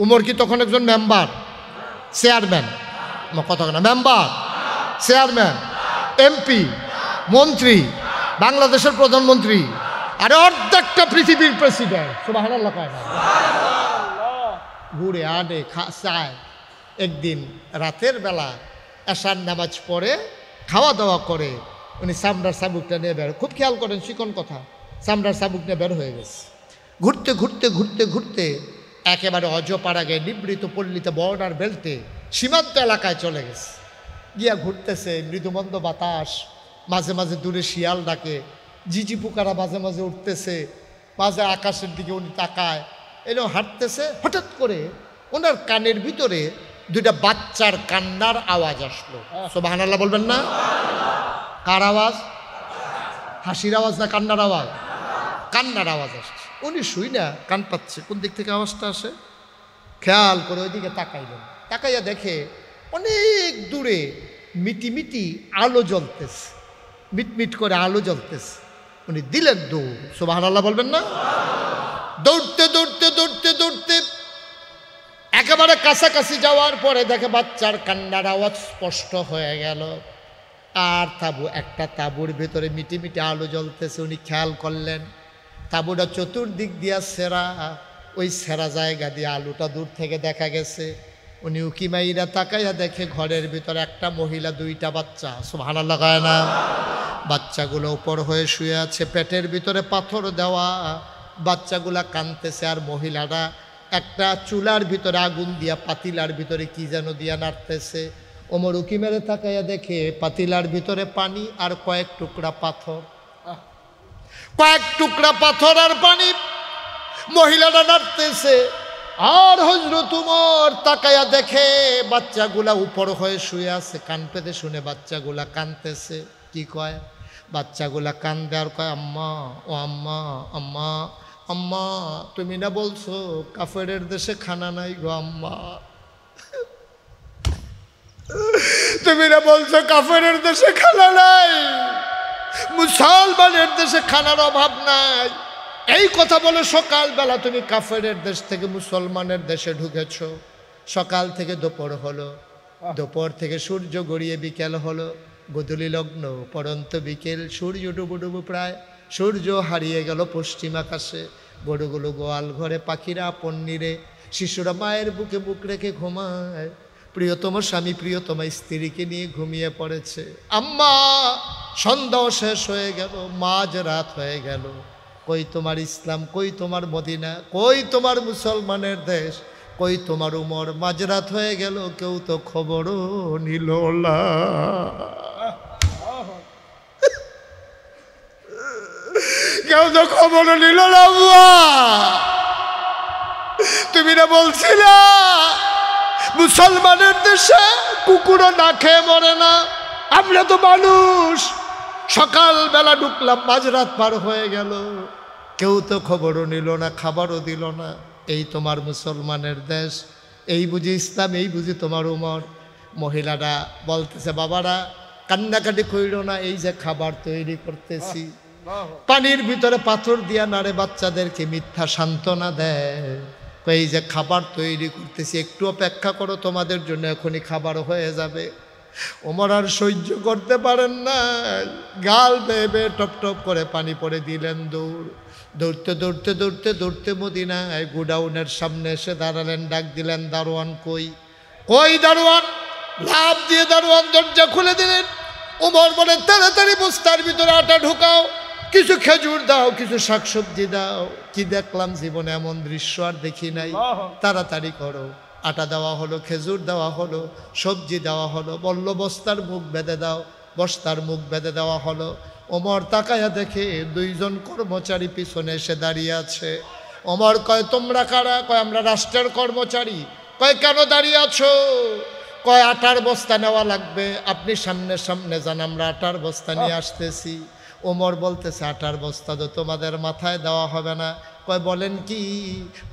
উমর কি তখন একজন মেম্বার? চেয়ারম্যান, কথা না, মেম্বার, চেয়ারম্যান, এমপি, মন্ত্রী, বাংলাদেশের প্রধানমন্ত্রী, আরে অর্ধেকটা পৃথিবীর প্রেসিডেন্ট। সুবহানাল্লাহ কয় না? ঘুরে আডে চায়। একদিন রাতের বেলা এশার নামাজ পড়ে খাওয়া দাওয়া করে উনি চামড়ার চাবুকটা নিয়ে বের, খুব খেয়াল করেন চিকন কথা, চামড়ার চাবুক নিয়ে বের হয়ে গেছে। ঘুরতে ঘুরতে ঘুরতে ঘুরতে একেবারে অজপাড়াগে নিবৃত পল্লীতে বর্ডার বেল্টে সীমান্ত এলাকায় চলে গেছে। গিয়া ঘুরতেছে, মৃদুমন্দ বাতাস, মাঝে মাঝে দূরে শিয়াল ডাকে, ঝিঝি পোকারা মাঝে মাঝে উঠতেছে, মাঝে আকাশের দিকে উনি তাকায়, এলো হাঁটতেছে। হঠাৎ করে ওনার কানের ভিতরে দুইটা বাচ্চার কান্নার আওয়াজ আসলো। সুবহানাল্লাহ বলবেন না? কার আওয়াজ? হাসির আওয়াজ না কান্নার আওয়াজ? কান্নার আওয়াজ আসছে। উনি শুই না, কান পাচ্ছে, কোন দিক থেকে আওয়াজটা আসে খেয়াল করে ওইদিকে তাকাইলেন। তাকাইয়া দেখে অনেক দূরে মিটি মিটি আলো জ্বলতেছে, মিটমিট করে আলো জ্বলতেছে। উনি দিলেন দৌড়। সুবহানাল্লাহ বলবেন না? দৌড়তে দৌড়তে দৌড়তে দৌড়তে একেবারে কাছাকাছি যাওয়ার পরে দেখে বাচ্চার কান্নার আওয়াজ স্পষ্ট হয়ে গেল। আর একটা তাঁবুর ভেতরে মিটি মিটি আলো জ্বলতেছে। উনি খেয়াল করলেন তাঁবুটা চতুর্দিক দিয়া সেরা, ওই সেরা জায়গা দিয়ে আলোটা দূর থেকে দেখা গেছে। উনি উকিমাইরা তাকাইয়া দেখে ঘরের ভিতরে একটা মহিলা, দুইটা বাচ্চা। সুবহানাল্লাহ কয় না? বাচ্চাগুলো উপর হয়ে শুয়ে আছে, পেটের ভিতরে পাথর দেওয়া, বাচ্চাগুলা কাঁদতেছে। আর মহিলারা একটা চুলার ভিতরে আগুন দিয়া পাতিলার ভিতরে কি যেন দিয়া নাড়তেছে। ওমর উকি মেরে তাকাইয়া দেখে পাতিলার ভিতরে পানি আর কয়েক টুকরা পাথর, কয়েক টুকরা পাথর আর পানি, মহিলারা নাড়তেছে। আর হযরত উমর তাকাইয়া দেখে বাচ্চাগুলা উপর হয়ে শুয়ে আছে, কান পেতে শুনে বাচ্চাগুলা কাঁদতেছে। কি কয়? বাচ্চাগুলা কান্দে আর কয়, আম্মা, ও আম্মা, আম্মা, আম্মা, তুমি না বলছো কাফেরের দেশে খানা নাই গো আম্মা, তুমি না বলছো কাফেরের দেশে খানা নাই, মুসলমানের দেশে খানার অভাব নাই। এই কথা বলে সকালবেলা তুমি কাফেরের দেশ থেকে মুসলমানের দেশে ঢুকেছ। সকাল থেকে দুপুর হলো, দুপুর থেকে সূর্য গড়িয়ে বিকেল হলো, গোধূলি লগ্ন পরন্ত বিকেল, সূর্য ডুবু ডুবু প্রায়, সূর্য হারিয়ে গেল পশ্চিম আকাশে। গরুগুলো গোয়াল ঘরে, পাখিরা পন্নিরে, শিশুরা মায়ের বুকে বুক রেখে ঘুমায়। প্রিয়তম স্বামী প্রিয়তমা স্ত্রীকে নিয়ে ঘুমিয়ে পড়েছে। আম্মা, সন্ধ্যাও শেষ হয়ে গেল, মাঝ রাত হয়ে গেল। কই তোমার ইসলাম, কই তোমার মদিনা, কই তোমার মুসলমানের দেশ, কই তোমার উমর? মাঝরাত হয়ে গেল, কেউ তো খবরও নিল না। কেউ তো খবরও নিল না। তুমি না বলছিলা মুসলমানের দেশে কুকুরও না খেয়ে মরে না? আমরা তো মানুষ। সকালবেলা ঢুকলাম, মাঝরাত পার হয়ে গেল, কেউ তো খবরও নিল না, খাবারও দিল না। এই তোমার মুসলমানের দেশ, এই বুঝি ইসলাম, এই বুঝি তোমার উমর? মহিলারা বলতেছে, বাবারা কান্নাকাটি কইল না, এই যে খাবার তৈরি করতেছি, পানির ভিতরে পাথর দিয়া নারে বাচ্চাদেরকে মিথ্যা সান্ত্বনা দেয়। এই যে খাবার তৈরি করতেছি, একটু অপেক্ষা করো, তোমাদের জন্য এখনই খাবার হয়ে যাবে। ওমর আর সহ্য করতে পারেন না, গাল বেয়ে টপ টপ করে পানি পড়ে দিলেন দৌড়। দৌড়তে দৌড়তে দৌড়তে দৌড়তে মদিনায় গোডাউনের সামনে এসে দাঁড়ালেন। ডাক দিলেন, দারোয়ান কই? কই দারোয়ান? লাফ দিয়ে দারোয়ান দরজা খুলে দিলেন। ওমর বলে, তাড়াতাড়ি বস্তার ভিতরে আটা ঢুকাও, কিছু খেজুর দাও, কিছু শাকসবজি দাও। কি দেখলাম জীবনে এমন দৃশ্য আর দেখি নাই, তাড়াতাড়ি করো। আটা দেওয়া হলো, খেজুর দেওয়া হলো, সবজি দেওয়া হলো। বলল, বস্তার মুখ বেঁধে দাও। বস্তার মুখ বেঁধে দেওয়া হলো। ওমর তাকায়া দেখে দুইজন কর্মচারী পিছনে এসে দাঁড়িয়ে আছে। ওমর কয়, তোমরা কারা? কয়, আমরা রাষ্ট্রের কর্মচারী। কয়, কেন দাঁড়িয়ে আছো? কয়, আটার বস্তা নেওয়া লাগবে, আপনি সামনে সামনে যান, আমরা আটার বস্তা নিয়ে আসতেছি। ওমর বলতেছে, আটার বস্তা তো তোমাদের মাথায় দেওয়া হবে না। কয়, বলেন কি?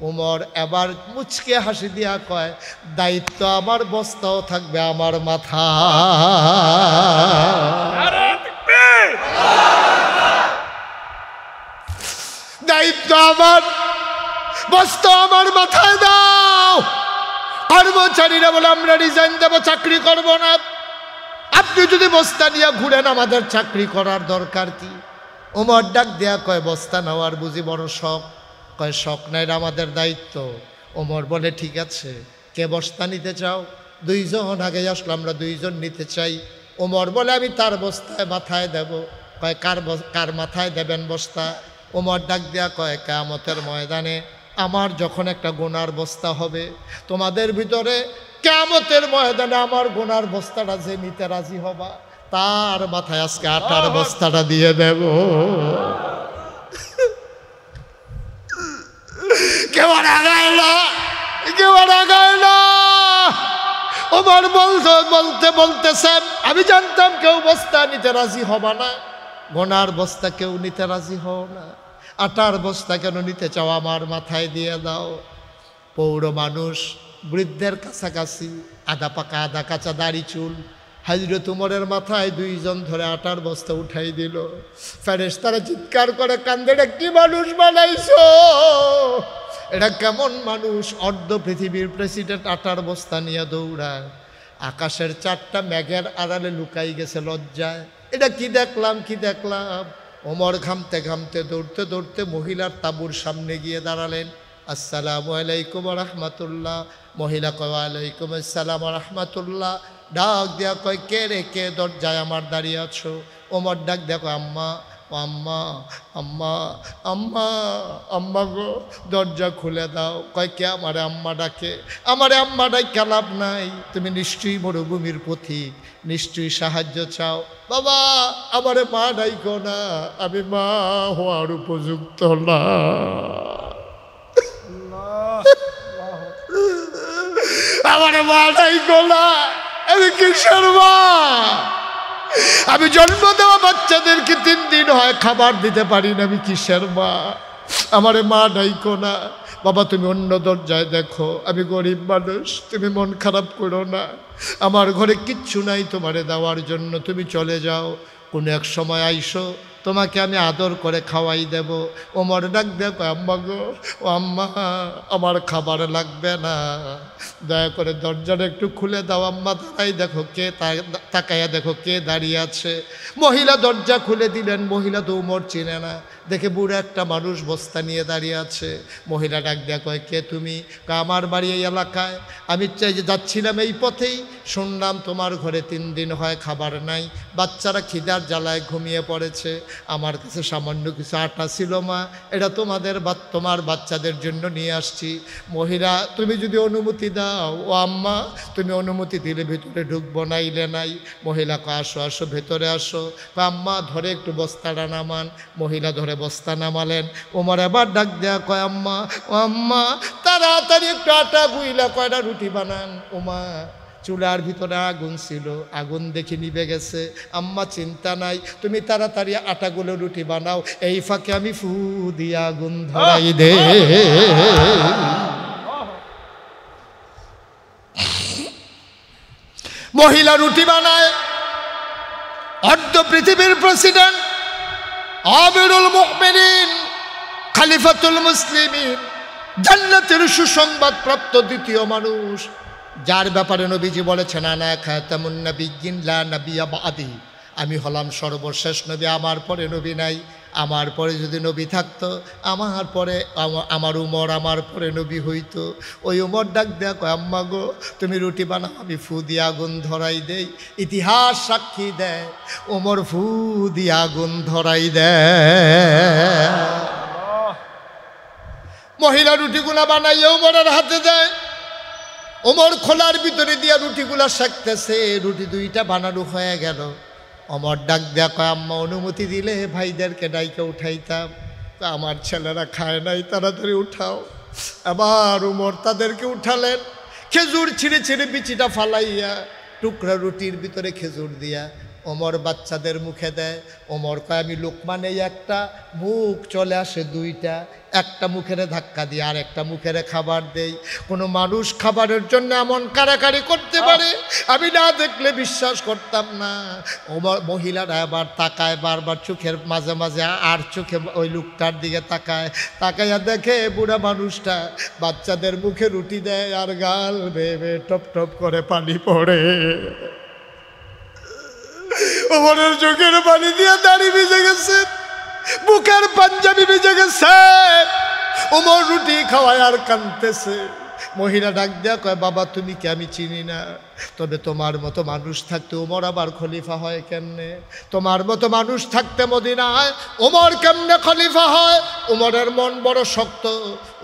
ওমর এবার মুচকে হাসি দিয়া কয়, দায়িত্ব আমার, বস্তাও থাকবে আমার মাথা। দায়িত্ব আমার, বস্তা আমার মাথায় দাও। কর্মচারীরা বলে আমরা রিজাইন দেবো, চাকরি করব না। আপনি যদি বস্তা নিয়ে ঘুরেন আমাদের চাকরি করার দরকার কি? ওমর ডাক দেয়া কয় বস্তা নেওয়ার বুঝি বড় শখ? কয় শখ নাই, আমাদের দায়িত্ব। ওমর বলে ঠিক আছে, কে বস্তা নিতে চাও? দুইজন আগে আসলো, আমরা দুইজন নিতে চাই। ওমর বলে আমি তার বস্তায় মাথায় দেব। কয় কার মাথায় দেবেন বস্তা? ওমর ডাক দেয়া কয় কিয়ামতের ময়দানে আমার যখন একটা গোনার বস্তা হবে, তোমাদের ভিতরে কিয়ামতের ময়দানে আমার গোনার বস্তাটা যে নিতে রাজি হবা তার মাথায় আজকে আটার বস্তাটা দিয়ে দেব। কেউ রাগায় না, কেউ রাগায় না। ওমর বলতেছেন আমি জানতাম কেউ বস্তা নিতে রাজি হবা না, গোনার বস্তা কেউ নিতে রাজি হও না, আটার বস্তা কেন নিতে চাও? আমার মাথায় দিয়ে দাও। পৌর মানুষ, বৃদ্ধের কাছাকাছি, আধা পাকা আধা কাঁচা দাড়ি চুল, হযরত উমরের মাথায় দুইজন ধরে আটার বস্তা উঠাই দিল। ফেরেশতারা চিৎকার করে কান্দে, এটা কি মানুষ বানাইছো? এটা কেমন মানুষ? অর্ধ পৃথিবীর প্রেসিডেন্ট আটার বস্তা নিয়ে দৌড়ায়, আকাশের চারটা মেঘের আড়ালে লুকাই গেছে লজ্জায়। এটা কি দেখলাম, কি দেখলাম? ওমর ঘামতে ঘামতে দৌড়তে দৌড়তে মহিলার তাঁবুর সামনে গিয়ে দাঁড়ালেন। আসসালামু আলাইকুম রাহমাতুল্লাহ। মহিলা কয় ওয়ালাইকুম আসসালাম রাহমাতুল্লাহ। ডাক দেয়া কয় কে রে, কে দরজায় আমার দাঁড়িয়ে আছো? ওমর ডাক দেখো আম্মা, আম্মা আম্মা আম্মা আম্মা গো, দরজা খুলে দাও। কয় কে আমারে আম্মা ডাকে? আমারে আম্মা ডাকে লাভ নাই, তুমি নিশ্চয়ই মরুভূমির পথিক, নিশ্চয়ই সাহায্য চাও। বাবা আমারে মা ডাইকো না, আমি মা হওয়ার উপযুক্ত না। আমারে মা ডাইকো না, আমি কিসের মা? আমি জন্ম দেওয়া বাচ্চাদেরকে 3 দিন হয় খাবার দিতে পারি না, আমি কিসের মা? আমারে মা ডাইকো না। বাবা তুমি অন্য দরজায় দেখো, আমি গরিব মানুষ, তুমি মন খারাপ করো না, আমার ঘরে কিচ্ছু নাই তোমারে দেওয়ার জন্য, তুমি চলে যাও, কোনো এক সময় আইসো, তোমাকে আমি আদর করে খাওয়াই দেব। ওমর ডাক দেখো আম্মা গো, ও আম্মা আমার খাবার লাগবে না, দয়া করে দরজাটা একটু খুলে দাও। আম্মা দাঁড়াই দেখো কে, তাকাইয়া দেখো কে দাঁড়িয়ে আছে। মহিলা দরজা খুলে দিলেন। মহিলা তো ওমর চিনে না, দেখে বুড়ো একটা মানুষ বস্তা নিয়ে দাঁড়িয়ে আছে। মহিলা ডাক দেয়া কয় কে তুমি? আমার বাড়ি এই এলাকায়, আমি চাই যে যাচ্ছিলাম এই পথেই, শুনলাম তোমার ঘরে 3 দিন হয় খাবার নাই, বাচ্চারা খিদার জ্বালায় ঘুমিয়ে পড়েছে, আমার কাছে সামান্য কিছু আটা ছিল মা, এটা তোমার বাচ্চাদের জন্য নিয়ে আসছি। মহিলা তুমি যদি অনুমতি দাও, ও আম্মা তুমি অনুমতি দিলে ভিতরে ঢুকবো, নাইলে নাই। মহিলা কয় আসো আসো ভেতরে আসো। আম্মা ধরে একটু বস্তাটা নামান। মহিলা ধরে বস্তা নামালেন। ওমর এবার ডাক দেয়া কয় আম্মা, ও আম্মা তাড়াতাড়ি একটু আটা গুইলা কয়টা রুটি বানান। ওমা চুলার ভিতরে আগুন ছিল, আগুন দেখে নিভে গেছে। আম্মা চিন্তা নাই, তুমি তাড়াতাড়ি আটাগুলো রুটি বানাও, এই ফাঁকে আমি ফু দিয়ে আগুন ধরাই দে। মহিলা রুটি বানায়। অর্ধ পৃথিবীর প্রেসিডেন্ট, আমিরুল মুমিনিন, খলিফাতুল মুসলিমিন, জান্নাতের সুসংবাদ প্রাপ্ত দ্বিতীয় মানুষ, যার ব্যাপারে নবীজি বলেছেন আনা খাতামুন নাবিয়্যিন লা নাবিয়্যা বাদি, আমি হলাম সর্বশেষ নবী, আমার পরে নবী নাই। আমার পরে যদি নবী থাকতো, আমার পরে আমার উমর আমার পরে নবী হইতো। ওই উমর ডাক দেয়া কয় আম্মা গো তুমি রুটি বানাও, আমি ফু দিয়ে আগুন ধরাই দেই। ইতিহাস সাক্ষী দেয় উমর ফু দিয়ে আগুন ধরাই দেয়। মহিলা রুটিগুলা বানাইয়া উমরের হাতে দেয়। ওমর খোলার ভিতরে দিয়া রুটিগুলা সেঁকতেছে। রুটি 2টা বানানো হয়ে গেল। ওমর ডাক দেয়া কয় আম্মা অনুমতি দিলে ভাইদেরকে ডাইকে উঠাইতাম, আমার ছেলেরা খায় নাই, তাড়াতাড়ি উঠাও। আবার ওমর তাদেরকে উঠালেন। খেজুর ছিঁড়ে ছিঁড়ে বিচিটা ফালাইয়া টুকরা রুটির ভিতরে খেজুর দিয়া ওমর বাচ্চাদের মুখে দেয়। ওমর কয় আমি লোকমান এই একটা, মুখ চলে আসে দুইটা, একটা মুখের ধাক্কা দিয়ে আর একটা মুখের খাবার দেই। কোনো মানুষ খাবারের জন্য এমন কারাকারি করতে পারে আমি না দেখলে বিশ্বাস করতাম না। ওমর মহিলারা আবার তাকায়, বারবার চোখের মাঝে মাঝে আর চোখে ওই লোকটার দিকে তাকায়, তাকাইয়া দেখে বুড়া মানুষটা বাচ্চাদের মুখে রুটি দেয় আর গাল বেয়ে বেয়ে টপ টপ করে পানি পড়ে। ওমরের চোখের পানি দিয়ে দাড়ি ভিজে গেছে, বুকের পাঞ্জাবি ভিজে গেছে। ওমর রুটি খাওয়ায় আর কাঁদতেছে। মহিলা ডাক দেয়া কয় বাবা তুমি কি আমি চিনি না, তবে তোমার মতো মানুষ থাকতে ওমর আবার খলিফা হয় কেমনে? তোমার মতো মানুষ থাকতে মদিনায় ওমর কেমনে খলিফা হয়? ওমরের মন বড় শক্ত।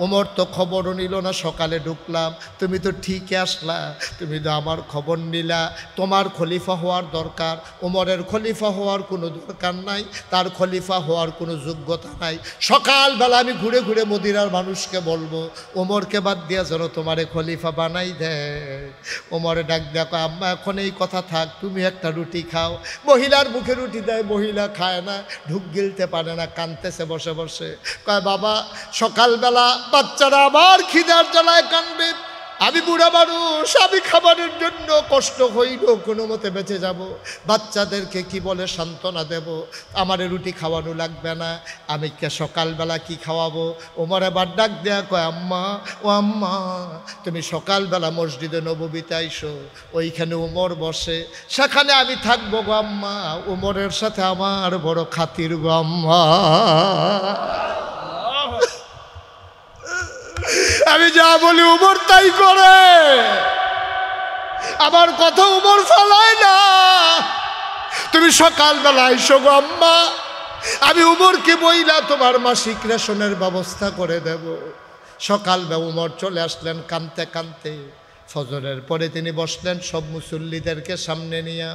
ওমর তো খবরও নিল না, সকালে ঢুকলাম, তুমি তো ঠিকই আসলা, তুমি তো আমার খবর নিলা। তোমার খলিফা হওয়ার দরকার, ওমরের খলিফা হওয়ার কোনো দরকার নাই, তার খলিফা হওয়ার কোনো যোগ্যতা নাই। সকালবেলা আমি ঘুরে ঘুরে মদিনার মানুষকে বলবো ওমরকে বাদ দিয়া যেন তোমারে খলিফা বানাই দেয়। ওমরে ডাক দেখো আম্মা এখন এই কথা থাক, তুমি একটা রুটি খাও। মহিলার মুখে রুটি দেয়, মহিলা খায় না, ঢুক গিলতে পারে না, কাঁদতেছে বসে বসে। কয় বাবা সকালবেলা বাচ্চারা আবার খিদার জ্বালায় কাঁদবে, আমি বুড়া মানুষ, আমি খাবারের জন্য কষ্ট হইল কোনো মতে বেঁচে যাব। বাচ্চাদেরকে কি বলে সান্ত্বনা দেব? আমারে রুটি খাওয়ানো লাগবে না, আমি কে সকালবেলা কি খাওয়াবো? ওমর আবার ডাক দেয়া কয় আম্মা, ও আম্মা তুমি সকালবেলা মসজিদে নববীতে আইসো, ওইখানে ওমর বসে, সেখানে আমি থাকবো গো আম্মা। ওমরের সাথে আমার বড় খাতির গো আম্মা। আমি যা বলি উমর তাই করে, আমার কথা উমর ফলায় না। তুমি সকালবেলা আইসো গো আম্মা, আমি উমরকে বইলা তোমার মাসিক রেশনের ব্যবস্থা করে দেব। সকালবেলা উমর চলে আসলেন কাঁদতে কাঁদতে। ফজরের পরে তিনি বসলেন সব মুসল্লিদেরকে সামনে নিয়ে।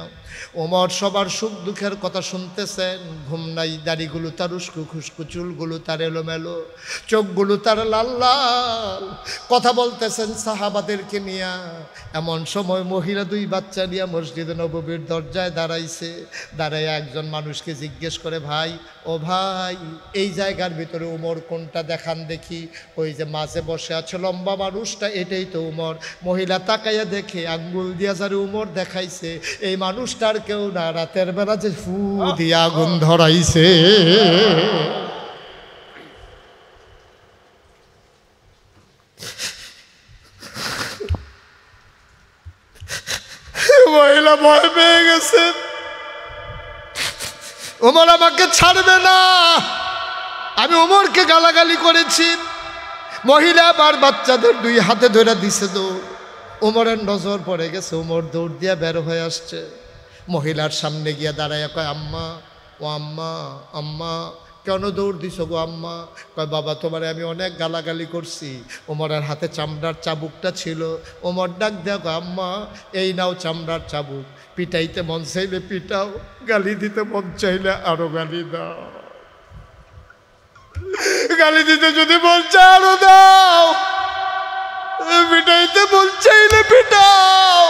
ওমর সবার সুখ দুঃখের কথা শুনতেছেন, ঘুম নাই, দাড়িগুলো তার উস্কু খুস্কু, চুলগুলো তার এলোমেলো, চোখগুলো তার লাল লাল, কথা বলতেছেন সাহাবাদেরকে নিয়ে। এমন সময় মহিলা দুই বাচ্চা নিয়ে মসজিদে নববীর দরজায় দাঁড়াইছে। দাঁড়ায় একজন মানুষকে জিজ্ঞেস করে ভাই, ও ভাই এই জায়গার ভিতরে উমর কোনটা দেখান দেখি। ওই যে মাঝে বসে আছে লম্বা মানুষটা, এটাই তো উমর। মহিলা তাকাইয়া দেখে আঙ্গুল দিয়া যারে উমর দেখাইছে এই মানুষটার কেউ না, রাতের বেলা যে ফু দিয়ে আগুন ধরাইছে। মহিলা ভয় পেয়ে গেছে, ওমর আমাকে ছাড়বে না, আমি ওমরকে গালাগালি করেছি। মহিলা আবার বাচ্চাদের দুই হাতে ধরে দিছে দৌড়। ওমরের নজর পড়ে গেছে, ওমর দৌড় দিয়া বের হয়ে আসছে। মহিলার সামনে গিয়া দাঁড়াইয়া কয় আম্মা, ও আম্মা, আম্মা কেন দৌড় দিছো গো আম্মা? কয় বাবা তোমারে আমি অনেক গালাগালি করছি। ওমরের হাতে চামড়ার চাবুকটা ছিল। ওমর ডাক দেয়া কয় আম্মা এই নাও চামড়ার চাবুক, পিটাইতে মন চাইলে পিটাও, গালি দিতে মন চাইলে আরো গালি দাও, গালি দিতে যদি মন চায় আরো দাও, পিটাইতে মন চাইলে পিটাও।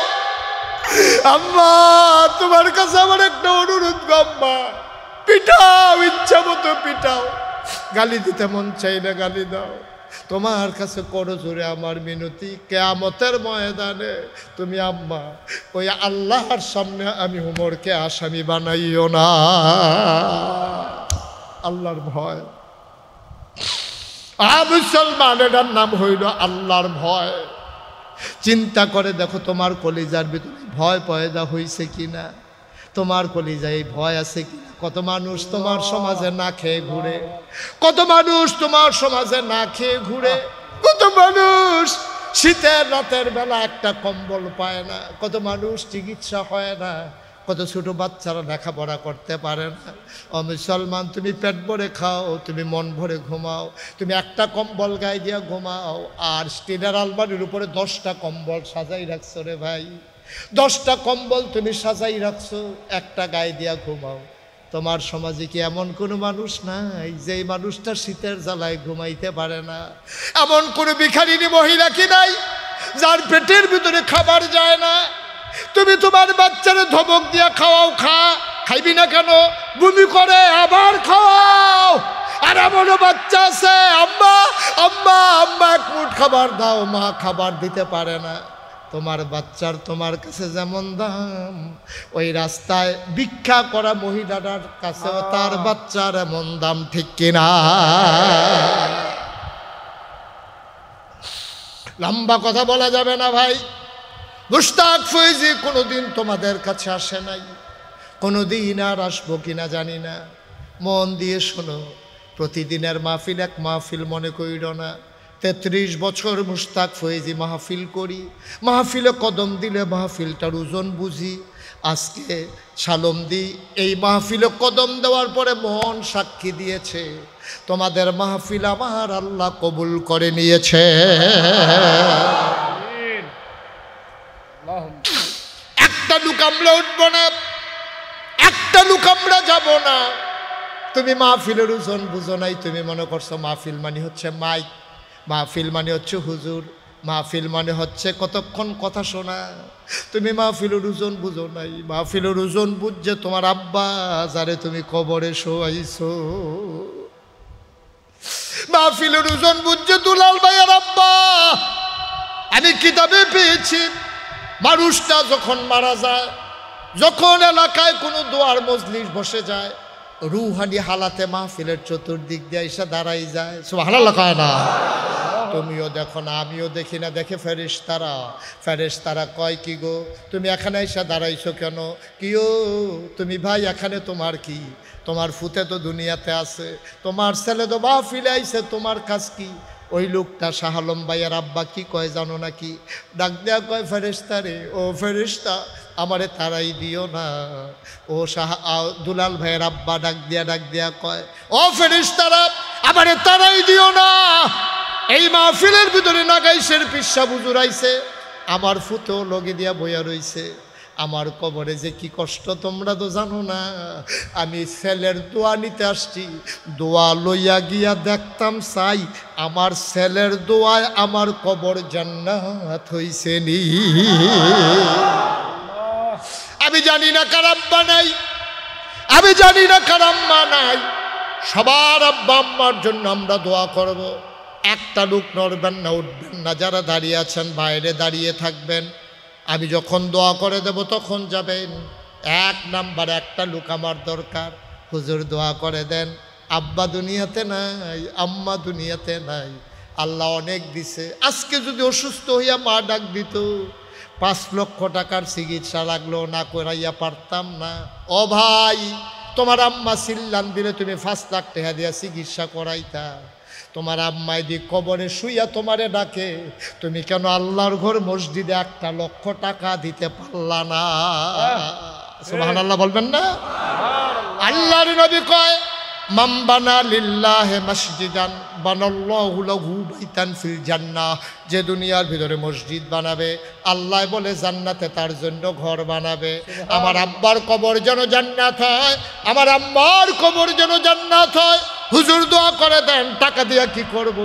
আম্মা তোমার কাছে আমার একটা অনুরোধ গো আম্মা, পিটাও, ইচ্ছা মতো পিটাও, গালি দিতে মন চাইলে গালি দাও। তোমার কাছে করো জোরে আমার মিনতি, কিয়ামতের ময়দানে তুমি আম্মা ওই আল্লাহর সামনে আমি উমরকে আসামি বানাইও না। আল্লাহর ভয়, মুসলমান এটার নাম হইল আল্লাহর ভয়। চিন্তা করে দেখো তোমার কলিজার ভিতরে ভয় পয়দা হয়েছে কিনা, তোমার কলিজায় ভয় আছে কিনা। কত মানুষ তোমার সমাজে না খেয়ে ঘুরে, কত মানুষ তোমার সমাজে না খেয়ে ঘুরে, কত মানুষ শীতের রাতের বেলা একটা কম্বল পায় না, কত মানুষ চিকিৎসা হয় না, কত ছোট বাচ্চারা লেখাপড়া করতে পারে না। ও মুসলমান তুমি পেট ভরে খাও, তুমি মন ভরে ঘুমাও, তুমি একটা কম্বল গায়ে দিয়া ঘুমাও, আর স্টিলের আলমারির উপরে 10টা কম্বল সাজাই রাখছো রে ভাই, 10টা কম্বল তুমি সাজাই রাখছো, একটা গায়ে দিয়া ঘুমাও। তোমার সমাজে কি এমন কোনো মানুষ নাই যে মানুষটা শীতের জ্বালায় ঘুমাইতে পারে না? এমন কোনো ভিখারিনী মহিলা কি নাই যার পেটের ভিতরে খাবার যায় না? তুমি তোমার বাচ্চারে ধমক দিয়া খাওয়াও, খাইবি না কেন? বমি করে আবার খাওয়াও। আর এমনও বাচ্চা আছে, আম্মা আম্মা আম্মা এক মুঠ খাবার দাও, মা খাবার দিতে পারে না। তোমার বাচ্চার তোমার কাছে যেমন দাম, ওই রাস্তায় ভিক্ষা করা মহিলাটার কাছেও তার বাচ্চার এমন দাম, ঠিক কিনা? লম্বা কথা বলা যাবে না ভাই। মুশতাক ফৈজি কোনোদিন তোমাদের কাছে আসে নাই, কোনোদিন আর আসবো কিনা জানি না। মন দিয়ে শোনো, প্রতিদিনের মাহফিল এক মাহফিল মনে করিল না। 33 বছর মুশতাক ফৈজি মাহফিল করি, মাহফিলে কদম দিলে মাহফিলটার ওজন বুঝি। আজকে সালমদি এই মাহফিলে কদম দেওয়ার পরে মন সাক্ষী দিয়েছে, তোমাদের মাহফিল আমার আল্লাহ কবুল করে নিয়েছে। একটা লোক আমরা উঠবো না, একটা লোক আমরা যাব না। তুমি মাহফিলের ওজন বুঝো নাই, তুমি মনে করছো মাহফিল মানে হচ্ছে মাইক, মাহফিল মানে হচ্ছে হুজুর, মাহফিল মানে হচ্ছে কতক্ষণ কথা শোনা। তুমি মাহফিলের ওজন বুঝো নাই। মাহফিলের ওজন বুঝছে তোমার আব্বা যারে তুমি কবরে শোয়াইছো। মাহফিলের ওজন বুঝছে দুলাল ভাইয়ের আব্বা। আমি কিতাবে পেয়েছি, মানুষটা যখন মারা যায়, যখন এলাকায় কোনো দোয়ার মজলিস বসে যায়, রুহানি হালাতে মাহফিলের চতুর্দিক দিয়ে এসে দাঁড়াই যায়। সুবহানাল্লাহ কয় না? তুমিও দেখো না, আমিও দেখি না, দেখে ফেরেশতারা। ফেরেশতারা কয় কি গো তুমি এখানে এসে দাঁড়াইছো কেন? কিও তুমি ভাই এখানে তোমার কি? তোমার ফুতে তো দুনিয়াতে আছে, তোমার ছেলে তো মাহফিলে আইছে, তোমার কাজ কি? ওই লোকটা শাহ আলম ভাইয়ের আব্বা কি কয় জানো নাকি? ডাক দেয়া কয় ফেরেশতারে, ও ফেরেশতা আমারে তারাই দিও না। ও শাহ দুলাল ভাইয়ের আব্বা ডাক দিয়া কয়, ও ফেরেশতারা আমারে তারাই দিও না। এই মাহফিলের ভিতরে নাগাইশের পিসা বুজুর আইছে, আমার ফুতেও লগে দিয়া বইয়া রইছে। আমার কবরে যে কি কষ্ট তোমরা তো জানো না। আমি ছেলের দোয়া নিতে আসছি, দোয়া লইয়া গিয়া দেখতাম চাই আমার ছেলের দোয়ায় আমার কবর জান্নাত হইছে নি। আমি জানি না কার আব্বা নাই, আমি জানি না কার আম্মা নাই। সবার আব্বা আম্মার জন্য আমরা দোয়া করব। একটা লোক নড়বেন না, উঠবেন না। যারা দাঁড়িয়ে আছেন বাইরে দাঁড়িয়ে থাকবেন। আমি যখন দোয়া করে দেব তখন যাবেন। 1 নাম্বার একটা লোক আমার দরকার। হুজুর দোয়া করে দেন, আব্বা দুনিয়াতে নাই, আম্মা দুনিয়াতে নাই, আল্লাহ অনেক দিছে। আজকে যদি অসুস্থ হইয়া মা ডাক দিত, 5 লক্ষ টাকার চিকিৎসা লাগলো, না করাইয়া পারতাম না। ও ভাই, তোমার আম্মা চিল্লান দিলে তুমি 5 লাখ টাকা দিয়া চিকিৎসা করাইতা। তোমার আম্মাই দি কবরে শুইয়া তোমারে ডাকে, তুমি কেন আল্লাহর ঘর মসজিদে 1 লক্ষ টাকা দিতে পারলা না? সুবহানাল্লাহ বলবেন না? আল্লাহর নবী কয়, মান বানা লিল্লাহি মসজিদান বানাল্লাহু লাহু বাইতান ফিল জান্নাহ। যে দুনিয়ার ভিতরে মসজিদ বানাবে, আল্লাহ বলে জান্নাতে তার জন্য ঘর বানাবে। আমার আব্বার কবর যেন জান্নাত হয়, আমার আম্মার কবর যেন জান্নাত হয়। হুজুর দোয়া করে দেন। টাকা দিয়া কি করব?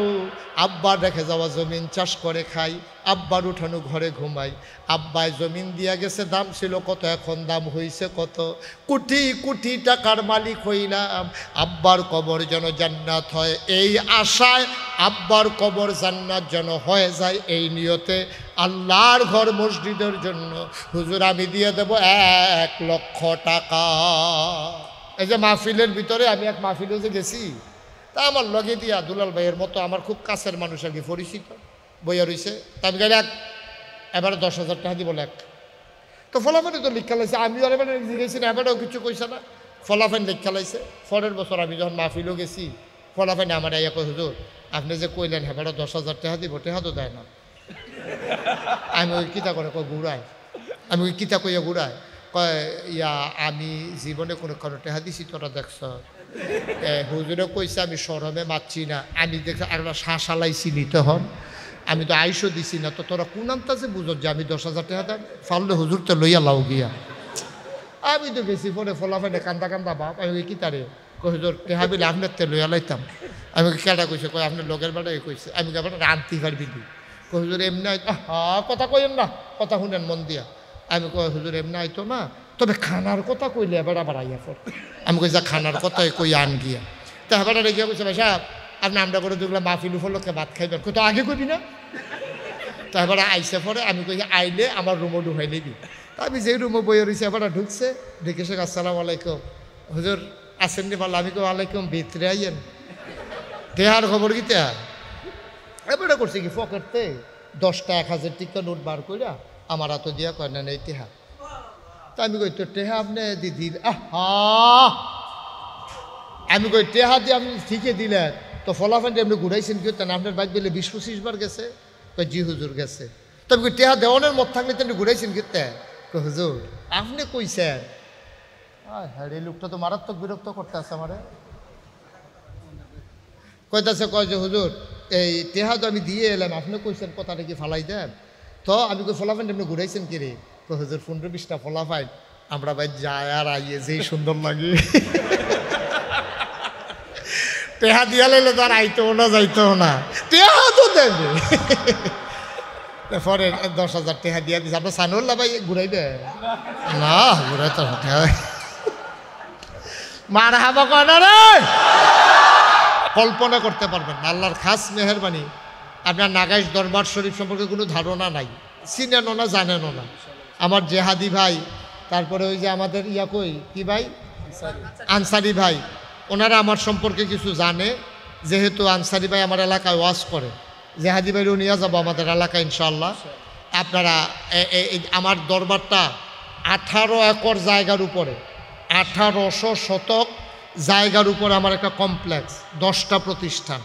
আব্বার রেখে যাওয়া জমিন চাষ করে খাই, আব্বার উঠানো ঘরে ঘুমাই। আব্বায় জমিন দিয়া গেছে, দাম ছিল কত, এখন দাম হইছে কত। কোটি কোটি টাকার মালিক হইলাম। আব্বার কবর যেন জান্নাত হয়, এই আশায় আব্বার কবর জান্নাত যেন হয়ে যায়, এই নিয়তে আল্লাহর ঘর মসজিদের জন্য হুজুর আমি দিয়ে দেব 1 লক্ষ টাকা। এই যে মাহফিলের ভিতরে আমি এক মাহফিলে যে গেছি, তা আমার লগে দিয়া দুলাল ভাইয়ের মতো আমার খুব কাছের মানুষ আর কি, পরিচিত, বইয়া রয়েছে। তা আমি গেলে এবারে 10,000 টাকা দিব এক। তো ফলাফানি তো লিখা লাইছে, আমিও এবার জিজ্ঞেছি না, এবারেও কিছু কইছে না, ফলাফানি লিখা লাইছে। পরের বছর আমি যখন মাহফিলও গেছি, ফলাফানি আমার ইয়া কই, হুজুর আপনি যে কইলেন এবারে 10,000 টাকা দিব, টাকা তো দেয় না। আমি ওই কিতা করে কই ঘুরায়, আমি ওই কিতা কইয়া ঘুরায় কয়, ইয়া আমি জীবনে কোনো টাকা দিছি তোরা দেখছ? হুজুরে কইছে আমি শরমে মারছি না, আমি দেখছি একটা শাসালাইছি নিতে হন, আমি তো আইসও দিছি না, তো তোরা কোন আন্তাজে বুঝত যে আমি 10,000 টাকা দেন? ফাললে হুজুর তো লইয়া লাও গিয়া। আমি তো গেছি পরে ফলাফানে কান্দা কান্দা বাপ, আমি কি তারে কই হুজুর টেহা বিলে আপনার তে লইয়া লাইতাম। আমি কেটা কইছে, কই আপনার লোকের বেড়াই কইছে। আমি আপনার রান্তি পারবি দি, কই হুজুর এমনি কথা কইেন না, কথা শুনেন মন দিয়া। আমি কই হুজুর এমনি আইতো না, তবে খানার কথা কইলে এবার আবার আইয়া পড়। আমি কই যা খানার কথাই কই আন গিয়া। তা এবার রেগে কইছে ভাই সাহেব আপনি আমরা করে দেখলাম মাহফিল উপলক্ষে ভাত খাইবেন, কই তো আগে কইবি না। তো এবার আইসে পরে আমি কই আইলে আমার রুমও ঢুকাই নিবি। তা আমি যেই রুমে বইয়ে রয়েছি এবার ঢুকছে, ঢুকে সে আসসালামু আলাইকুম হুজুর আসেননি ভালো। আমি কই ওয়ালাইকুম, ভিতরে আইয়েন। দেহার খবর কি তে এবারে করছে কি পকেটতে 10টা 1000 টাকা নোট বার কইরা আমার হাতে দিয়া কয় না নেই টেহা। তা আমি কই তো টেহা আপনি দিদি আহা, আমি কই টেহা দিয়ে আপনি ঠিকই দিলেন, তো ফলাফল আপনি ঘুরাইছেন কি হতেন? আপনার বাইক দিলে 20-25 বার গেছে। কই জি হুজুর গেছে। তবে কই টেহা দেওয়ানের মত থাকলে তো ঘুরাইছেন কিতে? কই হুজুর আপনি কইছেন। হ্যাঁ এই লোকটা তো মারাত্মক বিরক্ত করতে আছে আমারে। কইতাছে কয় যে হুজুর এই টেহা তো আমি দিয়ে এলাম, আপনি কইছেন কথাটা কি ফালাই দেন। তো আমি কই ফলাফাইন আপনি ঘুরাইছেন কি রে? কই হুজুর 15-20টা ফলাফাইন আমরা ভাই যায় আর আইয়ে যেই সুন্দর লাগে। টেহা দিয়া লাইলে তো আর আইতেও না যাইতেও না, টেহা তো দেবে। পরে 10,000 টেহা দিয়া দিচ্ছে। আপনার সানুল্লাহ ভাই ঘুরাইবে না? ঘুরাই তো মার হাবা কয় না রে, কল্পনা করতে পারবেন না। আল্লাহর খাস মেহেরবানি, আপনার নাগাইশ দরবার শরীফ সম্পর্কে কোনো ধারণা নাই, চিনেনও না জানেনও না। আমার জেহাদি ভাই, তারপরে ওই যে আমাদের ইয়া কই কি ভাই আনসারি ভাই, ওনারা আমার সম্পর্কে কিছু জানে, যেহেতু আনসারি ভাই আমার এলাকায় ওয়াজ করে। জেহাদি ভাইও নিয়ে যাবো আমাদের এলাকায় ইনশাআল্লাহ। আপনারা আমার দরবারটা 18 একর জায়গার উপরে, 1800 শতক জায়গার উপরে আমার একটা কমপ্লেক্স, 10টা প্রতিষ্ঠান।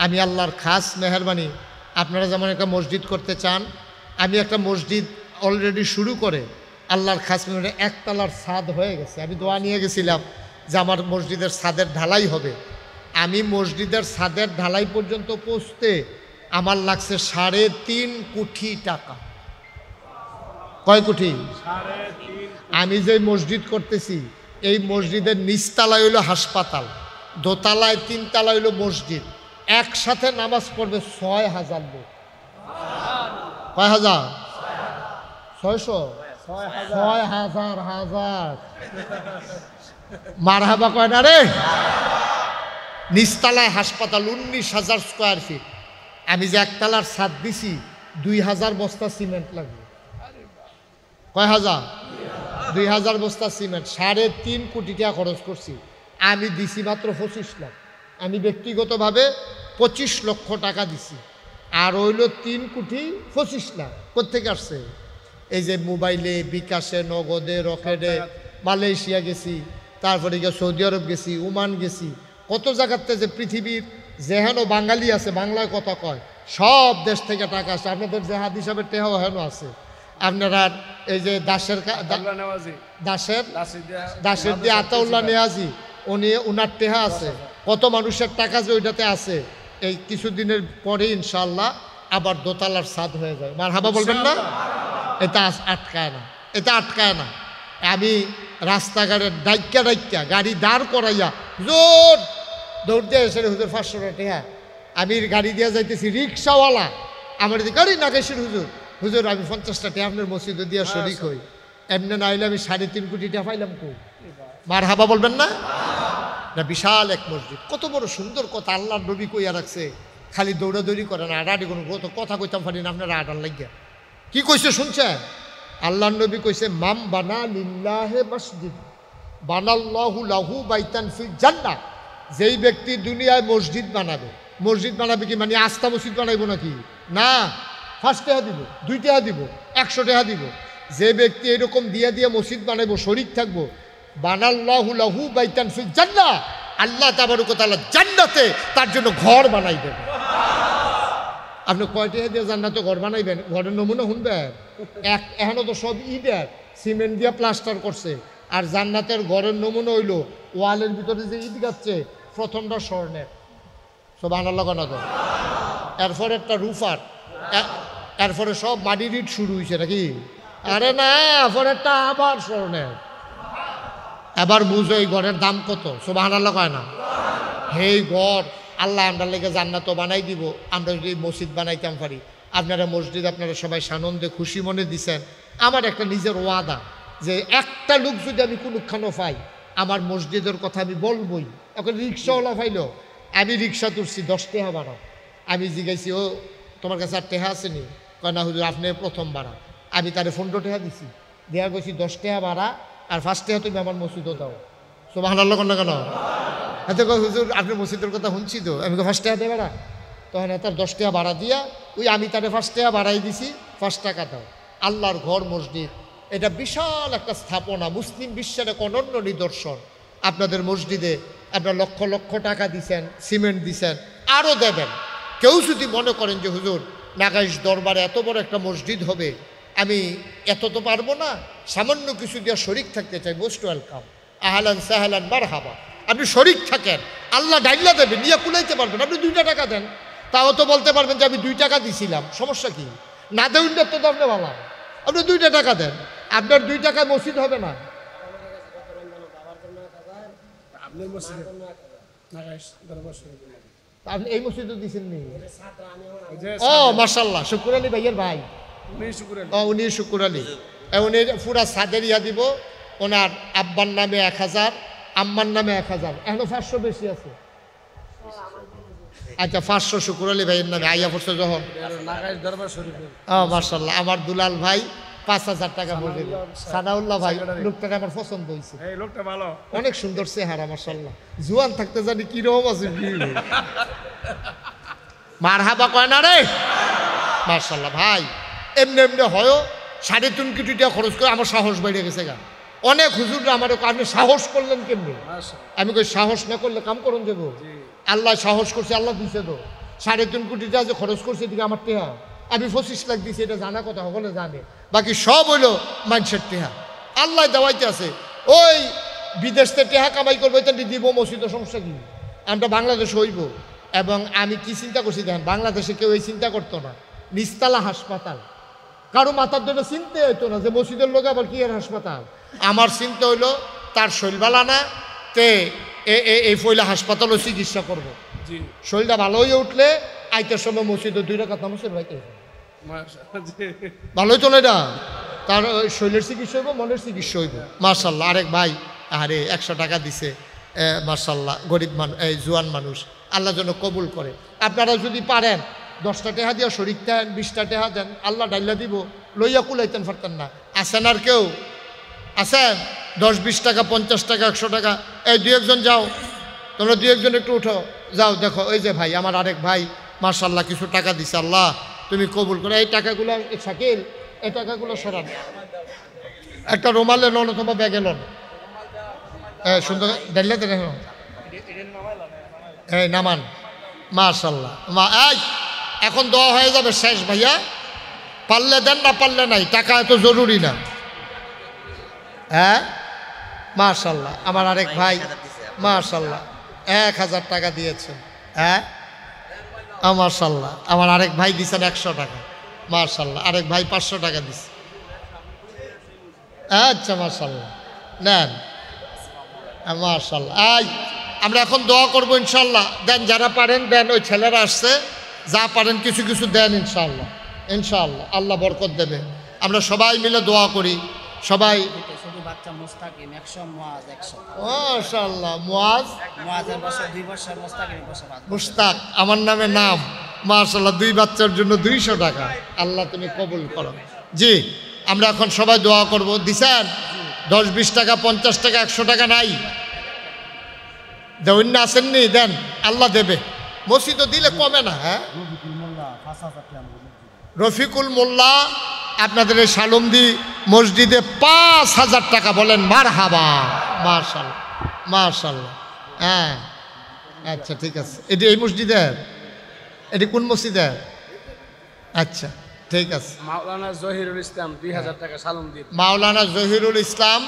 আমি আল্লাহর খাস মেহেরবানি, আপনারা যেমন একটা মসজিদ করতে চান, আমি একটা মসজিদ অলরেডি শুরু করে আল্লাহর খাস মেহেরবানি একতলার ছাদ হয়ে গেছে। আমি দোয়া নিয়ে গেছিলাম যে আমার মসজিদের ছাদের ঢালাই হবে। আমি মসজিদের ছাদের ঢালাই পর্যন্ত পৌঁছতে আমার লাগছে 3.5 কোটি টাকা। কয় কোটি? আমি যে মসজিদ করতেছি এই মসজিদের নিচতলায় হইল হাসপাতাল, দোতলায় 3 তলা হইল মসজিদ। একসাথে নামাজ পড়বে 6,000 লোক। কয় হাজার? 600? 6,000 মারহাবা কয় না রে। নিচতলায় হাসপাতাল, 19,000 স্কোয়ার ফিট। আমি যে একতলার ছাদ দিছি 2,000 বস্তা সিমেন্ট লাগবে। কয় হাজার? 2,000 বস্তা সিমেন্ট। 3.5 কোটি টাকা খরচ করছি। আমি দিছি মাত্র 25 লাখ। আমি ব্যক্তিগতভাবে 25 লক্ষ টাকা দিছি, আর হইল 3 কোটি 25 লাখ। কোথেকে আসছে? এই যে মোবাইলে, বিকাশে, নগদে, রকেটে, মালয়েশিয়া গেছি, তারপরে গিয়ে সৌদি আরব গেছি, ওমান গেছি, কত জায়গাতে যে পৃথিবীর যেহেন বাঙালি আছে, বাংলায় কথা কয়, সব দেশ থেকে টাকা আসে। আপনাদের জেহাদ হিসাবে টেহাও হেন আছে। আপনারা এই যে দাসের দিয়ে আতাউল্লাহ নেয়াজি, উনি উনার টেহা আছে, কত মানুষের টাকা যে ওইটাতে আছে। এই কিছুদিনের পরে ইনশাআল্লাহ আবার দোতলার ছাদ হয়ে যায়। মারহাবা বলবেন না? এটা আটকায় না, এটা আটকায় না। আমি রাস্তাঘাটের ডাইক্কা গাড়ি দাঁড় করাইয়া জোর দৌড় দিয়ে এসে হুজুর 500 টাকা টেহা। আমি গাড়ি দিয়ে যাইতেছি, রিক্সাওয়ালা আমার গাড়ি নাগেশের হুজুর, হুজুর আমি 50টা টাকা আপনার মসজিদে দিয়া শরিক হই। এমনি না হইলে আমি 3.5 কোটি টাকা পাইলাম কই? মার হাবা বলবেন না? না, বিশাল এক মসজিদ, কত বড় সুন্দর কথা আল্লাহর নবী কইয়া রাখছে। খালি দৌড়াদৌড়ি করে না, আডাআডি কোনো কথা কইতাম পারি না, আপনারা আডার লাগিয়া। কি কইছে শুনছেন? আল্লাহর নবী কইছে মাম বানা লিল্লাহে মসজিদ বানাল্লাহু লাহু বাইতান ফিল জান্নাহ। যেই ব্যক্তি দুনিয়ায় মসজিদ বানাবে কি মানে আস্থা মসজিদ বানাইব নাকি? না, 5 টাকা দিব, 2 টাকা দিব, 100 টাকা দিব। যে ব্যক্তি এরকম দিয়ে মসজিদ বানাইবো, শরীক থাকবো, বানাল্লাহু লাহু বাইতান ফিল জান্নাহ, আল্লাহ তাবারক ওয়া তাআলা জান্নাতে তার জন্য ঘর বানাই দেবে। আপনি কয় টাকা দিয়ে জান্নাতে ঘর বানাইবেন? ঘরের নমুনা শুনবেন? এখনো তো সব ইটের সিমেন্ট দিয়ে প্লাস্টার করছে, আর জান্নাতের ঘরের নমুনা হইল ওয়ালের ভিতরে যে ইট গাচ্ছে প্রথমটা স্বর্ণের। সুবহানাল্লাহ না তো? এরপরে একটা রুফার, এরপরে সব মাটির ইট শুরু হয়েছে নাকি? আরে না, পরেরটা আবার স্বর্ণের। এবার বুঝো এই ঘরের দাম কত? সুবহানাল্লাহ কয় না? হেই ঘর আল্লাহ আমরা লেগে জান্নাতও বানাই দিব আমরা যদি মসজিদ বানাইতাম পারি। আপনারা মসজিদ আপনারা সবাই সানন্দে খুশি মনে দিছেন, আমার একটা নিজের ওয়াদা যে একটা লোক যদি আমি কোনোখানো পাই আমার মসজিদের কথা আমি বলবই। এখন রিক্সাওয়ালা পাইলো, আমি রিক্সা তুলছি 10 টাকা ভাড়া। আমি জিজ্ঞাসি, ও তোমার কাছে আর টেহা আসেনি? কয় না হুজুর, আপনি প্রথম ভাড়া। আমি তারে 15 টাকা দিছি, দেওয়া গেছি 10 টাকা ভাড়া, আর 5 টাকা তুমি আমার মসজিদও দাও। সুবহানাল্লাহ না কেন? এতে কয় হুজুর আপনি মসজিদের কথা শুনছি তো। আমি 5 টাকা দেবে না, তখন তার 10 টাকা ভাড়া দিয়া ওই আমি তারে 5 টাকা ভাড়াই দিছি, 5 টাকা দাও। আল্লাহর ঘর মসজিদ, এটা বিশাল একটা স্থাপনা, মুসলিম বিশ্বের এক অনন্য নিদর্শন। আপনাদের মসজিদে আপনার লক্ষ লক্ষ টাকা দিছেন, সিমেন্ট দিছেন, আরও দেবেন। কেউ যদি মনে করেন যে হুজুর নাগাইশ দরবারে এত বড় একটা মসজিদ হবে, আমি এত তো পারবো না, সামান্য কিছু দিয়ে শরিক থাকতে চাই, মোস্ট ওয়েলকাম, আহলান সাহলান মারহাবা। আপনি শরিক থাকেন, আল্লাহ ডাইল্লা দেবেন, নিয়ে কুলাইতে পারবেন। আপনি 2 টাকা দেন, তাও তো বলতে পারবেন যে আমি 2 টাকা দিছিলাম, সমস্যা কি? না দেউন তো আপনি ভালো, আপনি 2 টাকা দেন, আপনার 2 টাকায় মসজিদ হবে না। আপনি এই মসজিদও দিচ্ছেন নি? ও মাশাআল্লাহ, শুকুর আলী ভাইয়ের ভাই, উনি শুকুর আলী। উনি পুরা সাদের ইয়া দিব, ওনার আব্বার নামে 1000, আম্মার নামে 1000, এখনো 500 বেশি আছে। আচ্ছা 500 শুকুর আলী ভাইয়ের নামে আইয়া পড়ছে যখন। মাশাআল্লাহ, আমার দুলাল ভাই 5000 টাকা বলে দিল। সানাউল্লাহ ভাই, লোকটা আমার পছন্দ হয়েছে, লোকটা ভালো, অনেক সুন্দর চেহারা মাশাআল্লাহ। জুয়ান থাকতে জানি কি রকম আছে, মারহাবা কয় না রে? মাশাআল্লাহ ভাই, এমনি এমনি হয় 3.5 কোটি টাকা খরচ করে আমার সাহস বেড়ে গেছে গা। অনেক হুজুররা আমার, আপনি সাহস করলেন কেমনি? আমি কই সাহস না করলে কাম করুন যাবো। আল্লাহ সাহস করছে, আল্লাহ দিছে তো। 3.5 কোটি টাকা যে খরচ করছে এদিকে আমার টেহা, আমি 25 লাখ দিছি, এটা জানা কথা, সকলে জানে। বাকি সব হইলো মানুষের টেহা, আল্লাহ দেওয়াইতে আছে। ওই বিদেশ থেকে টেহা কামাই করবো, এটা দিব মসজিদের, সমস্যা কি? আমরা বাংলাদেশ হইব। এবং আমি কি চিন্তা করছি দেখেন, বাংলাদেশে কেউ এই চিন্তা করতো না, নিস্তালা হাসপাতাল, কারো মাথার জন্য চিনতে হইতো না যে মসজিদের লোক আবার কি এর হাসপাতাল। আমার চিন্তা হইলো তার শৈলবালা না তে এই ফইলা হাসপাতালও চিকিৎসা করবো। শরীরটা ভালো হয়ে উঠলে আইতের সময় মসজিদে 2 রাকাত নামাজ পড়বে, ভালোই তো না, তার শরীরের চিকিৎসা হইব, মনের চিকিৎসা হইব। মাশাআল্লাহ, আরেক ভাই আরে 100 টাকা দিছে, মাশাআল্লাহ, গরিব মানুষ, এই জোয়ান মানুষ, আল্লাহ যেন কবুল করে। আপনারা যদি পারেন 10টা টাকা দিয়ে শরিক দেন, 20টা টাকা দেন, আল্লাহ ডাইল্লা দিব, লইয়া কুলাইতেন পারতেন না। আছেন আর কেউ আছেন? 10, 20 টাকা, 50 টাকা, 100 টাকা, এই 2-1 জন যাও, তোমরা 2-1 জন একটু উঠো, যাও দেখো, ওই যে ভাই, আমার আরেক ভাই মাশাআল্লাহ কিছু টাকা দিছে, আল্লাহ তুমি কবুল করে। এই টাকাগুলো শাকিল, এই টাকাগুলো সরান, একটা রুমালে লন অথবা ব্যাগে লন, সুন্দর ডাইল্লাতে রেখো, এই নামান। মাশাআল্লাহ, এই এখন দোয়া হয়ে যাবে, শেষ ভাইয়া, পারলে দেন, না পারলে নাই, টাকা এত জরুরি না। হ্যাঁ মাশাআল্লাহ, আমার আরেক ভাই মাশাআল্লাহ 1000 টাকা দিয়েছেন। হ্যাঁ মাশাআল্লাহ, আমার আরেক ভাই দিয়েছেন 100 টাকা, মাশাআল্লাহ, আরেক ভাই 500 টাকা দিচ্ছে। আচ্ছা মাশাআল্লাহ, নেন মাশাআল্লাহ। আমরা এখন দোয়া করবো ইনশাআল্লাহ, দেন যারা পারেন দেন, ওই ছেলেরা আসছে, যা পারেন কিছু কিছু দেন ইনশাআল্লাহ, ইনশাআল্লাহ আল্লাহ বরকত দেবে। আমরা সবাই মিলে দোয়া করি, সবাই। মাশাআল্লাহ, মুস্তাক আমার নামে নাম, মাশাআল্লাহ, 2 বাচ্চার জন্য 200 টাকা, আল্লাহ তুমি কবুল করো। জি, আমরা এখন সবাই দোয়া করব। দিছেন 10, 20 টাকা, 50 টাকা, 100 টাকা নাই, দেন না, আসেননি, দেন, আল্লাহ দেবে, মসজিদও দিলে কমে না। হ্যাঁ, রফিকুল মোল্লা আপনাদের এই শালমদি মসজিদে 5000 টাকা, বলেন মারহাবা, মাশাআল্লাহ মাশাআল্লাহ। হ্যাঁ আচ্ছা ঠিক আছে, এটি এই মসজিদের, এটি কোন মসজিদের? আচ্ছা ঠিক আছে, মাওলানা জহিরুল ইসলাম 2000 টাকা শালমদি, মাওলানা জহিরুল ইসলাম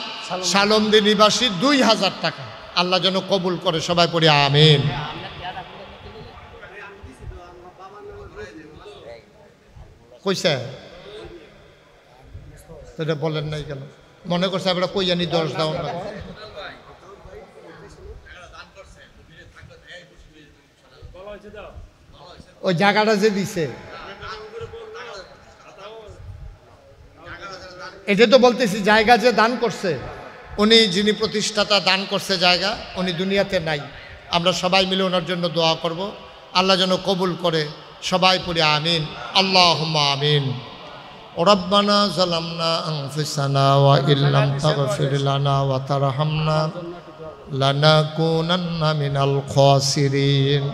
শালমদি নিবাসী 2000 টাকা, আল্লাহ যেন কবুল করে, সবাই পড়ি আমিন। কইছে সেটা বলেন নাই কেন? মনে করছে আমরা কই জানি 10 দাও না, ওই জায়গাটা যে দিছে এটা তো বলতেছি জায়গা যে দান করছে, উনি যিনি প্রতিষ্ঠাতা দান করছে জায়গা, উনি দুনিয়াতে নাই। আমরা সবাই মিলে ওনার জন্য দোয়া করব, আল্লাহ যেন কবুল করে। সবাই পড়ি আমিন, আল্লাহুম্মা আমিন। রব্বানা যালামনা আনফুসানা ওয়া ইল্লাম তাগফির লানা ওয়া তারহামনা লানাকুনান্না মিনাল খাসিরিন।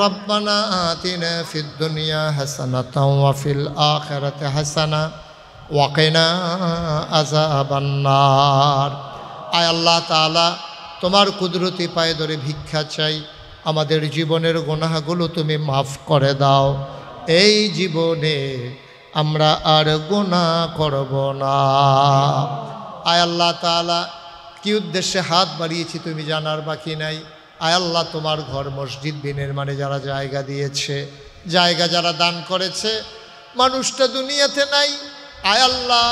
রব্বানা আতিনা ফিদ দুনিয়া হাসানাতাও ওয়া ফিল আখিরাতি হাসানা ওয়া কিনা আযাবান নার। আয় আল্লাহ তাআলা, তোমার কুদরতি পায়ে ধরে ভিক্ষা চাই, আমাদের জীবনের গুনাহগুলো তুমি মাফ করে দাও। এই জীবনে আমরা আর গুনাহ করব না। আয় আল্লাহ তাআলা, কি উদ্দেশ্যে হাত বাড়িয়েছি তুমি জানার বাকি নাই। আয় আল্লাহ, তোমার ঘর মসজিদ বিনির্মাণে যারা জায়গা দিয়েছে, জায়গা যারা দান করেছে, মানুষটা দুনিয়াতে নাই। আয় আল্লাহ,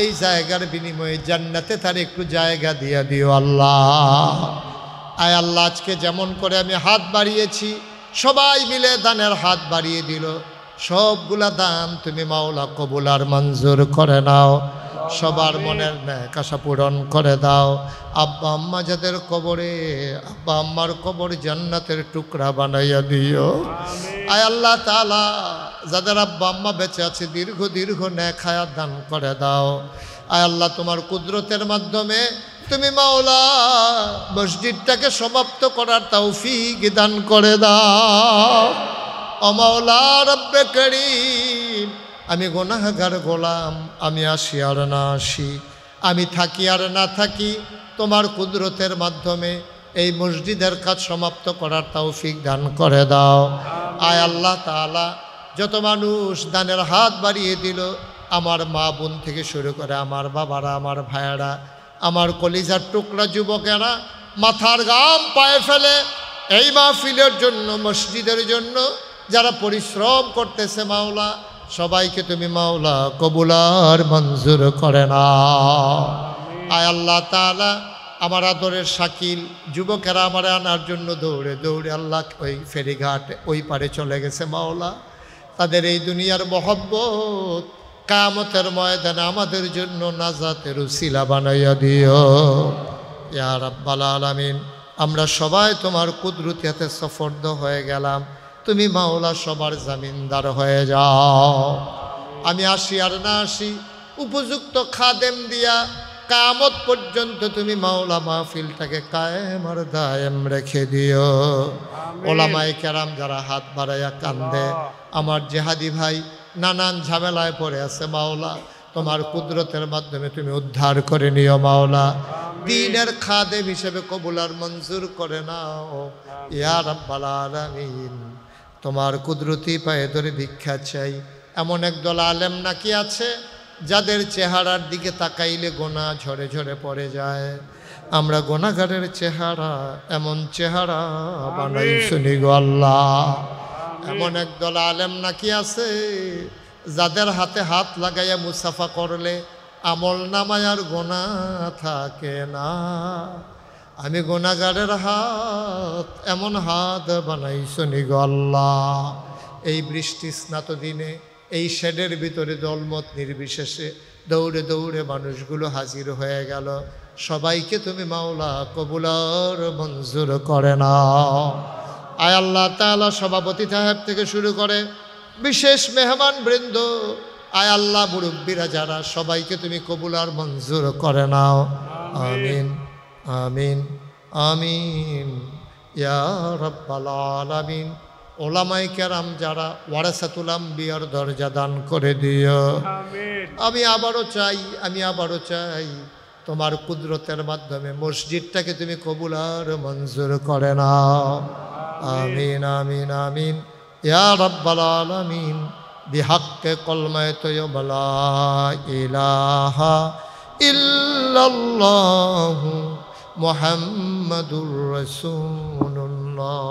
এই জায়গার বিনিময়ে জান্নাতে তার একটু জায়গা দিয়ে দিও আল্লাহ। আয় আল্লাহ, আজকে যেমন করে আমি হাত বাড়িয়েছি, সবাই মিলে দানের হাত বাড়িয়ে দিল, সবগুলা দান তুমি মাওলা কবুল আর মঞ্জুর করে নাও। সবার মনের ন্যাক আশা পূরণ করে দাও। আব্বা আম্মা যাদের কবরে, আব্বা আম্মার কবর জান্নাতের টুকরা বানাইয়া দিও। আয় আল্লাহ তাআলা, যাদের আব্বা আম্মা বেঁচে আছে, দীর্ঘ দীর্ঘ ন্যাক হায়াত দান করে দাও। আয় আল্লাহ, তোমার কুদরতের মাধ্যমে তুমি মাওলা মসজিদটাকে সমাপ্ত করার তৌফিক দান করে দাও। ও মাওলা রব্বে করিম, আমি গুনাহগার গোলাম, আমি আসি আর না আসি, আমি থাকি আর না থাকি, তোমার কুদরতের মাধ্যমে এই মসজিদের কাজ সমাপ্ত করার তৌফিক দান করে দাও। আয় আল্লাহ তাআলা, যত মানুষ দানের হাত বাড়িয়ে দিল, আমার মা বোন থেকে শুরু করে আমার বাবারা, আমার ভাইয়েরা, আমার কলিজার টুকরা যুবকেরা মাথার ঘাম পায়ে ফেলে এই মাহফিলের জন্য, মসজিদের জন্য যারা পরিশ্রম করতেছে, মাওলা সবাইকে তুমি মাওলা কবুল আর মঞ্জুর করে নাও। আয় আল্লাহ তাআলা, আমার আদরের শাকিল যুবকেরা আমার আনার জন্য দৌড়ে দৌড়ে আল্লাহ ওই ফেরিঘাট ওই পারে চলে গেছে, মাওলা তাদের এই দুনিয়ার মহব্বত কিয়ামতের ময়দানে আমাদের জন্য নাজাতের উসিলা বানাইয়া দিও ইয়া রাব্বাল আলামিন। আমরা সবাই তোমার কুদরতি হাতে সফরদ হয়ে গেলাম, তুমি মাওলা সবার জামিনদার হয়ে যাও। আমি আসি আর না আসি, উপযুক্ত খাদেম দিয়া কিয়ামত পর্যন্ত তুমি মাওলা মাহফিলটাকে কায়েম আর দায়েম রেখে দিও। ওলামায়ে কেরাম যারা হাত বাড়াইয়া কান্দে, আমার জেহাদি ভাই নানান ঝামেলায় পড়ে আছে, মাওলা তোমার কুদরতের মাধ্যমে তুমি উদ্ধার করে নিও মাওলা। দ্বীনের খাদেম হিসেবে কবুল আর মঞ্জুর করে নাও ইয়া রাব্বাল আলামিন। তোমার কুদরতি পায়ে ধরে ভিক্ষা চাই। এমন একদল আলেম নাকি আছে যাদের চেহারার দিকে তাকাইলে গোনা ঝরে ঝরে পড়ে যায়। আমরা গোনাগারের চেহারা, এমন চেহারা বানাই শুনি গো আল্লাহ। এমন একদল আলেম নাকি আছে যাদের হাতে হাত লাগাইয়া মুসাফা করলে আমল নামায় আর গোনা থাকে না। আমি গোনাগারের হাত, এমন হাত বানাইছো নি গো আল্লাহ। এই বৃষ্টি স্নাত দিনে এই শেডের ভিতরে দলমত নির্বিশেষে দৌড়ে দৌড়ে মানুষগুলো হাজির হয়ে গেল। সবাইকে তুমি মাওলা কবুল আর মঞ্জুর করে নাও। আয় আল্লাহ তাআলা, সভাপতি সাহেব থেকে শুরু করে বিশেষ মেহমান বৃন্দ, আয় আল্লাহ মুরব্বীরা যারা, সবাইকে তুমি কবুল আর মঞ্জুর করে নাও। আমিন আমিন আমিন ইয়া রাব্বাল আলামিন। ওলামায়ে কেরাম যারা, ওয়ারাসাতুল আম্বিয়ার দরজা দান করে দিও। আমি আবারও চাই তোমার কুদরতের মাধ্যমে মসজিদটাকে তুমি কবুল আর মঞ্জুর করে নাও। আমিন আমিন আমিন ইয়া রাব্বাল আলামিন। বিহাক্কে কলমায়ে তয়্যিবা লা ইলাহা ইল্লাল্লাহু মুহাম্মাদুর রাসূলুল্লাহ।